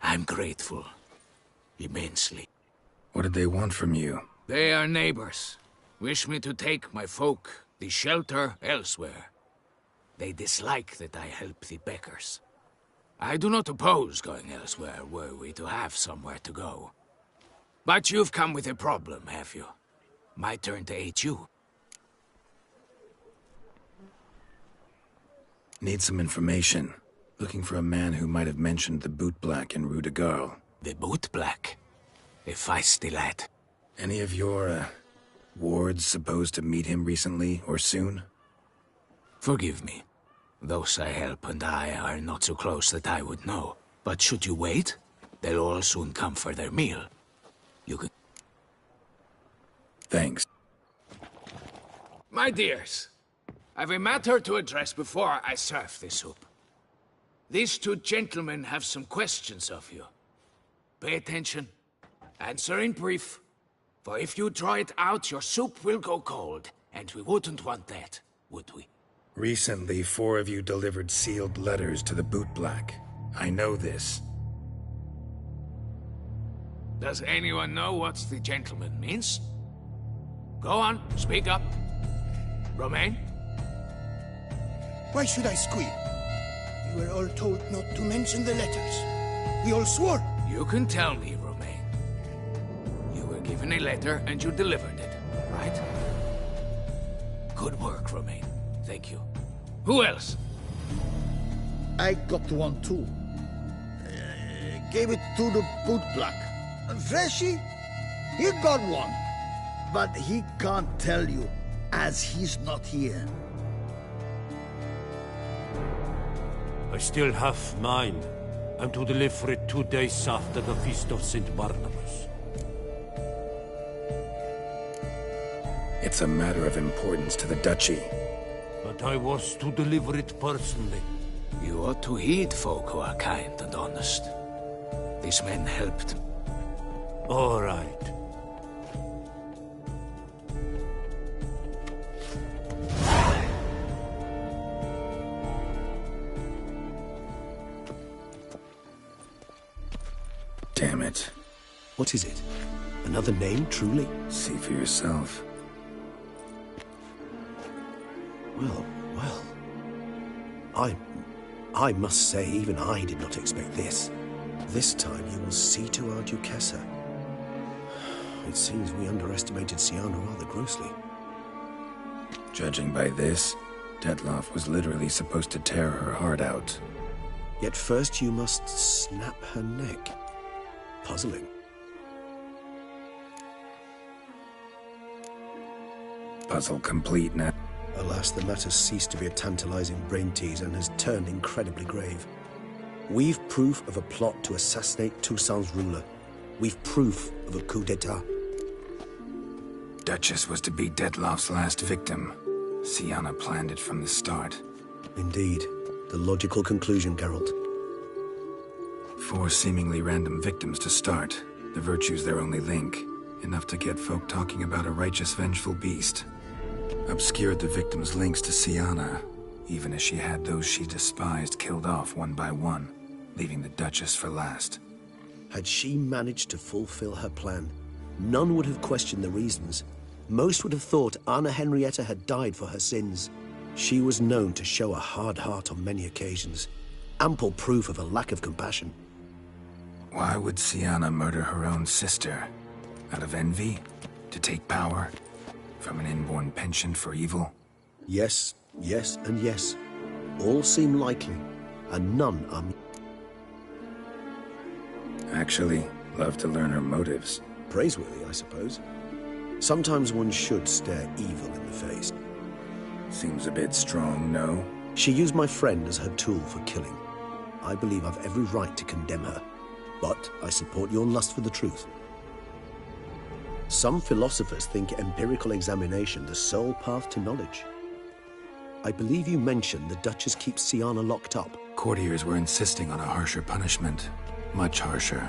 I'm grateful. Immensely. What did they want from you? They are neighbors. Wish me to take my folk, the shelter, elsewhere. They dislike that I help the beggars. I do not oppose going elsewhere were we to have somewhere to go. But you've come with a problem, have you? My turn to aid you. Need some information. Looking for a man who might have mentioned the Bootblack in Rue de Garl. The Bootblack? A feisty lad. Any of your, wards supposed to meet him recently or soon? Forgive me. Those I help and I are not so close that I would know. But should you wait, they'll all soon come for their meal. You can... Thanks. My dears, I've a matter to address before I serve the soup. These two gentlemen have some questions of you. Pay attention. Answer in brief. For if you draw it out, your soup will go cold. And we wouldn't want that, would we? Recently, 4 of you delivered sealed letters to the Bootblack. I know this. Does anyone know what the gentleman means? Go on, speak up. Romain? Why should I squeal? We were all told not to mention the letters. We all swore. You can tell me, Romain. You were given a letter and you delivered it, right? Good work, Romain. Thank you. Who else? I got one too. Gave it to the Bootblack. Freshy, he got one. But he can't tell you, as he's not here. I still have mine. I'm to deliver it 2 days after the Feast of St. Barnabas. It's a matter of importance to the Duchy. But I was to deliver it personally. You ought to heed folk who are kind and honest. These men helped. All right. Damn it. What is it? Another name, truly? See for yourself. Well, well. I must say, even I did not expect this. This time you will see to our Duquesa. It seems we underestimated Syanna rather grossly. Judging by this, Dettlaff was literally supposed to tear her heart out. Yet first you must snap her neck. Puzzling. Puzzle complete now. Alas, the matter ceased to be a tantalizing brain tease and has turned incredibly grave. We've proof of a plot to assassinate Toussaint's ruler. We've proof of a coup d'etat. Duchess was to be Dettlaff's last victim. Syanna planned it from the start. Indeed. The logical conclusion, Geralt. 4 seemingly random victims to start. The virtue's their only link. Enough to get folk talking about a righteous, vengeful beast. Obscured the victims' links to Syanna, even as she had those she despised killed off one by one, leaving the Duchess for last. Had she managed to fulfill her plan, none would have questioned the reasons. Most would have thought Anna Henrietta had died for her sins. She was known to show a hard heart on many occasions. Ample proof of a lack of compassion. Why would Syanna murder her own sister? Out of envy? To take power? From an inborn penchant for evil? Yes, yes, and yes. All seem likely, and none are... Actually, love to learn her motives. Praiseworthy, I suppose. Sometimes one should stare evil in the face. Seems a bit strong, no? She used my friend as her tool for killing. I believe I've every right to condemn her. But I support your lust for the truth. Some philosophers think empirical examination the sole path to knowledge. I believe you mentioned the Duchess keeps Syanna locked up. Courtiers were insisting on a harsher punishment. Much harsher.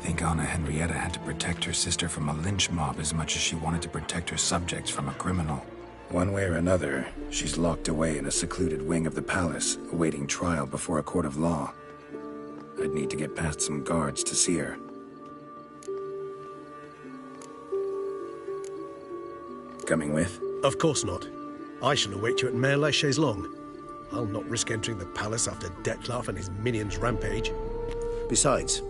Think Anna Henrietta had to protect her sister from a lynch mob as much as she wanted to protect her subjects from a criminal. One way or another, she's locked away in a secluded wing of the palace, awaiting trial before a court of law. I'd need to get past some guards to see her. Coming with? Of course not. I shall await you at Mare la Chaise Longue. I'll not risk entering the palace after Dettlaff and his minions rampage. Besides,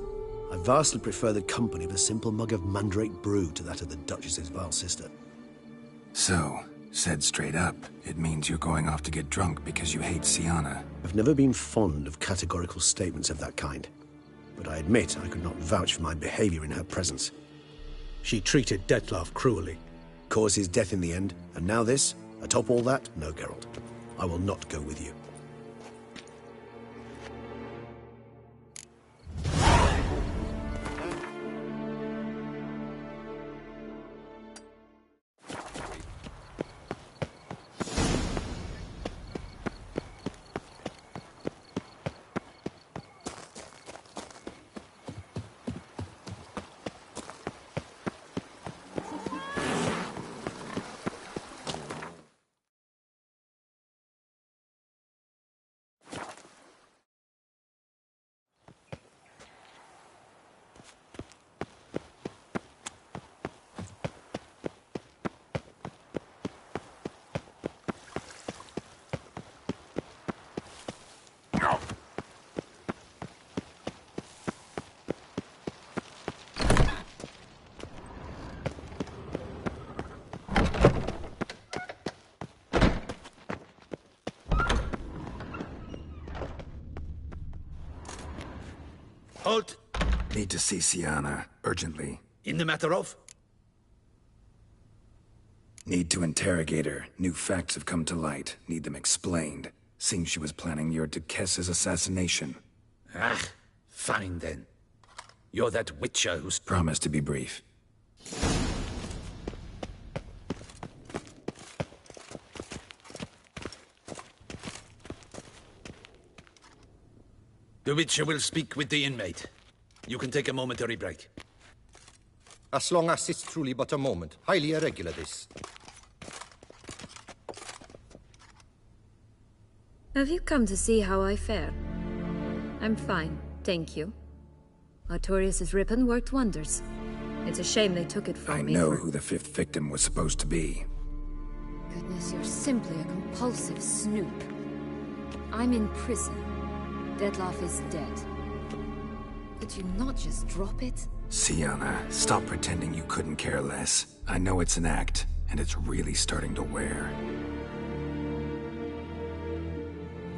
I vastly prefer the company of a simple mug of mandrake brew to that of the Duchess's vile sister. So, said straight up, it means you're going off to get drunk because you hate Syanna. I've never been fond of categorical statements of that kind, but I admit I could not vouch for my behavior in her presence. She treated Dettlaff cruelly, caused his death in the end, and now this? Atop all that? No, Geralt. I will not go with you. Halt! Need to see Syanna, urgently. In the matter of? Need to interrogate her. New facts have come to light. Need them explained. Seems she was planning your Duquesse's assassination. Ah, fine then. You're that witcher who's... Promise to be brief. The Witcher will speak with the inmate. You can take a momentary break. As long as it's truly but a moment. Highly irregular, this. Have you come to see how I fare? I'm fine, thank you. Artorius' ribbon worked wonders. It's a shame they took it from me. I know who the fifth victim was supposed to be. Goodness, you're simply a compulsive snoop. I'm in prison. Dettlaff is dead. Could you not just drop it? Syanna, stop pretending you couldn't care less. I know it's an act, and it's really starting to wear.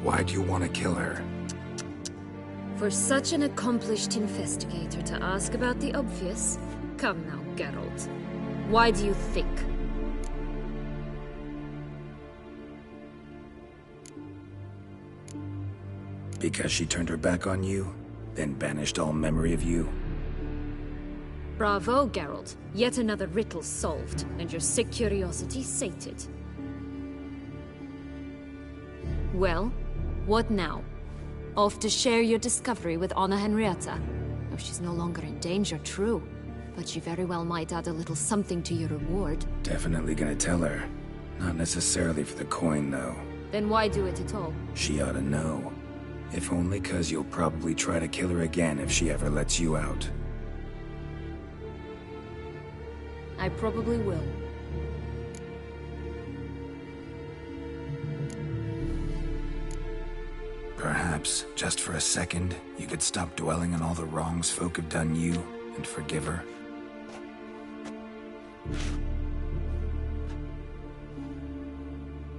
Why do you want to kill her? For such an accomplished investigator to ask about the obvious? Come now, Geralt. Why do you think? Because she turned her back on you, then banished all memory of you? Bravo, Geralt. Yet another riddle solved, and your sick curiosity sated. Well, what now? Off to share your discovery with Anna Henrietta? Oh, she's no longer in danger, true. But she very well might add a little something to your reward. Definitely gonna tell her. Not necessarily for the coin, though. Then why do it at all? She ought to know. If only 'cause you'll probably try to kill her again if she ever lets you out. I probably will. Perhaps, just for a second, you could stop dwelling on all the wrongs folk have done you, and forgive her.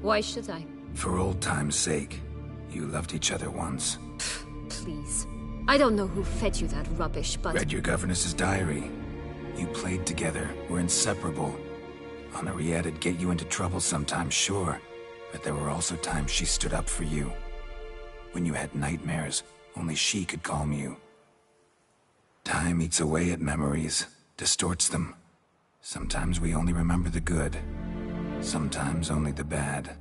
Why should I? For old time's sake. You loved each other once. Please. I don't know who fed you that rubbish, but... Read your governess's diary. You played together, were inseparable. Henriette'd get you into trouble sometimes, sure. But there were also times she stood up for you. When you had nightmares, only she could calm you. Time eats away at memories, distorts them. Sometimes we only remember the good. Sometimes only the bad.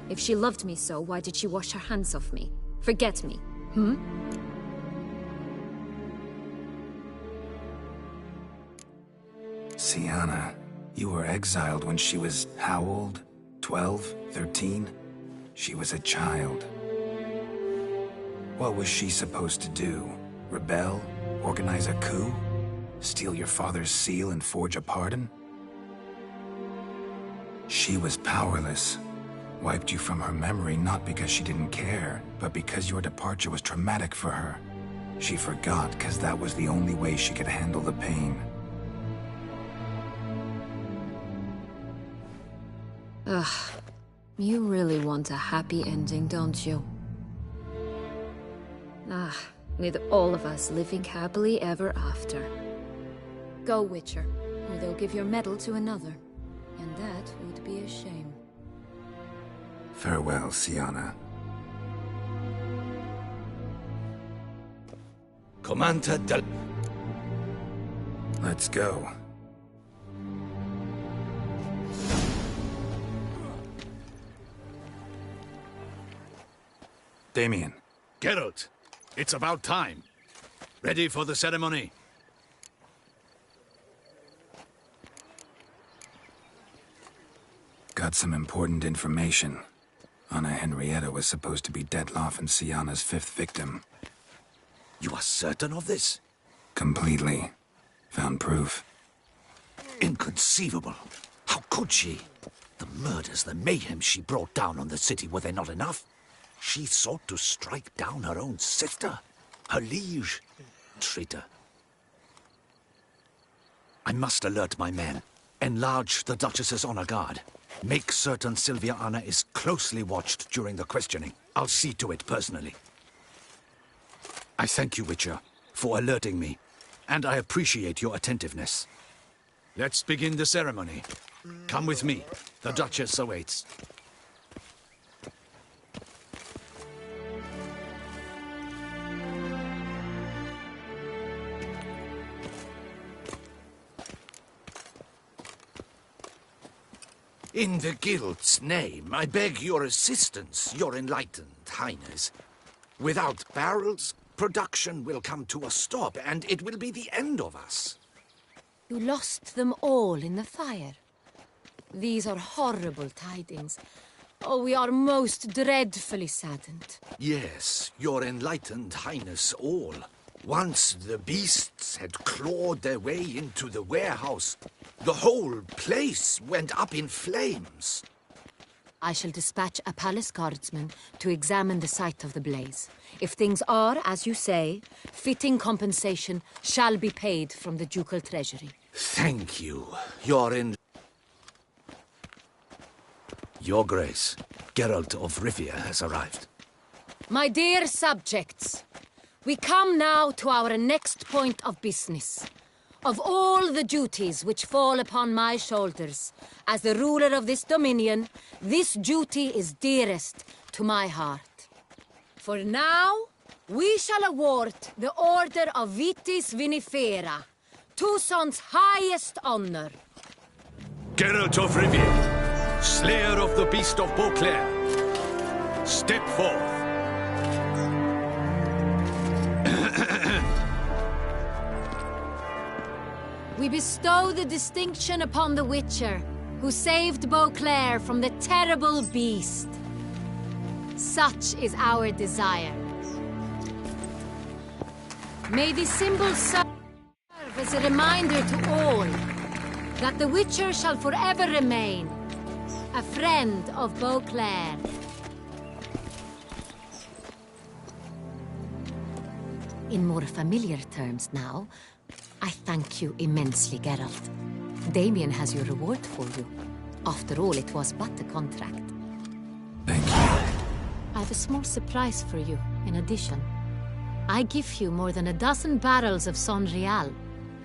If she loved me so, why did she wash her hands off me? Forget me, hmm? Syanna, you were exiled when she was how old? 12? 13? She was a child. What was she supposed to do? Rebel? Organize a coup? Steal your father's seal and forge a pardon? She was powerless. Wiped you from her memory not because she didn't care, but because your departure was traumatic for her. She forgot because that was the only way she could handle the pain. Ugh. You really want a happy ending, don't you? With all of us living happily ever after. Go, Witcher, or they'll give your medal to another. And that would be a shame. Farewell, Syanna. Commander del... Let's go. Damien. Geralt, it's about time. Ready for the ceremony? Got some important information. Anna Henrietta was supposed to be Detloff and Syanna's 5th victim. You are certain of this? Completely. Found proof. Inconceivable. How could she? The murders, the mayhem she brought down on the city, were they not enough? She sought to strike down her own sister, her liege. Traitor. I must alert my men. Enlarge the Duchess's honor guard. Make certain Silvia-Anna is closely watched during the questioning. I'll see to it personally. I thank you, Witcher, for alerting me, and I appreciate your attentiveness. Let's begin the ceremony. Come with me. The Duchess awaits. In the Guild's name, I beg your assistance, your enlightened highness. Without barrels, production will come to a stop, and it will be the end of us. You lost them all in the fire. These are horrible tidings. Oh, we are most dreadfully saddened. Yes, your enlightened highness all. Once the beasts had clawed their way into the warehouse, the whole place went up in flames. I shall dispatch a palace guardsman to examine the site of the blaze. If things are, as you say, fitting compensation shall be paid from the ducal treasury. Thank you, Your Grace, Geralt of Rivia has arrived. My dear subjects, we come now to our next point of business. Of all the duties which fall upon my shoulders, as the ruler of this dominion, this duty is dearest to my heart. For now, we shall award the Order of Vitis Vinifera, Toussaint's highest honor. Geralt of Rivia, slayer of the beast of Beauclair, step forth. We bestow the distinction upon the Witcher, who saved Beauclair from the terrible beast. Such is our desire. May this symbol serve as a reminder to all that the Witcher shall forever remain a friend of Beauclair. In more familiar terms now, I thank you immensely, Geralt. Damien has your reward for you. After all, it was but a contract. Thank you. I have a small surprise for you, in addition. I give you more than a dozen barrels of Sonrial,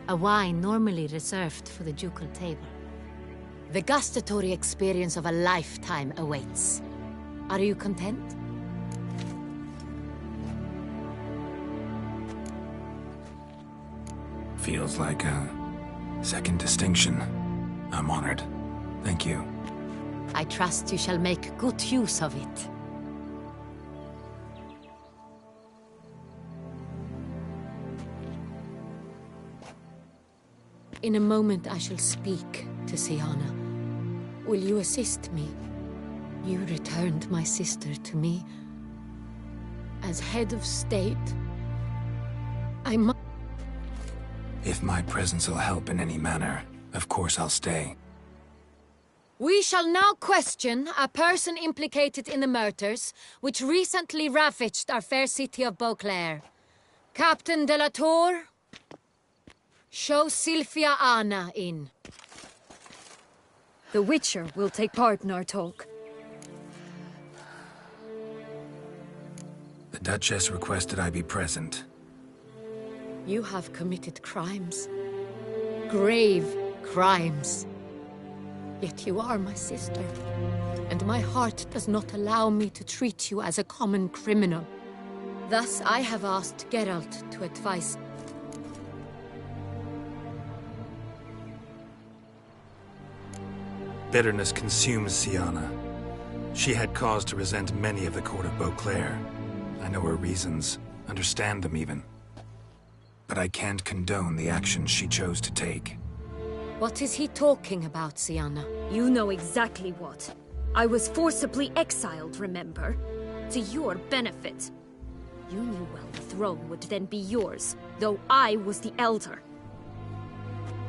a wine normally reserved for the ducal table. The gustatory experience of a lifetime awaits. Are you content? Feels like a second distinction. I'm honored. Thank you. I trust you shall make good use of it. In a moment I shall speak to Syanna. Will you assist me? You returned my sister to me. As head of state, I must... If my presence will help in any manner, of course I'll stay. We shall now question a person implicated in the murders which recently ravaged our fair city of Beauclair. Captain de la Tour, show Sylvia Anna in. The Witcher will take part in our talk. The Duchess requested I be present. You have committed crimes. Grave crimes. Yet you are my sister, and my heart does not allow me to treat you as a common criminal. Thus, I have asked Geralt to advise. Bitterness consumes Syanna. She had cause to resent many of the court of Beauclair. I know her reasons, understand them even. But I can't condone the actions she chose to take. What is he talking about, Syanna? You know exactly what. I was forcibly exiled, remember? To your benefit. You knew well the throne would then be yours, though I was the elder.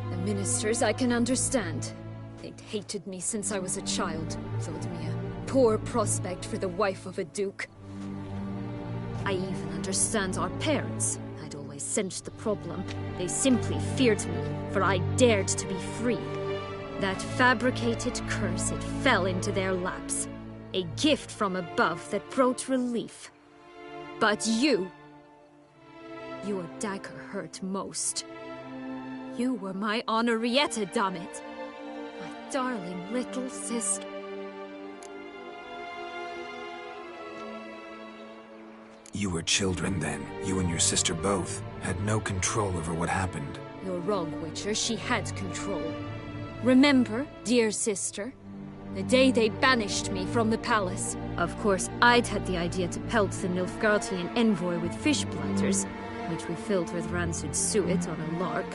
The ministers I can understand. They'd hated me since I was a child, thought me a poor prospect for the wife of a duke. I even understand our parents. I'd always sensed the problem. They simply feared me, for I dared to be free. That fabricated curse, it fell into their laps. A gift from above that brought relief. But you... your dagger hurt most. You were my Henrietta, damn it. My darling little sister. You were children then. You and your sister both had no control over what happened. You're wrong, Witcher. She had control. Remember, dear sister, the day they banished me from the palace. Of course, I'd had the idea to pelt the Nilfgaardian envoy with fish platters, which we filled with rancid suet on a lark.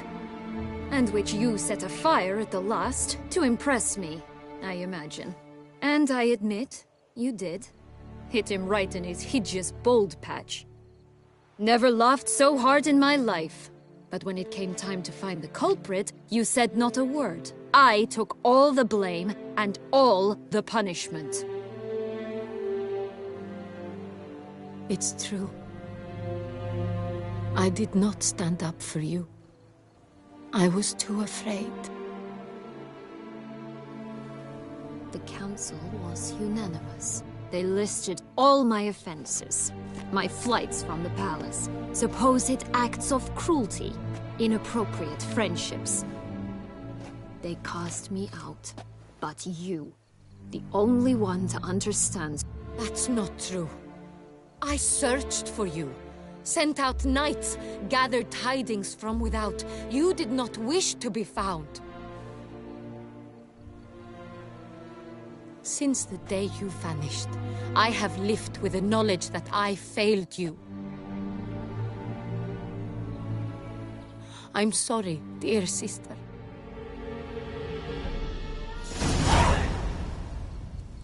And which you set afire at the last, to impress me, I imagine. And I admit, you did. Hit him right in his hideous bald patch. Never laughed so hard in my life. But when it came time to find the culprit, you said not a word. I took all the blame and all the punishment. It's true. I did not stand up for you. I was too afraid. The council was unanimous. They listed all my offenses. My flights from the palace, supposed acts of cruelty, inappropriate friendships. They cast me out. But you, the only one to understand. That's not true. I searched for you. Sent out knights, gathered tidings from without. You did not wish to be found. Since the day you vanished, I have lived with the knowledge that I failed you. I'm sorry, dear sister.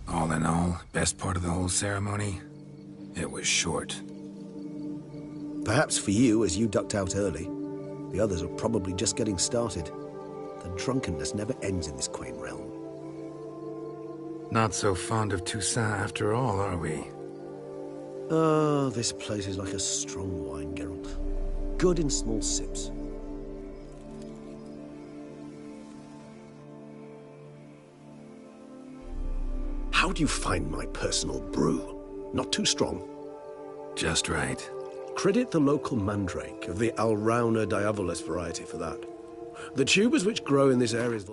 All in all, best part of the whole ceremony? It was short. Perhaps for you, as you ducked out early. The others are probably just getting started. The drunkenness never ends in this quaint realm. Not so fond of Toussaint after all, are we? Oh, this place is like a strong wine, Geralt. Good in small sips. How do you find my personal brew? Not too strong? Just right. Credit the local mandrake of the Alrauna diavolus variety for that. The tubers which grow in this area is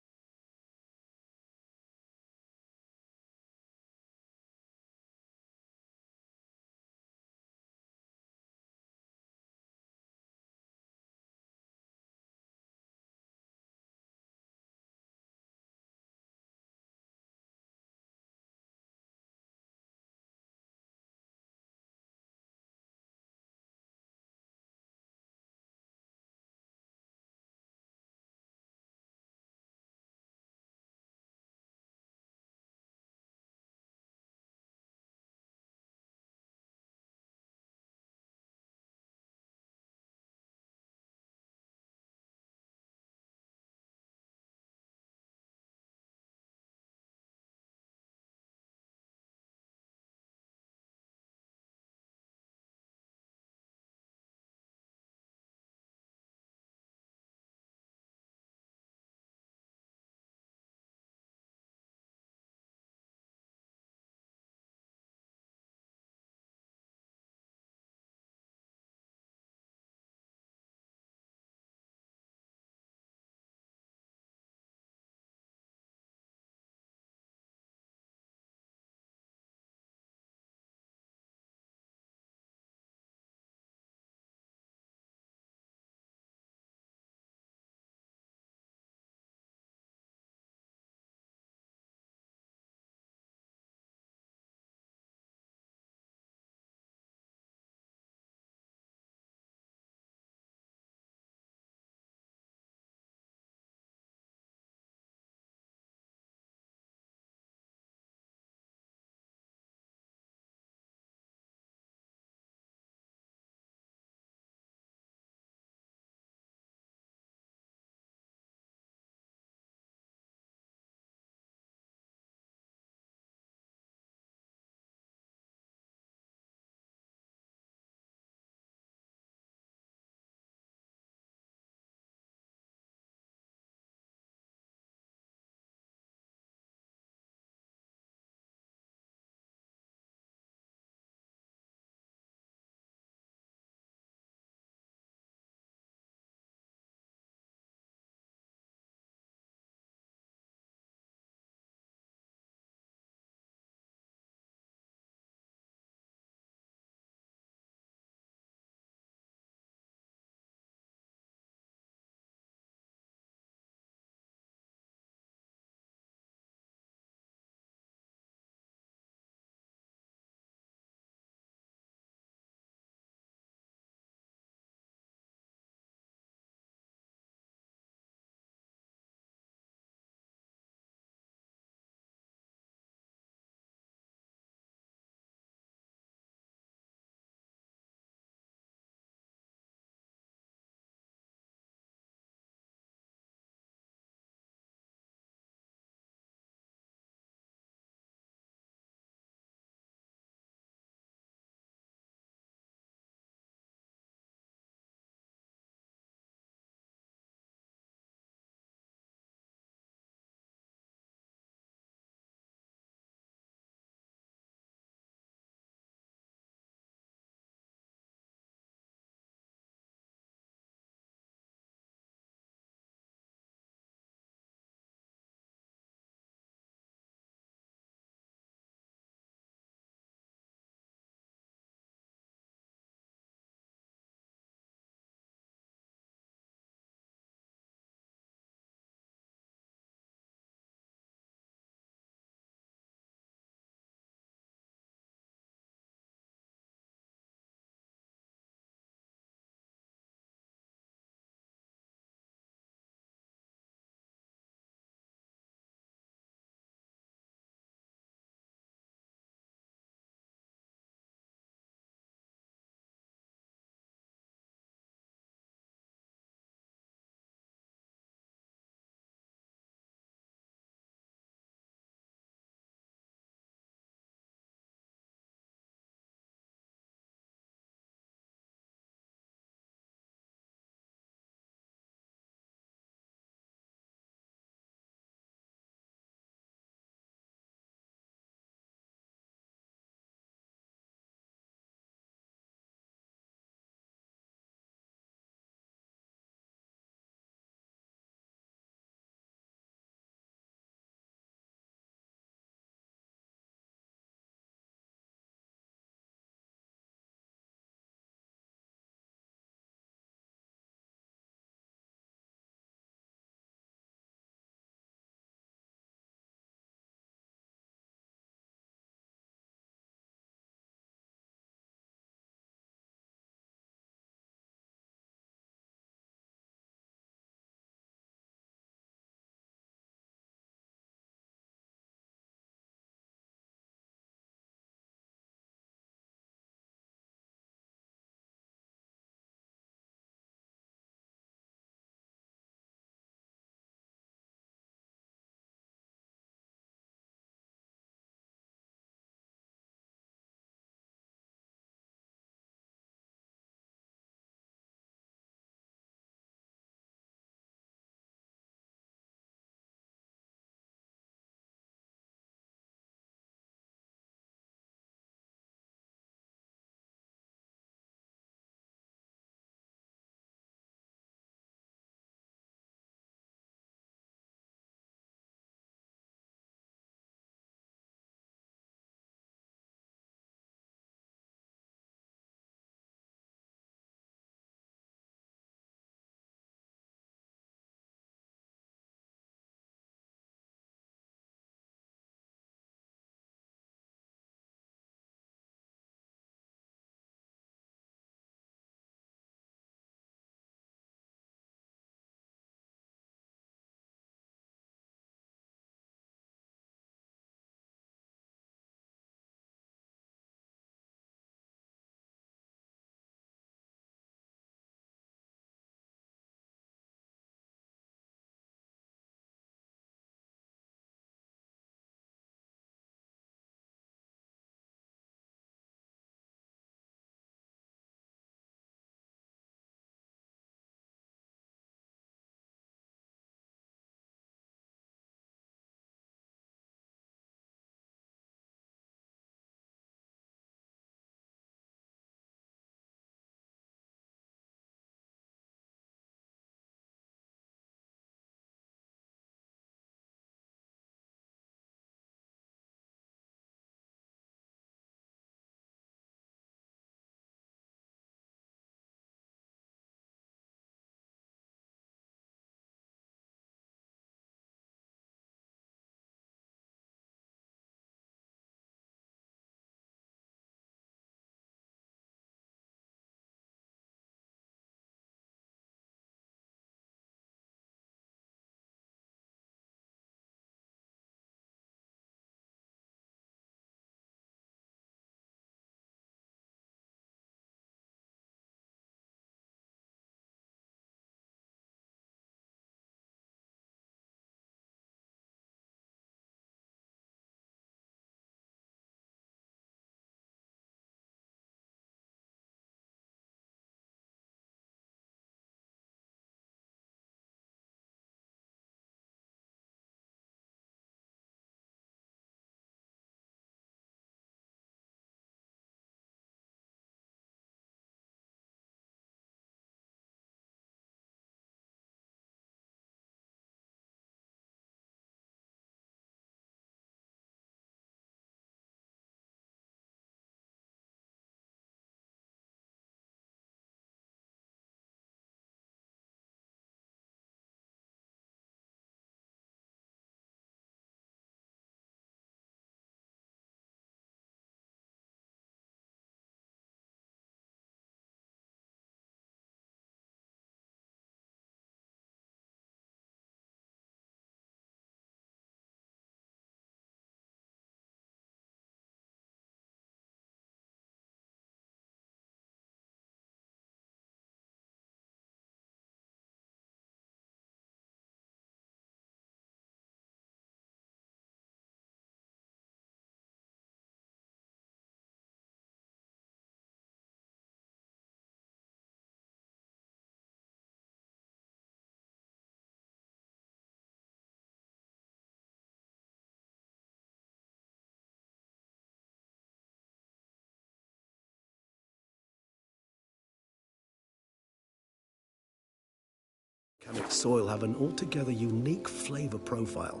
and its soil have an altogether unique flavor profile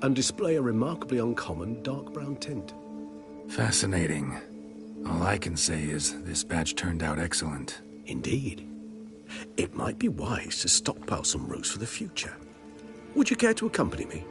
and display a remarkably uncommon dark brown tint. Fascinating. All I can say is this batch turned out excellent. Indeed. It might be wise to stockpile some roots for the future. Would you care to accompany me?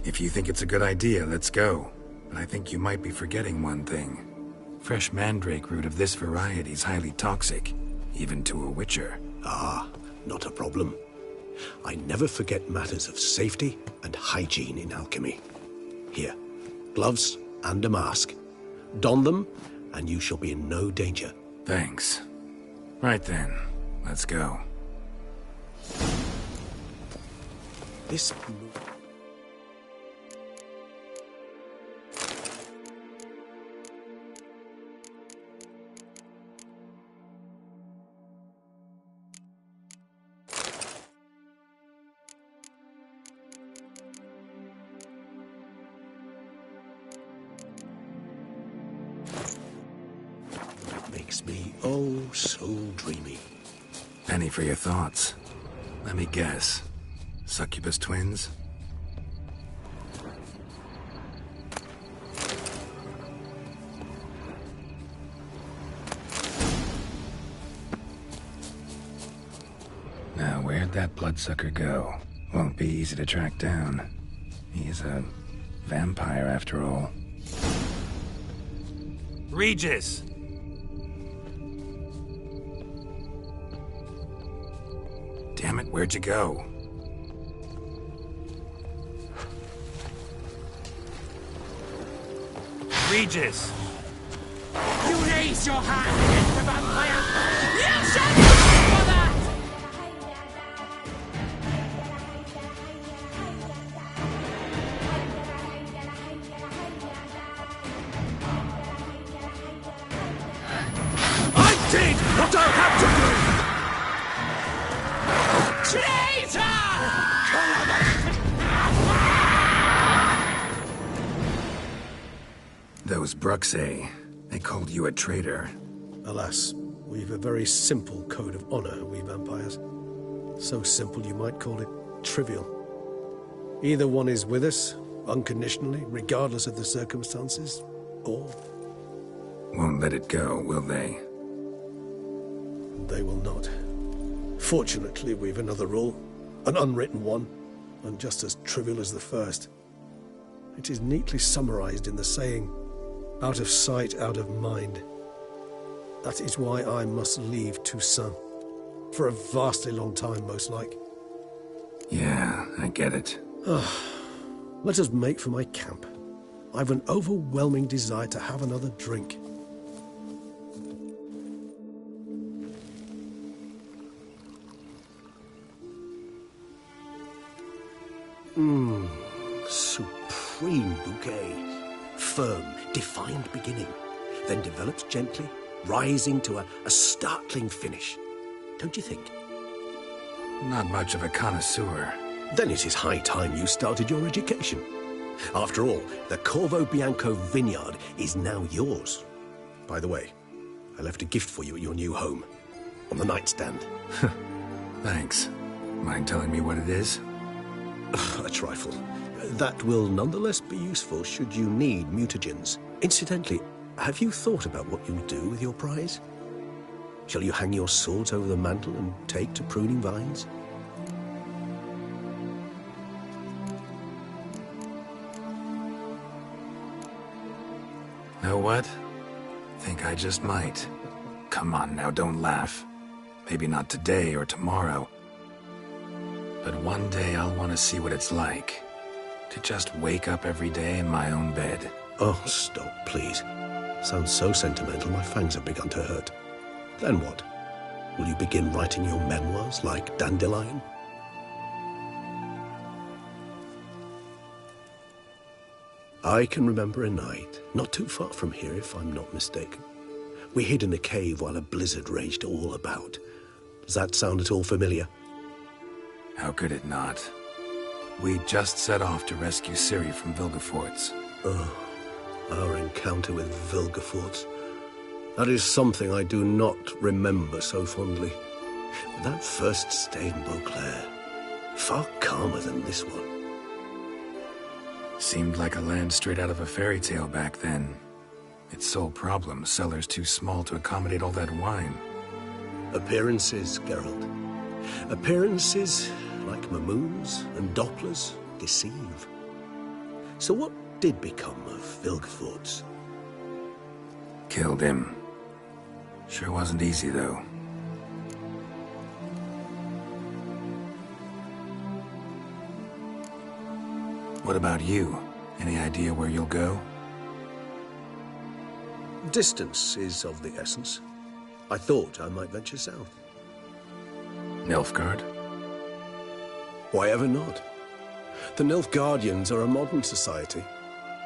If you think it's a good idea, let's go. But I think you might be forgetting one thing. Fresh mandrake root of this variety is highly toxic, even to a witcher. Ah, not a problem. I never forget matters of safety and hygiene in alchemy. Here, gloves and a mask. Don them, and you shall be in no danger. Thanks. Right then, let's go. This... makes me oh so dreamy. Penny for your thoughts. Let me guess. Succubus twins? Now, where'd that bloodsucker go? Won't be easy to track down. He's a vampire after all. Regis! Damn it, where'd you go? Regis! You raise your hand against the vampire! You shall pay for that! I did what I had to do! Those Bruxae, they called you a traitor. Alas, we've a very simple code of honor, we vampires. So simple you might call it trivial. Either one is with us, unconditionally, regardless of the circumstances, or... Won't let it go, will they? They will not. Fortunately, we've another rule, an unwritten one, and just as trivial as the first. It is neatly summarized in the saying, out of sight, out of mind. That is why I must leave Toussaint. For a vastly long time, most like. Yeah, I get it. Let us make for my camp. I've an overwhelming desire to have another drink. Supreme bouquet. Firm, defined beginning, then develops gently, rising to a startling finish. Don't you think? Not much of a connoisseur. Then it is high time you started your education. After all, the Corvo Bianco vineyard is now yours. By the way, I left a gift for you at your new home, on the nightstand. Thanks. Mind telling me what it is? A trifle. That will nonetheless be useful should you need mutagens. Incidentally, have you thought about what you'll do with your prize? Shall you hang your swords over the mantle and take to pruning vines? Know what? Think I just might. Come on now, don't laugh. Maybe not today or tomorrow. But one day I'll want to see what it's like. To just wake up every day in my own bed. Oh, stop, please. Sounds so sentimental, my fangs have begun to hurt. Then what? Will you begin writing your memoirs like Dandelion? I can remember a night, not too far from here if I'm not mistaken. We hid in a cave while a blizzard raged all about. Does that sound at all familiar? How could it not? We just set off to rescue Ciri from Vilgefortz. Oh, our encounter with Vilgefortz. That is something I do not remember so fondly. But that first stay in Beauclair, far calmer than this one. Seemed like a land straight out of a fairy tale back then. Its sole problem, cellars too small to accommodate all that wine. Appearances, Geralt. Appearances, like Mamoons and Dopplers, deceive. So what did become of Vilgefortz? Killed him. Sure wasn't easy, though. What about you? Any idea where you'll go? Distance is of the essence. I thought I might venture south. Nilfgaard? Why ever not? The Nilfgaardians are a modern society.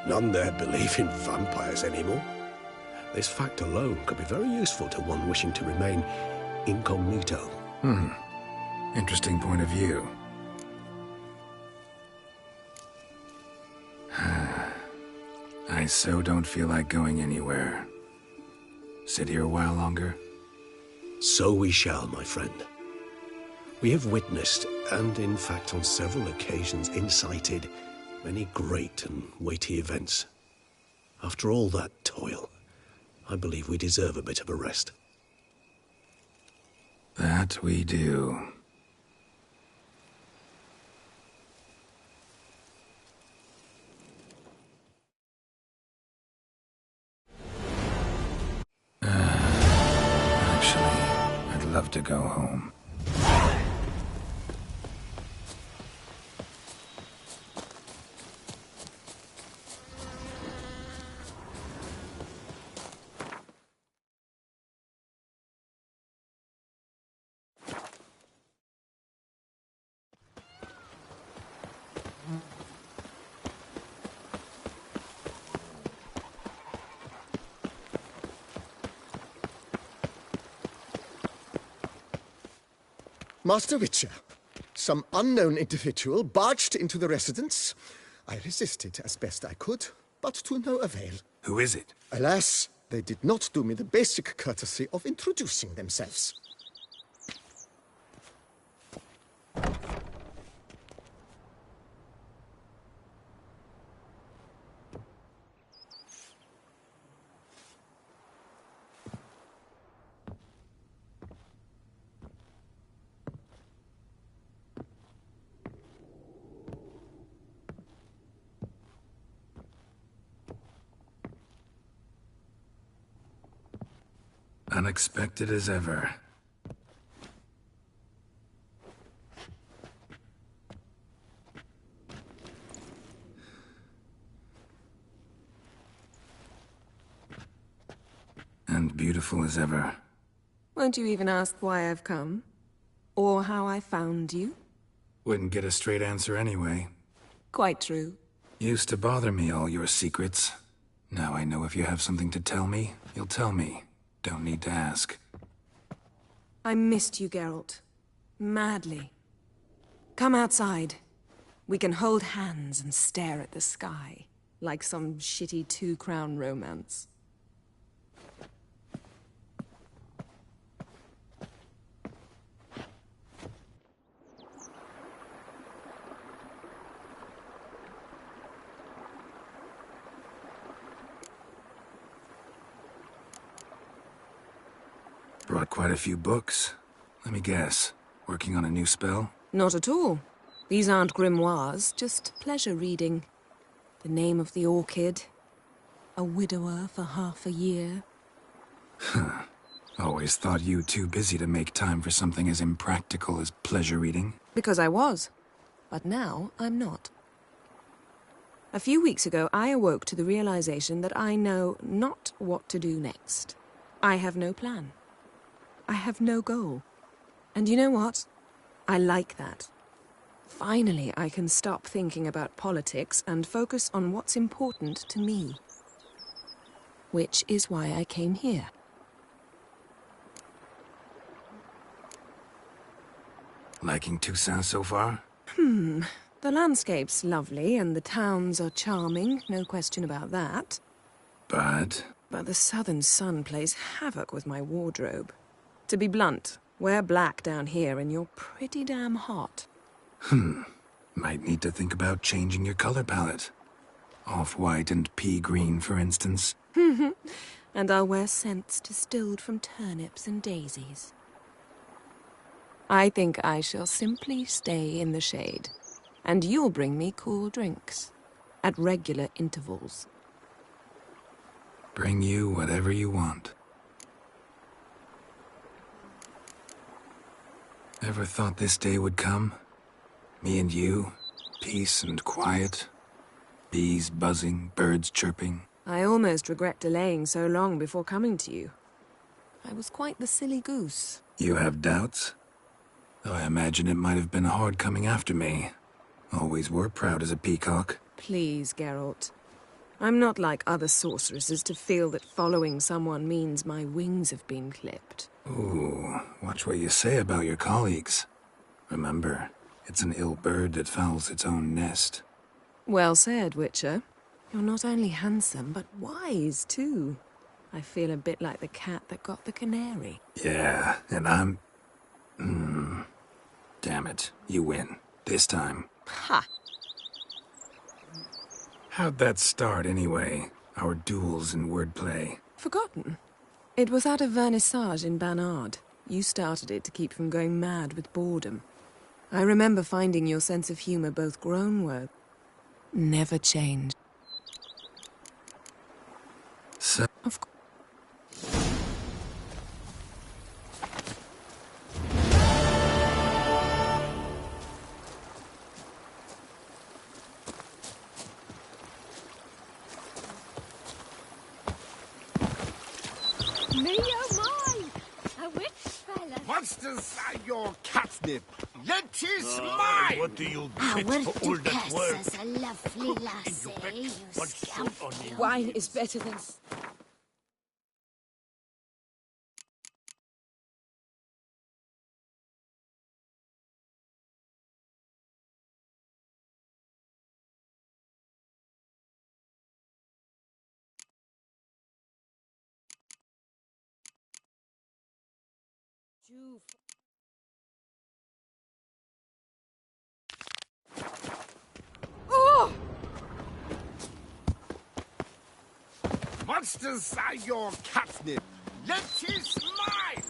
None there believe in vampires anymore. This fact alone could be very useful to one wishing to remain incognito. Interesting point of view. I so don't feel like going anywhere. Sit here a while longer? So we shall, my friend. We have witnessed, and in fact on several occasions incited, many great and weighty events. After all that toil, I believe we deserve a bit of a rest. That we do. Actually, I'd love to go home. Master Witcher, some unknown individual barged into the residence. I resisted as best I could, but to no avail. Who is it? Alas, they did not do me the basic courtesy of introducing themselves. Unexpected as ever. And beautiful as ever. Won't you even ask why I've come? Or how I found you? Wouldn't get a straight answer anyway. Quite true. Used to bother me, all your secrets. Now I know if you have something to tell me, you'll tell me. Don't need to ask. I missed you, Geralt. Madly. Come outside. We can hold hands and stare at the sky, like some shitty two-crown romance. Brought quite a few books. Let me guess. Working on a new spell? Not at all. These aren't grimoires, just pleasure reading. The Name of the Orchid. a widower for half a year. Always thought you too busy to make time for something as impractical as pleasure reading. Because I was. But now I'm not. A few weeks ago, I awoke to the realization that I know not what to do next. I have no plan. I have no goal. And you know what? I like that. Finally, I can stop thinking about politics and focus on what's important to me. Which is why I came here. Liking Toussaint so far? The landscape's lovely and the towns are charming, no question about that. But the southern sun plays havoc with my wardrobe. To be blunt, wear black down here and you're pretty damn hot. Might need to think about changing your color palette. Off-white and pea green, for instance. And I'll wear scents distilled from turnips and daisies. I think I shall simply stay in the shade. And you'll bring me cool drinks. At regular intervals. Bring you whatever you want. Ever thought this day would come? Me and you, peace and quiet. Bees buzzing, birds chirping. I almost regret delaying so long before coming to you. I was quite the silly goose. You have doubts? Though I imagine it might have been hard coming after me. Always were proud as a peacock. Please, Geralt. I'm not like other sorceresses to feel that following someone means my wings have been clipped. Ooh, watch what you say about your colleagues. Remember, it's an ill bird that fouls its own nest. Well said, Witcher. You're not only handsome, but wise, too. I feel a bit like the cat that got the canary. Yeah, and I'm... Damn it, you win. This time. Ha! How'd that start, anyway? Our duels and wordplay. Forgotten. It was at a vernissage in Banard. You started it to keep from going mad with boredom. I remember finding your sense of humor both grown worth. Never changed. So... Of course. Me, oh my! A witch fella! Monsters are your catnip. Let is mine! What do you Our get for all that work? Duchess, a lovely lassie, you scoundrel. Wine is better than... Oh! Monsters are your catnip. Let is mine!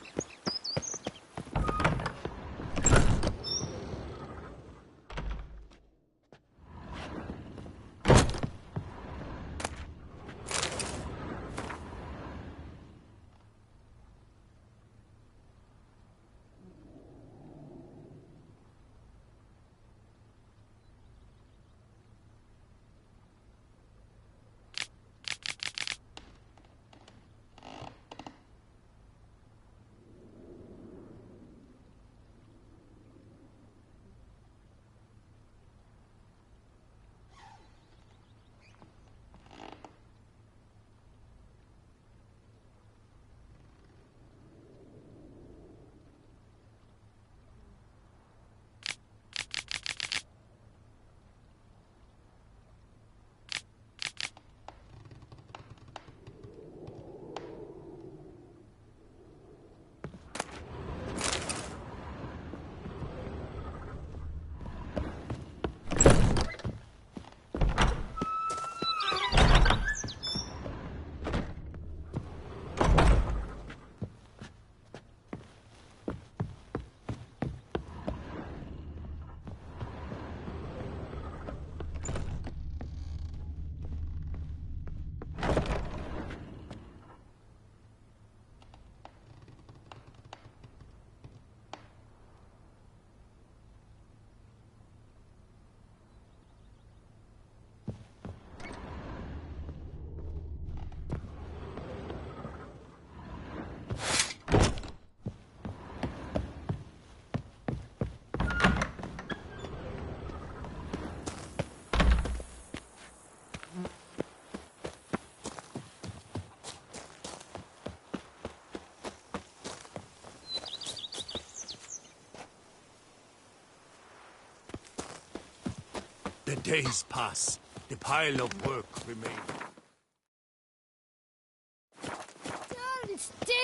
The days pass. The pile of work remains.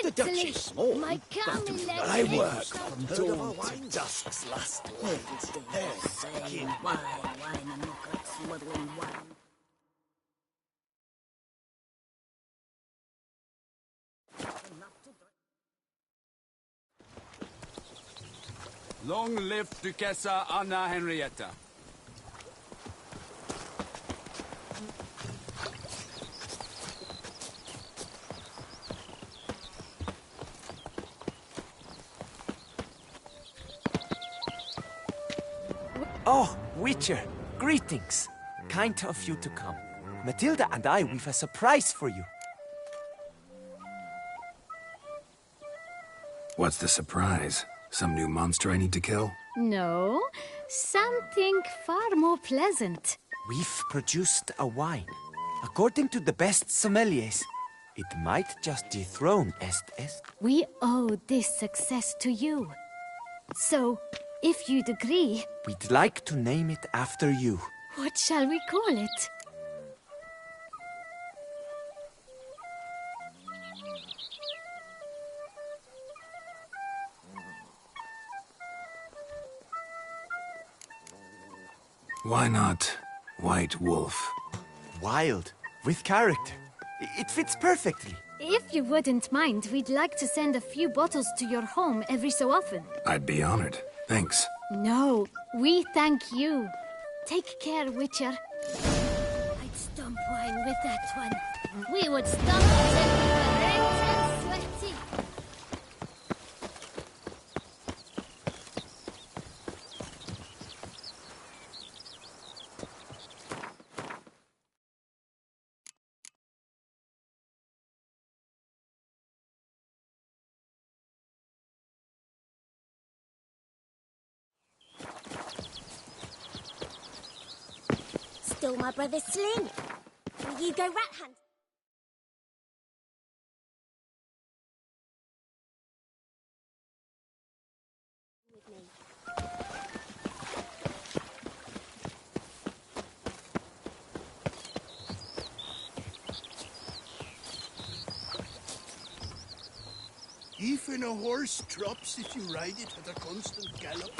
The Dutch is small, My but I work from dawn to dusk's last light. Wine and look like smuggling wine. Long live Duchessa Anna Henrietta. Oh, Witcher, greetings. Kind of you to come. Matilda and I, we've a surprise for you. What's the surprise? Some new monster I need to kill? No, something far more pleasant. We've produced a wine. According to the best sommeliers, it might just dethrone Est. We owe this success to you. So, if you'd agree, We'd like to name it after you. what shall we call it? Why not White Wolf? Wild, with character. It fits perfectly. If you wouldn't mind, we'd like to send a few bottles to your home every so often. I'd be honored. Thanks. No, we thank you. Take care, Witcher. I'd stomp wine with that one. We would stomp it till we were red and sweaty. Stole my brother's sling. Will you go rat hunt? With me. Even a horse drops if you ride it at a constant gallop.